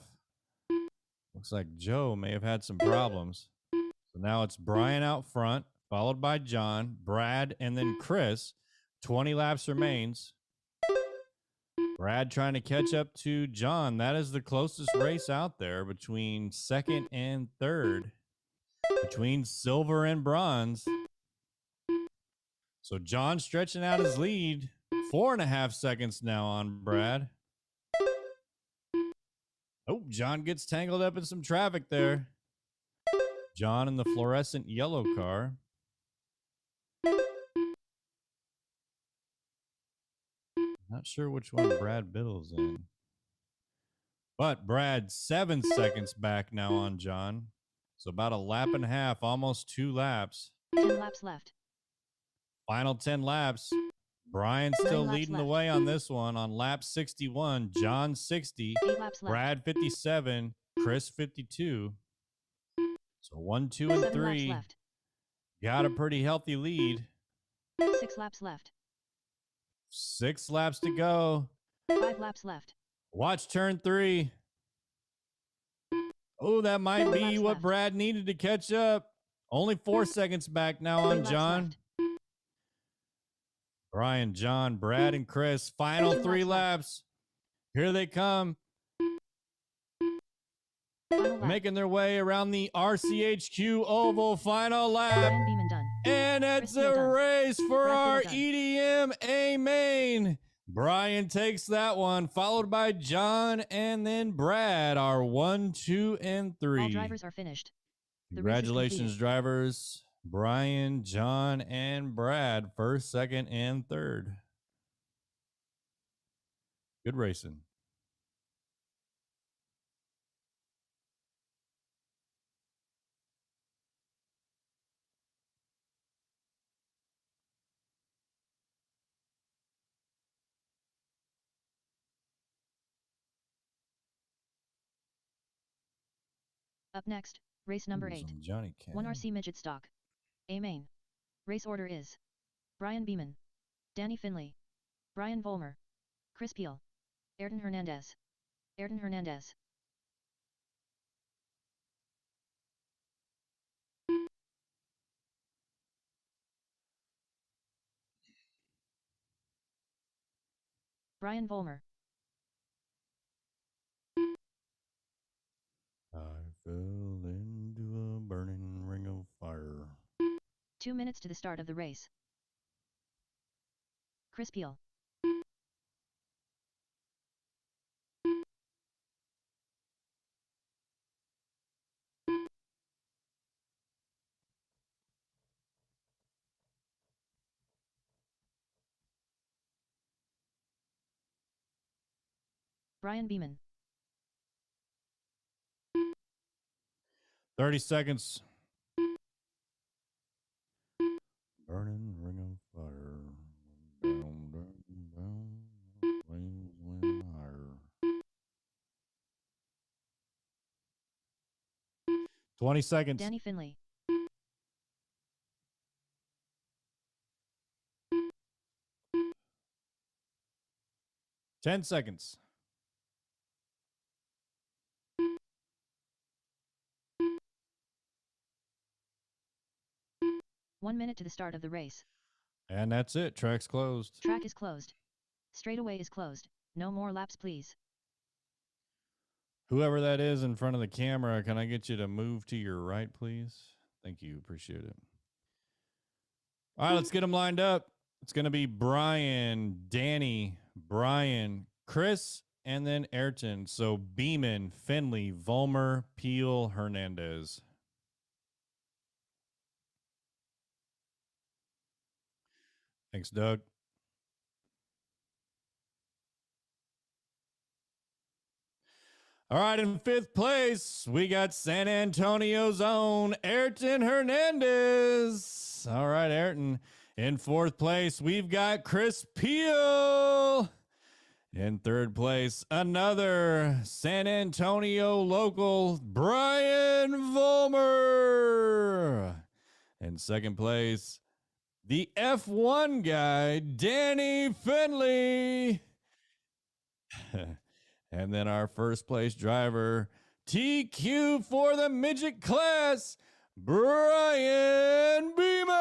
Looks like Joe may have had some problems. So now it's Brian out front, followed by John, Brad, and then Chris. 20 laps remains. Brad trying to catch up to John. That is the closest race out there between second and third. Between silver and bronze. So John stretching out his lead. 4.5 seconds now on Brad. Oh, John gets tangled up in some traffic there. John in the fluorescent yellow car. Not sure which one Brad Biddle's in. But Brad 7 seconds back now on John. So about 1.5 laps, almost 2 laps. 10 laps left. Final 10 laps. Brian still leading the way on this one on lap 61. John 60. 8 laps left. Brad 57. Chris 52. So 1, 2, and 7 3. laps left. Got a pretty healthy lead. 6 laps left. 6 laps to go. 5 laps left. Watch turn 3. Oh, that might 4 be laps what left. Brad needed to catch up. Only 4 seconds back now on 3 laps John. left. Brian, John, Brad, and Chris. Final 2 3 laps left. laps. Here they come. Final lap. making their way around the RCHQ Oval final lap. Brian Beeman done. And it's Chris Peel a done. race for Brad our Biddle done. EDM A main. Brian takes that one, followed by John and then Brad, our 1, 2, and 3. All drivers are finished. The race is Congratulations, completed. drivers. Brian, John, and Brad, first, second, and third. Good racing. Up next, race number 8. Some Johnny Cash. 1 RC Midget Stock. A main. Race order is Brian Beeman, Danny Finley, Brian Vollmer, Chris Peel, Ayrton Hernandez. Ayrton Hernandez. Brian Vollmer. I fell into a burning ring of fire. 2 minutes to the start of the race. Chris Peel. Brian Beeman. 30 seconds. Burning ring of fire. Down, down, down. Flames went higher. 20 seconds. Danny Finley. 10 seconds. One minute to the start of the race. And that's it. Track's closed. Track is closed. Straightaway is closed. No more laps, please. Whoever that is in front of the camera, can I get you to move to your right, please? Thank you. Appreciate it. All right, let's get them lined up. It's going to be Brian, Danny, Brian, Chris, and then Ayrton. So Beeman, Finley, Volmer, Peel, Hernandez. Thanks, Doug. All right, in 5th place, we got San Antonio's own Ayrton Hernandez. All right, Ayrton. In 4th place, we've got Chris Peel. In 3rd place, another San Antonio local, Brian Vollmer. In 2nd place, the F1 guy, Danny Finley. And then our 1st place driver, TQ for the midget class, Brian Beeman.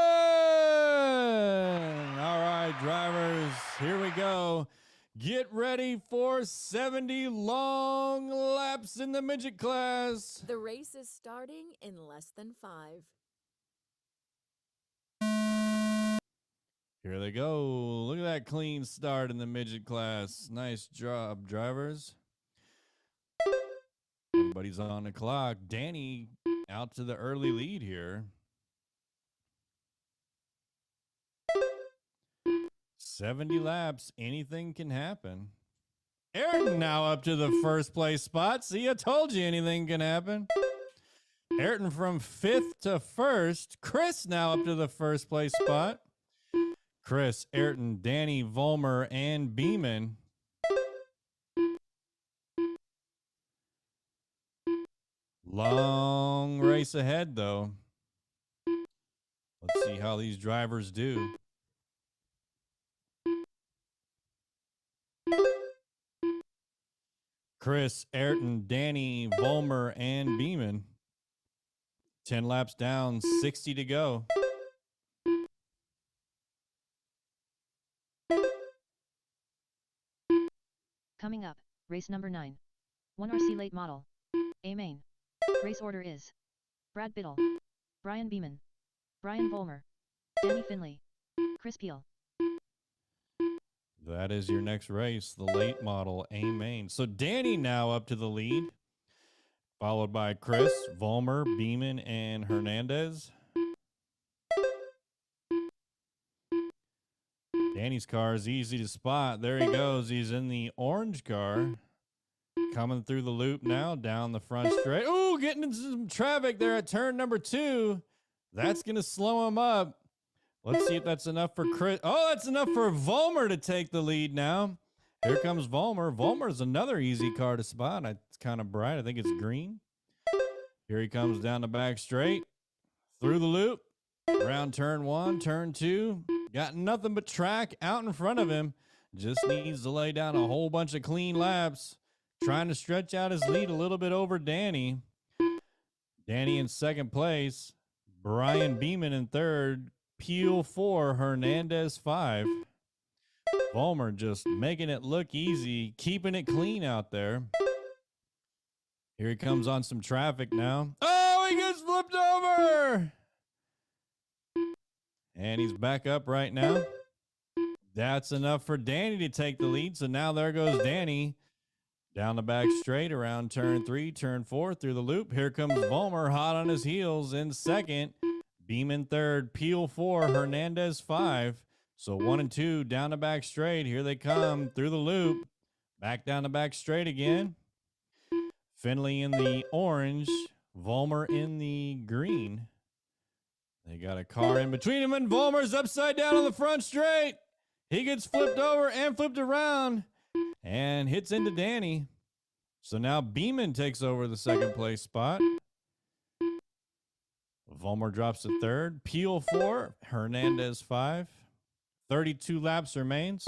All right, drivers, here we go. Get ready for 70 long laps in the midget class. The race is starting in less than 5. Here they go. Look at that clean start in the midget class. Nice job, drivers. Everybody's on the clock. Danny out to the early lead here. 70 laps. Anything can happen. Ayrton now up to the 1st place spot. See, I told you anything can happen. Ayrton from 5th to 1st. Chris now up to the 1st place spot. Chris, Ayrton, Danny, Volmer, and Beeman. Long race ahead, though. Let's see how these drivers do. Chris, Ayrton, Danny, Volmer, and Beeman. 10 laps down, 60 to go. Coming up, race number 9. 1 RC late model. A main. Race order is Brad Biddle, Brian Beeman, Brian Volmer, Danny Finley, Chris Peel. That is your next race, the late model A main. So Danny now up to the lead, followed by Chris, Volmer, Beeman, and Hernandez. Danny's car is easy to spot. There he goes. He's in the orange car. Coming through the loop now, down the front straight. Ooh, getting into some traffic there at turn number 2. That's going to slow him up. Let's see if that's enough for Chris. Oh, that's enough for Volmer to take the lead now. Here comes Volmer. Volmer's another easy car to spot. It's kind of bright. I think it's green. Here he comes down the back straight. Through the loop. Around turn 1, turn 2. Got nothing but track out in front of him. Just needs to lay down a whole bunch of clean laps. Trying to stretch out his lead a little bit over Danny. Danny in second place. Brian Beeman in third. Peel 4. Hernandez 5. Volmer just making it look easy. Keeping it clean out there. Here he comes on some traffic now. Oh, he gets flipped over. And he's back up right now. That's enough for Danny to take the lead. So now there goes Danny. Down the back straight, around turn 3, turn 4, through the loop. Here comes Volmer, hot on his heels in second. Beeman third, Peel 4, Hernandez 5. So 1 and 2 down the back straight. Here they come through the loop. Back down the back straight again. Finley in the orange. Volmer in the green. They got a car in between him, and Volmer's upside down on the front straight. He gets flipped over and flipped around and hits into Danny. So now Beeman takes over the second place spot. Volmer drops to third. Peel 4, Hernandez 5. 32 laps remains.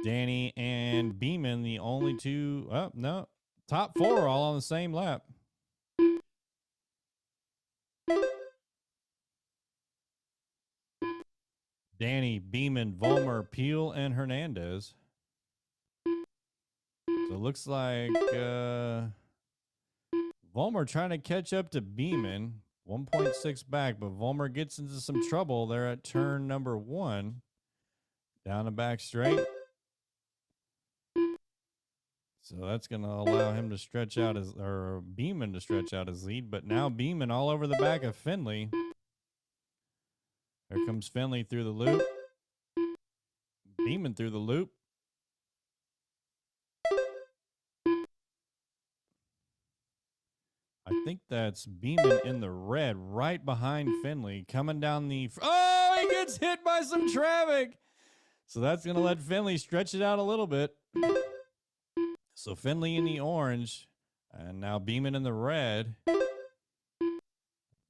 Danny and Beeman, the only two. Oh, no. Top 4 all on the same lap. Danny, Beeman, Volmer, Peel, and Hernandez. So it looks like Volmer trying to catch up to Beeman. 1.6 back, but Volmer gets into some trouble there at turn number 1. Down the back straight. So that's going to allow him to stretch out his, or Beeman to stretch out his lead. But now Beeman all over the back of Finley. There comes Finley through the loop. Beeman through the loop. I think that's Beeman in the red right behind Finley coming down the... Oh, he gets hit by some traffic. So that's going to let Finley stretch it out a little bit. So Finley in the orange and now Beeman in the red.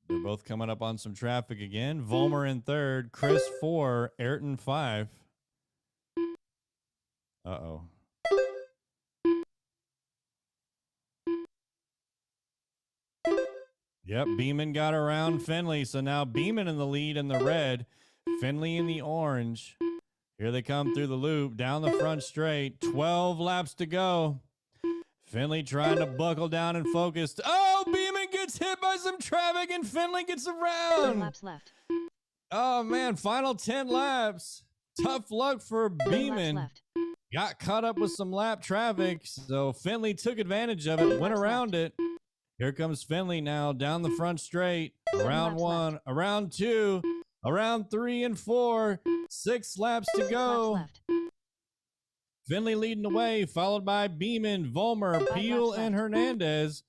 They're both coming up on some traffic again. Volmer in third, Chris 4, Ayrton 5. Uh-oh. Yep, Beeman got around Finley, so now Beeman in the lead in the red, Finley in the orange. Here they come through the loop, down the front straight, 12 laps to go. Finley trying to buckle down and focus. Oh, Beeman gets hit by some traffic and Finley gets 10 around. laps left. Oh, man, final 10 laps. Tough luck for 9 laps Beeman. left. Got caught up with some lap traffic, so Finley took advantage of it, went around it. Here comes Finley now down the front straight. 7 Around laps 1, left. around 2, around 3 and 4. 6 laps to 6 go. laps left. Finley leading the way, followed by Beeman, Volmer, 5 Peel, laps and left. Hernandez.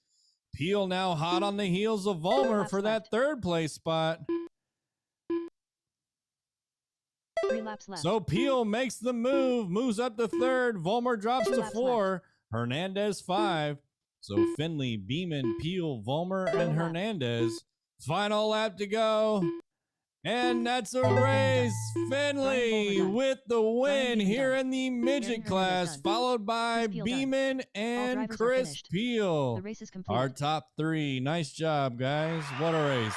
Peel now hot on the heels of 4 Volmer laps for that left. third place spot. 3 laps left. So Peel makes the move, moves up to third. Volmer drops 2 to laps 4. Hernandez 5. So Finley, Beeman, Peel, Volmer, Final and lap. Hernandez. Final lap to go. And that's a race. Finley done. with the win Beeman here done. in the Aaron midget Hernandez class, done. followed by Chris Peel done. Beeman and drivers are Chris finished. Peel. The race is complete. Our top 3. Nice job, guys. What a race.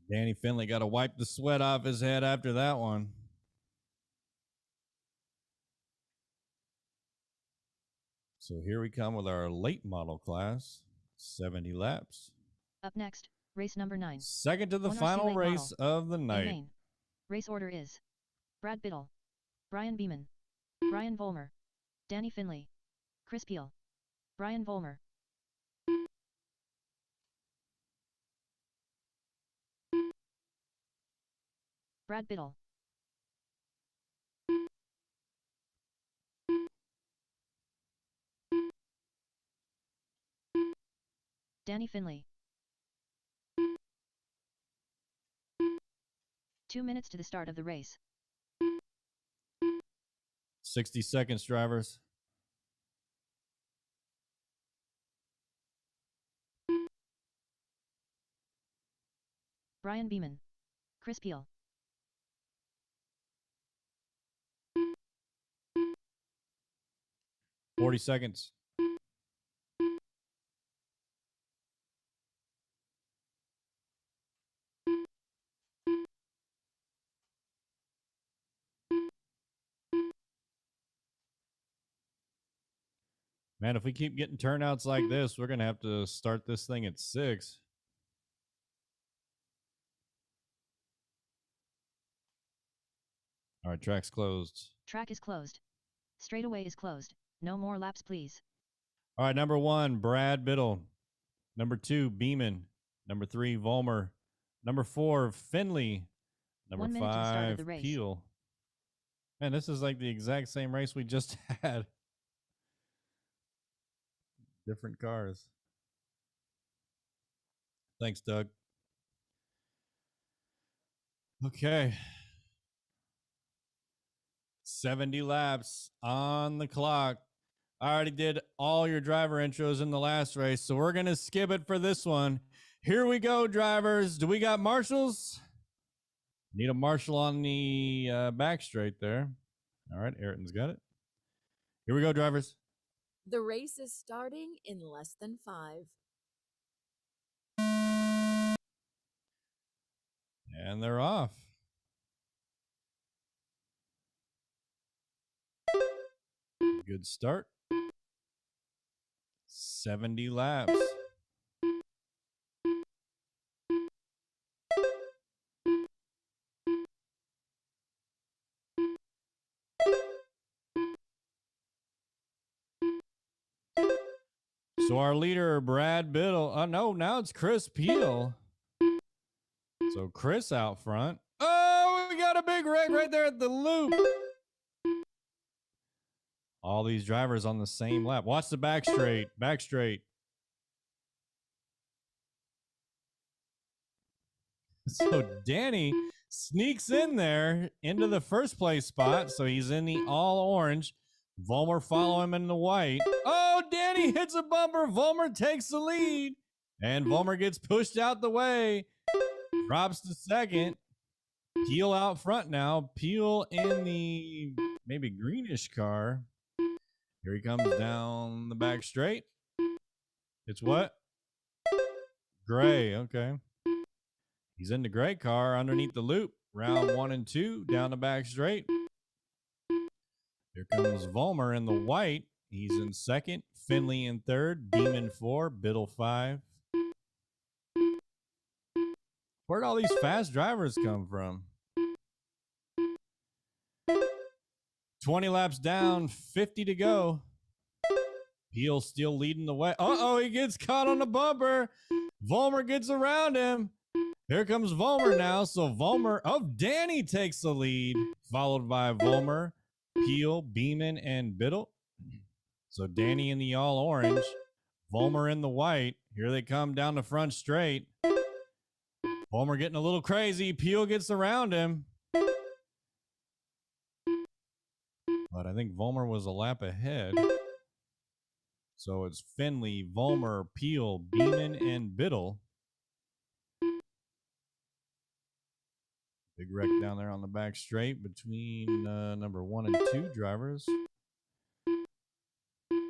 Danny Finley got to wipe the sweat off his head after that one. So here we come with our late model class, 70 laps. Up next, race number 9. Second to the 1 RC final late race model. of the In night. main. Race order is Brad Biddle, Brian Beeman, Brian Volmer, Danny Finley, Chris Peel, Brian Volmer. Brad Biddle, Danny Finley. 2 minutes to the start of the race. 60 seconds, drivers. Brian Beeman, Chris Peel. $40 seconds. Man, if we keep getting turnouts like this, we're going to have to start this thing at 6. All right, track's closed. Track is closed. Straightaway is closed. No more laps, please. All right, number 1, Brad Biddle. Number 2, Beeman. Number 3, Volmer. Number 4, Finley. Number 1 minute to the start of the 5, race. Peel. Man, this is like the exact same race we just had. Different cars. Thanks, Doug. Okay. 70 laps on the clock. I already did all your driver intros in the last race, so we're going to skip it for this one. Here we go, drivers. Do we got marshals? Need a marshal on the back straight there. All right, Ayrton's got it. Here we go, drivers. The race is starting in less than 5. And they're off. Good start. 70 laps. So our leader, Brad Biddle. No, now it's Chris Peel. So Chris out front. Oh, we got a big wreck right there at the loop. All these drivers on the same lap. Watch the back straight. Back straight. So Danny sneaks in there into the first place spot. So he's in the all orange. Volmer follow him in the white. Oh, Danny hits a bumper. Volmer takes the lead. And Volmer gets pushed out the way. Drops to second. Peel out front now. Peel in the maybe greenish car. Here he comes down the back straight. It's what? Gray. Okay. He's in the gray car underneath the loop. Round 1 and 2 down the back straight. Here comes Volmer in the white. He's in second. Finley in third. Beeman 4. Biddle 5. Where'd all these fast drivers come from? 20 laps down, 50 to go. Peel still leading the way. Uh-oh, he gets caught on the bumper. Volmer gets around him. Here comes Volmer now. So Volmer, Danny takes the lead, followed by Volmer, Peel, Beeman, and Biddle. So Danny in the all orange, Volmer in the white. Here they come down the front straight. Volmer getting a little crazy. Peel gets around him. But I think Volmer was a lap ahead. So it's Finley, Volmer, Peel, Beeman, and Biddle. Big wreck down there on the back straight between number 1 and 2 drivers.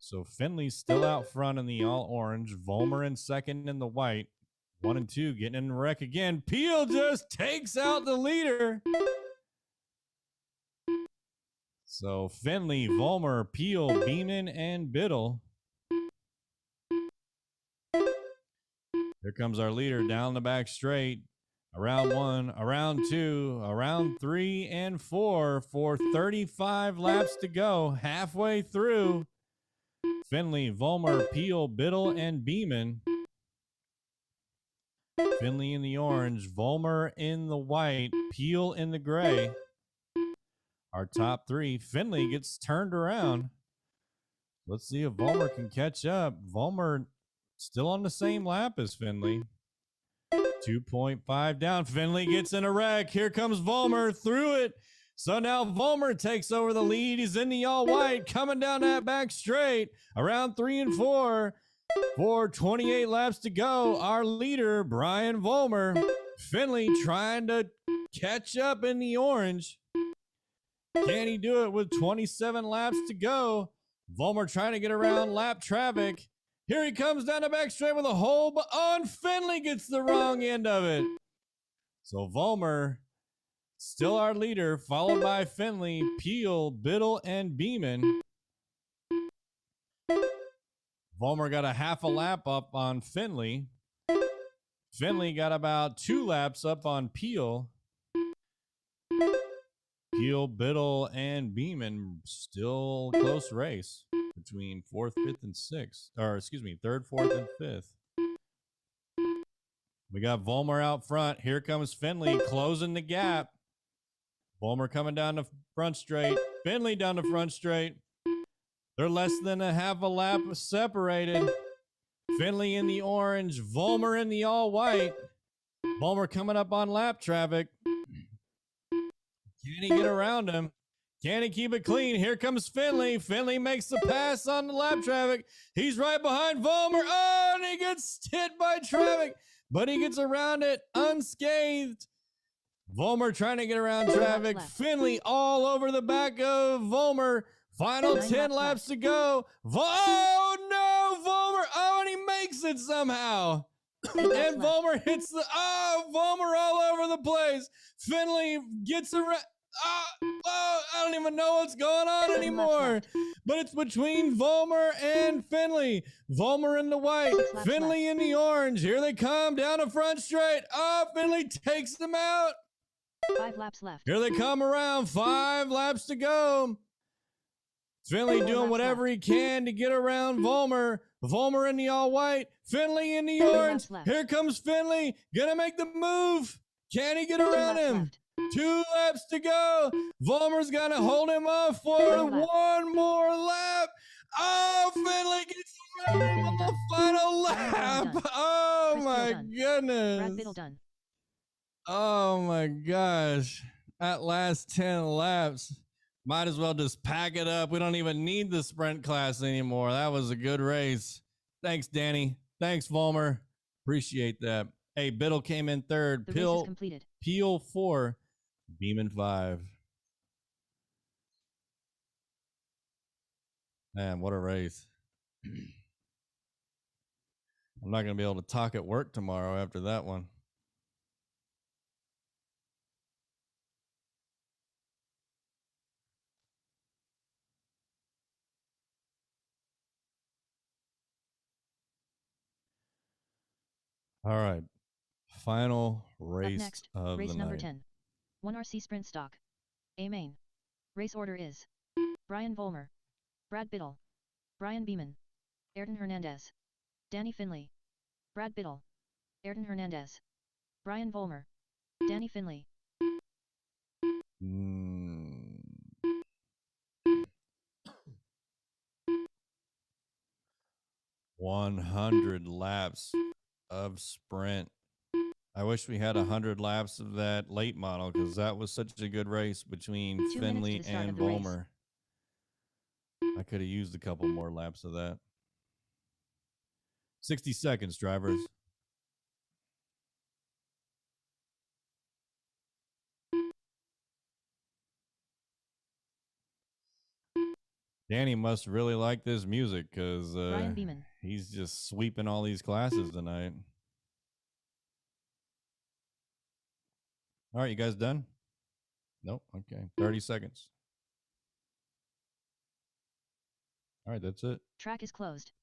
So Finley's still out front in the all orange. Volmer in second in the white. 1 and 2 getting in the wreck again. Peel just takes out the leader. So Finley, Volmer, Peel, Beeman, and Biddle. Here comes our leader down the back straight. Around 1, around 2, around 3, and 4 for 35 laps to go. Halfway through. Finley, Volmer, Peel, Biddle, and Beeman. Finley in the orange, Volmer in the white, Peel in the gray. Our top 3. Finley gets turned around. Let's see if Volmer can catch up. Volmer still on the same lap as Finley. 2.5 down. Finley gets in a wreck. Here comes Volmer through it. So now Volmer takes over the lead. He's in the all white, coming down that back straight. Around 3 and 4 for 28 laps to go. Our leader, Brian Volmer. Finley trying to catch up in the orange. Can he do it with 27 laps to go? Volmer trying to get around lap traffic. Here he comes down the back straight with a hole, but and Finley gets the wrong end of it. So Volmer, still our leader, followed by Finley, Peel, Biddle, and Beeman. Volmer got a half a lap up on Finley. Finley got about 2 laps up on Peel. Peel, Biddle, and Beeman, still close race between 4th, 5th, and 6th. Or, excuse me, 3rd, 4th, and 5th. We got Volmer out front. Here comes Finley closing the gap. Volmer coming down the front straight. Finley down the front straight. They're less than a half a lap separated. Finley in the orange. Volmer in the all white. Volmer coming up on lap traffic. Can he get around him? Can he keep it clean? Here comes Finley. Finley makes the pass on the lap traffic. He's right behind Volmer. Oh, and he gets hit by traffic, but he gets around it unscathed. Volmer trying to get around traffic. Finley all over the back of Volmer. Final 10 laps to go. Oh, no, Volmer. Oh, and he makes it somehow. And Volmer hits the, Volmer all over the place. Finley gets around. I don't even know what's going on anymore. But it's between Volmer and Finley. Volmer in the white, Finley in the orange. Here they come down the front straight. Oh, Finley takes them out. 5 laps left. Here they come around. 5 laps to go. Finley doing whatever he can to get around Volmer. Volmer in the all white, Finley in the orange. Here comes Finley. Gonna make the move. Can he get around him? 2 laps to go. Volmer's gonna hold him off for 1 more lap. Oh, Finley gets around him on the final lap. Oh my goodness. Brad Biddle done. Oh my gosh. That last 10 laps. Might as well just pack it up. We don't even need the sprint class anymore. That was a good race. Thanks, Danny. Thanks, Volmer. Appreciate that. Hey, Biddle came in 3rd. The race is completed. Peel 4. Beeman 5. Man, what a race. I'm not going to be able to talk at work tomorrow after that one. All right. Final race Up next, of race the number night. 10. 1 RC Sprint Stock. A main. Race order is Brian Volmer, Brad Biddle, Brian Beeman, Ayrton Hernandez, Danny Finley, Brad Biddle, Ayrton Hernandez, Brian Volmer, Danny Finley. 100 laps of sprint. I wish we had 100 laps of that late model because that was such a good race between 2 Finley minutes to the start and of the race. Volmer. I could have used a couple more laps of that. 60 seconds, drivers. Danny must really like this music because Brian Beeman. he's just sweeping all these classes tonight. All right, you guys done? Nope. Okay. 30 seconds. All right, that's it. Track is closed.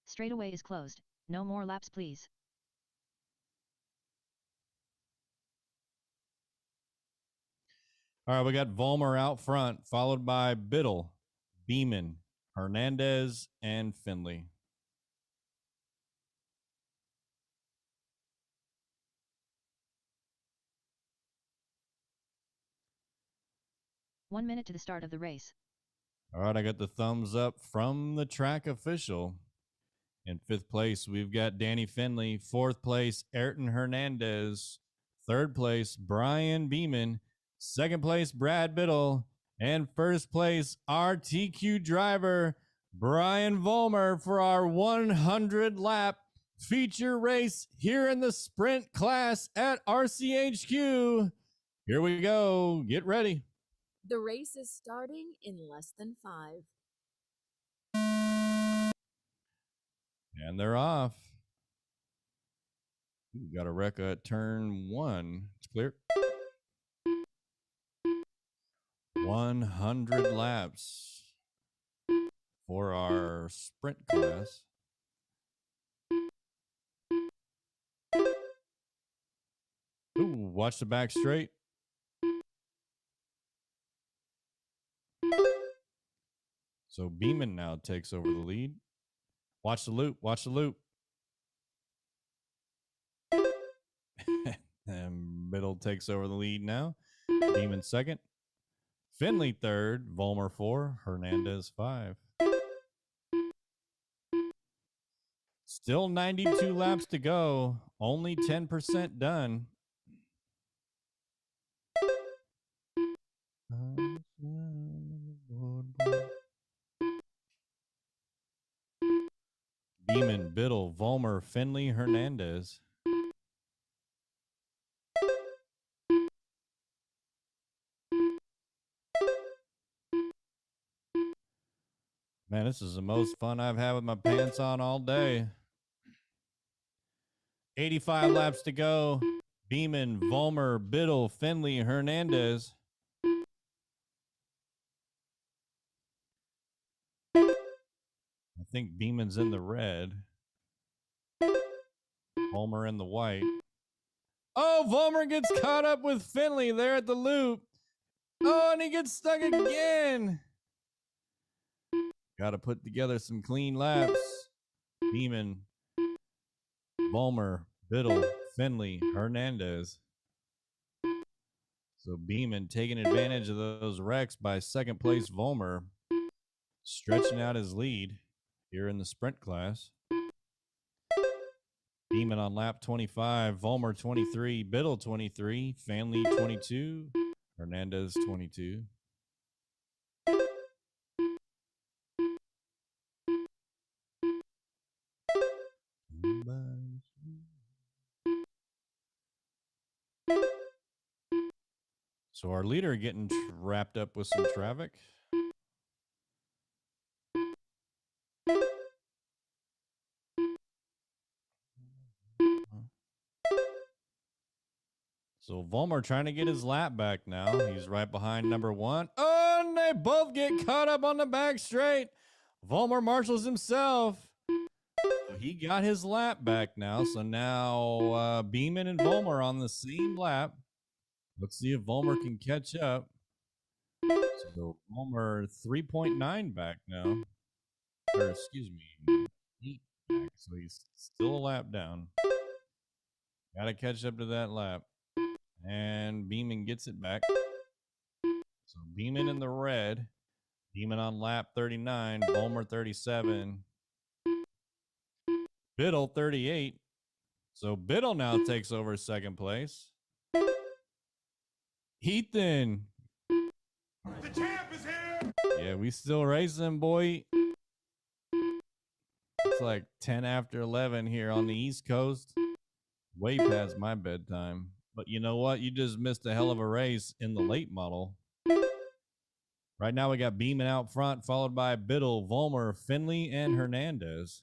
Straightaway is closed. No more laps, please. All right, we got Volmer out front, followed by Biddle, Beeman, Hernandez, and Finley. One minute to the start of the race. All right, I got the thumbs up from the track official. In 5th place, we've got Danny Finley. 4th place, Ayrton Hernandez. 3rd place, Brian Beeman. 2nd place, Brad Biddle. And 1st place, RTQ driver, Brian Vollmer, for our 100-lap feature race here in the sprint class at RCHQ. Here we go. Get ready. The race is starting in less than 5. And they're off. Ooh, got a wreck at turn 1. It's clear. 100 laps for our sprint class. Ooh, watch the back straight. So Beeman now takes over the lead. Watch the loop. Watch the loop. And Biddle takes over the lead now. Beeman 2nd. Finley 3rd. Volmer 4. Hernandez 5. Still 92 laps to go. Only 10% done. Beeman, Biddle, Volmer, Finley, Hernandez. Man, this is the most fun I've had with my pants on all day. 85 laps to go. Beeman, Volmer, Biddle, Finley, Hernandez. I think Beeman's in the red. Volmer in the white. Oh, Volmer gets caught up with Finley there at the loop. Oh, and he gets stuck again. Got to put together some clean laps. Beeman, Volmer, Biddle, Finley, Hernandez. So Beeman taking advantage of those wrecks by 2nd place Volmer, stretching out his lead here in the sprint class. Beeman on lap 25, Volmer 23, Biddle 23, Finley 22, Hernandez 22. So our leader getting wrapped up with some traffic. So Volmer trying to get his lap back now. He's right behind number 1. Oh, and they both get caught up on the back straight. Volmer Marshals himself. So he got his lap back now. So now Beeman and Volmer on the same lap. Let's see if Volmer can catch up. So Volmer 3.9 back now. Or excuse me, 8 back. So he's still a lap down. Got to catch up to that lap. And Beeman gets it back. So Beeman in the red. Beeman on lap 39. Volmer 37. Biddle 38. So Biddle now takes over 2nd place. Ethan. The champ is here! Yeah, we still racing, boy. It's like 10 after 11 here on the East Coast. Way past my bedtime. But you know what? You just missed a hell of a race in the late model. Right now we got Beeman out front, followed by Biddle, Volmer, Finley, and Hernandez.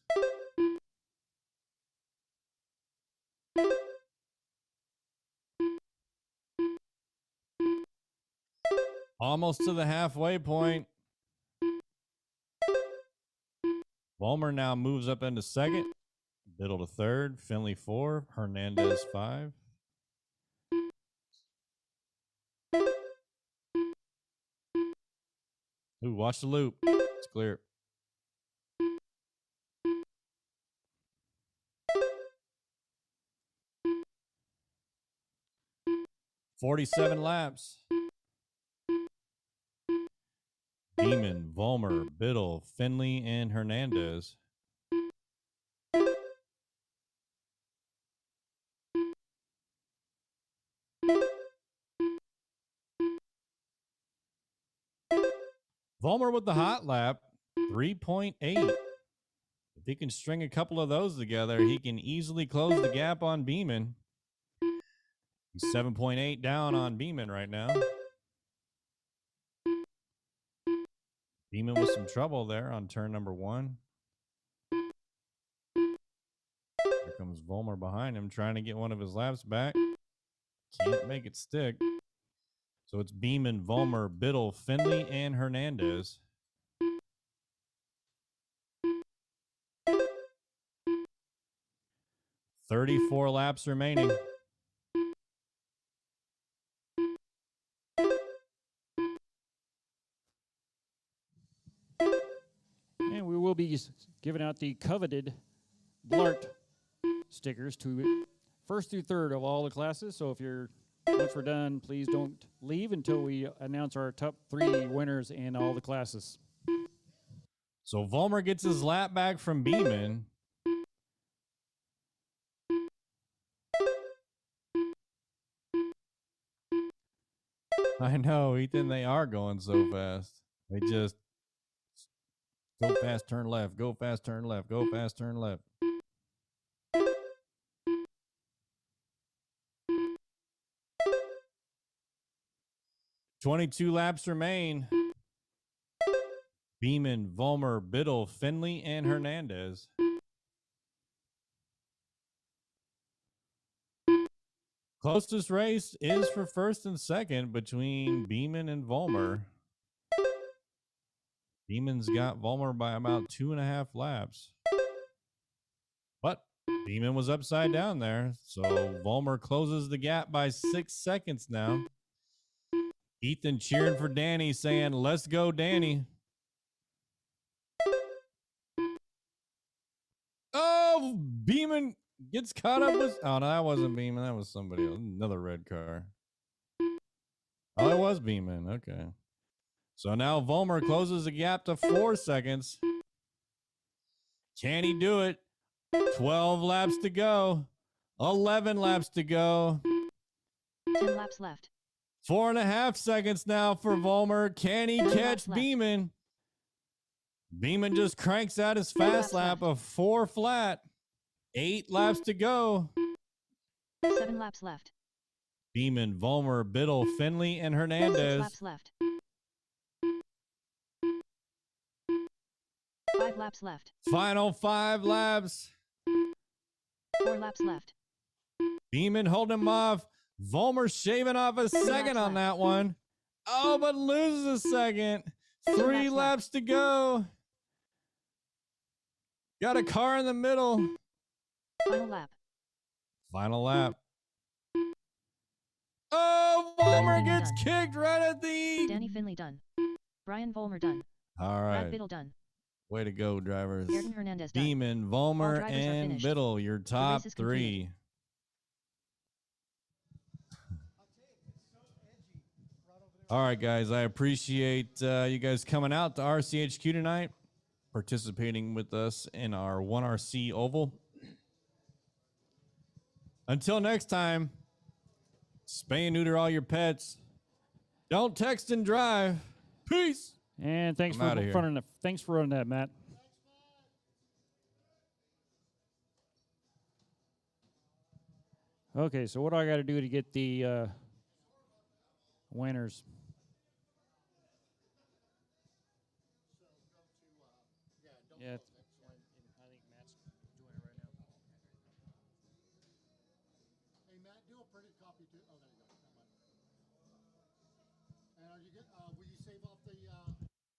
Almost to the halfway point. Volmer now moves up into second. Biddle to third. Finley 4. Hernandez 5. Ooh, watch the loop. It's clear. "47 laps. Beeman, Volmer, Biddle, Finley, and Hernandez. Volmer with the hot lap, 3.8. If he can string a couple of those together, he can easily close the gap on Beeman. He's 7.8 down on Beeman right now. Beeman with some trouble there on turn number 1. Here comes Volmer behind him, trying to get one of his laps back. Can't make it stick. So it's Beeman, Volmer, Biddle, Finley, and Hernandez. "34 laps remaining. And we will be giving out the coveted Blart stickers to first through third of all the classes. So if you're, once we're done, please don't leave until we announce our top 3 winners in all the classes. So Volmer gets his lap back from Beeman. I know, Ethan, they are going so fast. They just go fast, turn left, go fast, turn left, go fast, turn left. "22 laps remain. Beeman, Volmer, Biddle, Finley, and Hernandez. Closest race is for first and second between Beeman and Volmer. Beeman's got Volmer by about 2.5 laps. But Beeman was upside down there, so Volmer closes the gap by 6 seconds now. Ethan cheering for Danny, saying, "Let's go, Danny." Oh, Beeman gets caught up with... Oh, no, that wasn't Beeman. That was somebody else. Another red car. Oh, it was Beeman. Okay. So now Volmer closes the gap to 4 seconds. Can he do it? 12 laps to go. 11 laps to go. 10 laps left. 4.5 seconds now for Volmer. Can he catch Beeman? Beeman just cranks out his fast lap of 4 flat. 8 laps to go. 7 laps left. Beeman, Volmer, Biddle, Finley, and 6 Hernandez. laps left. 5 laps left. Final 5 laps. 4 laps left. Beeman holding him off. Volmer shaving off a second on that one. Oh, but loses a second. 3 laps to go. Got a car in the middle. Final lap. Final lap. Oh, Volmer gets done. kicked right at the... Danny Finley done. Brian Volmer done. All Brad right. Biddle done. Way to go, drivers. Ayrton Hernandez done. Beeman, Volmer, and Biddle, your top 3. All right, guys. I appreciate you guys coming out to RCHQ tonight, participating with us in our 1RC Oval. Until next time, spay and neuter all your pets. Don't text and drive. Peace. And thanks for running that, Matt. Okay, so what do I got to do to get the winners? Yeah, I think Matt's doing it right now. Hey, Matt, do a printed copy too. Oh, there you go. you get, we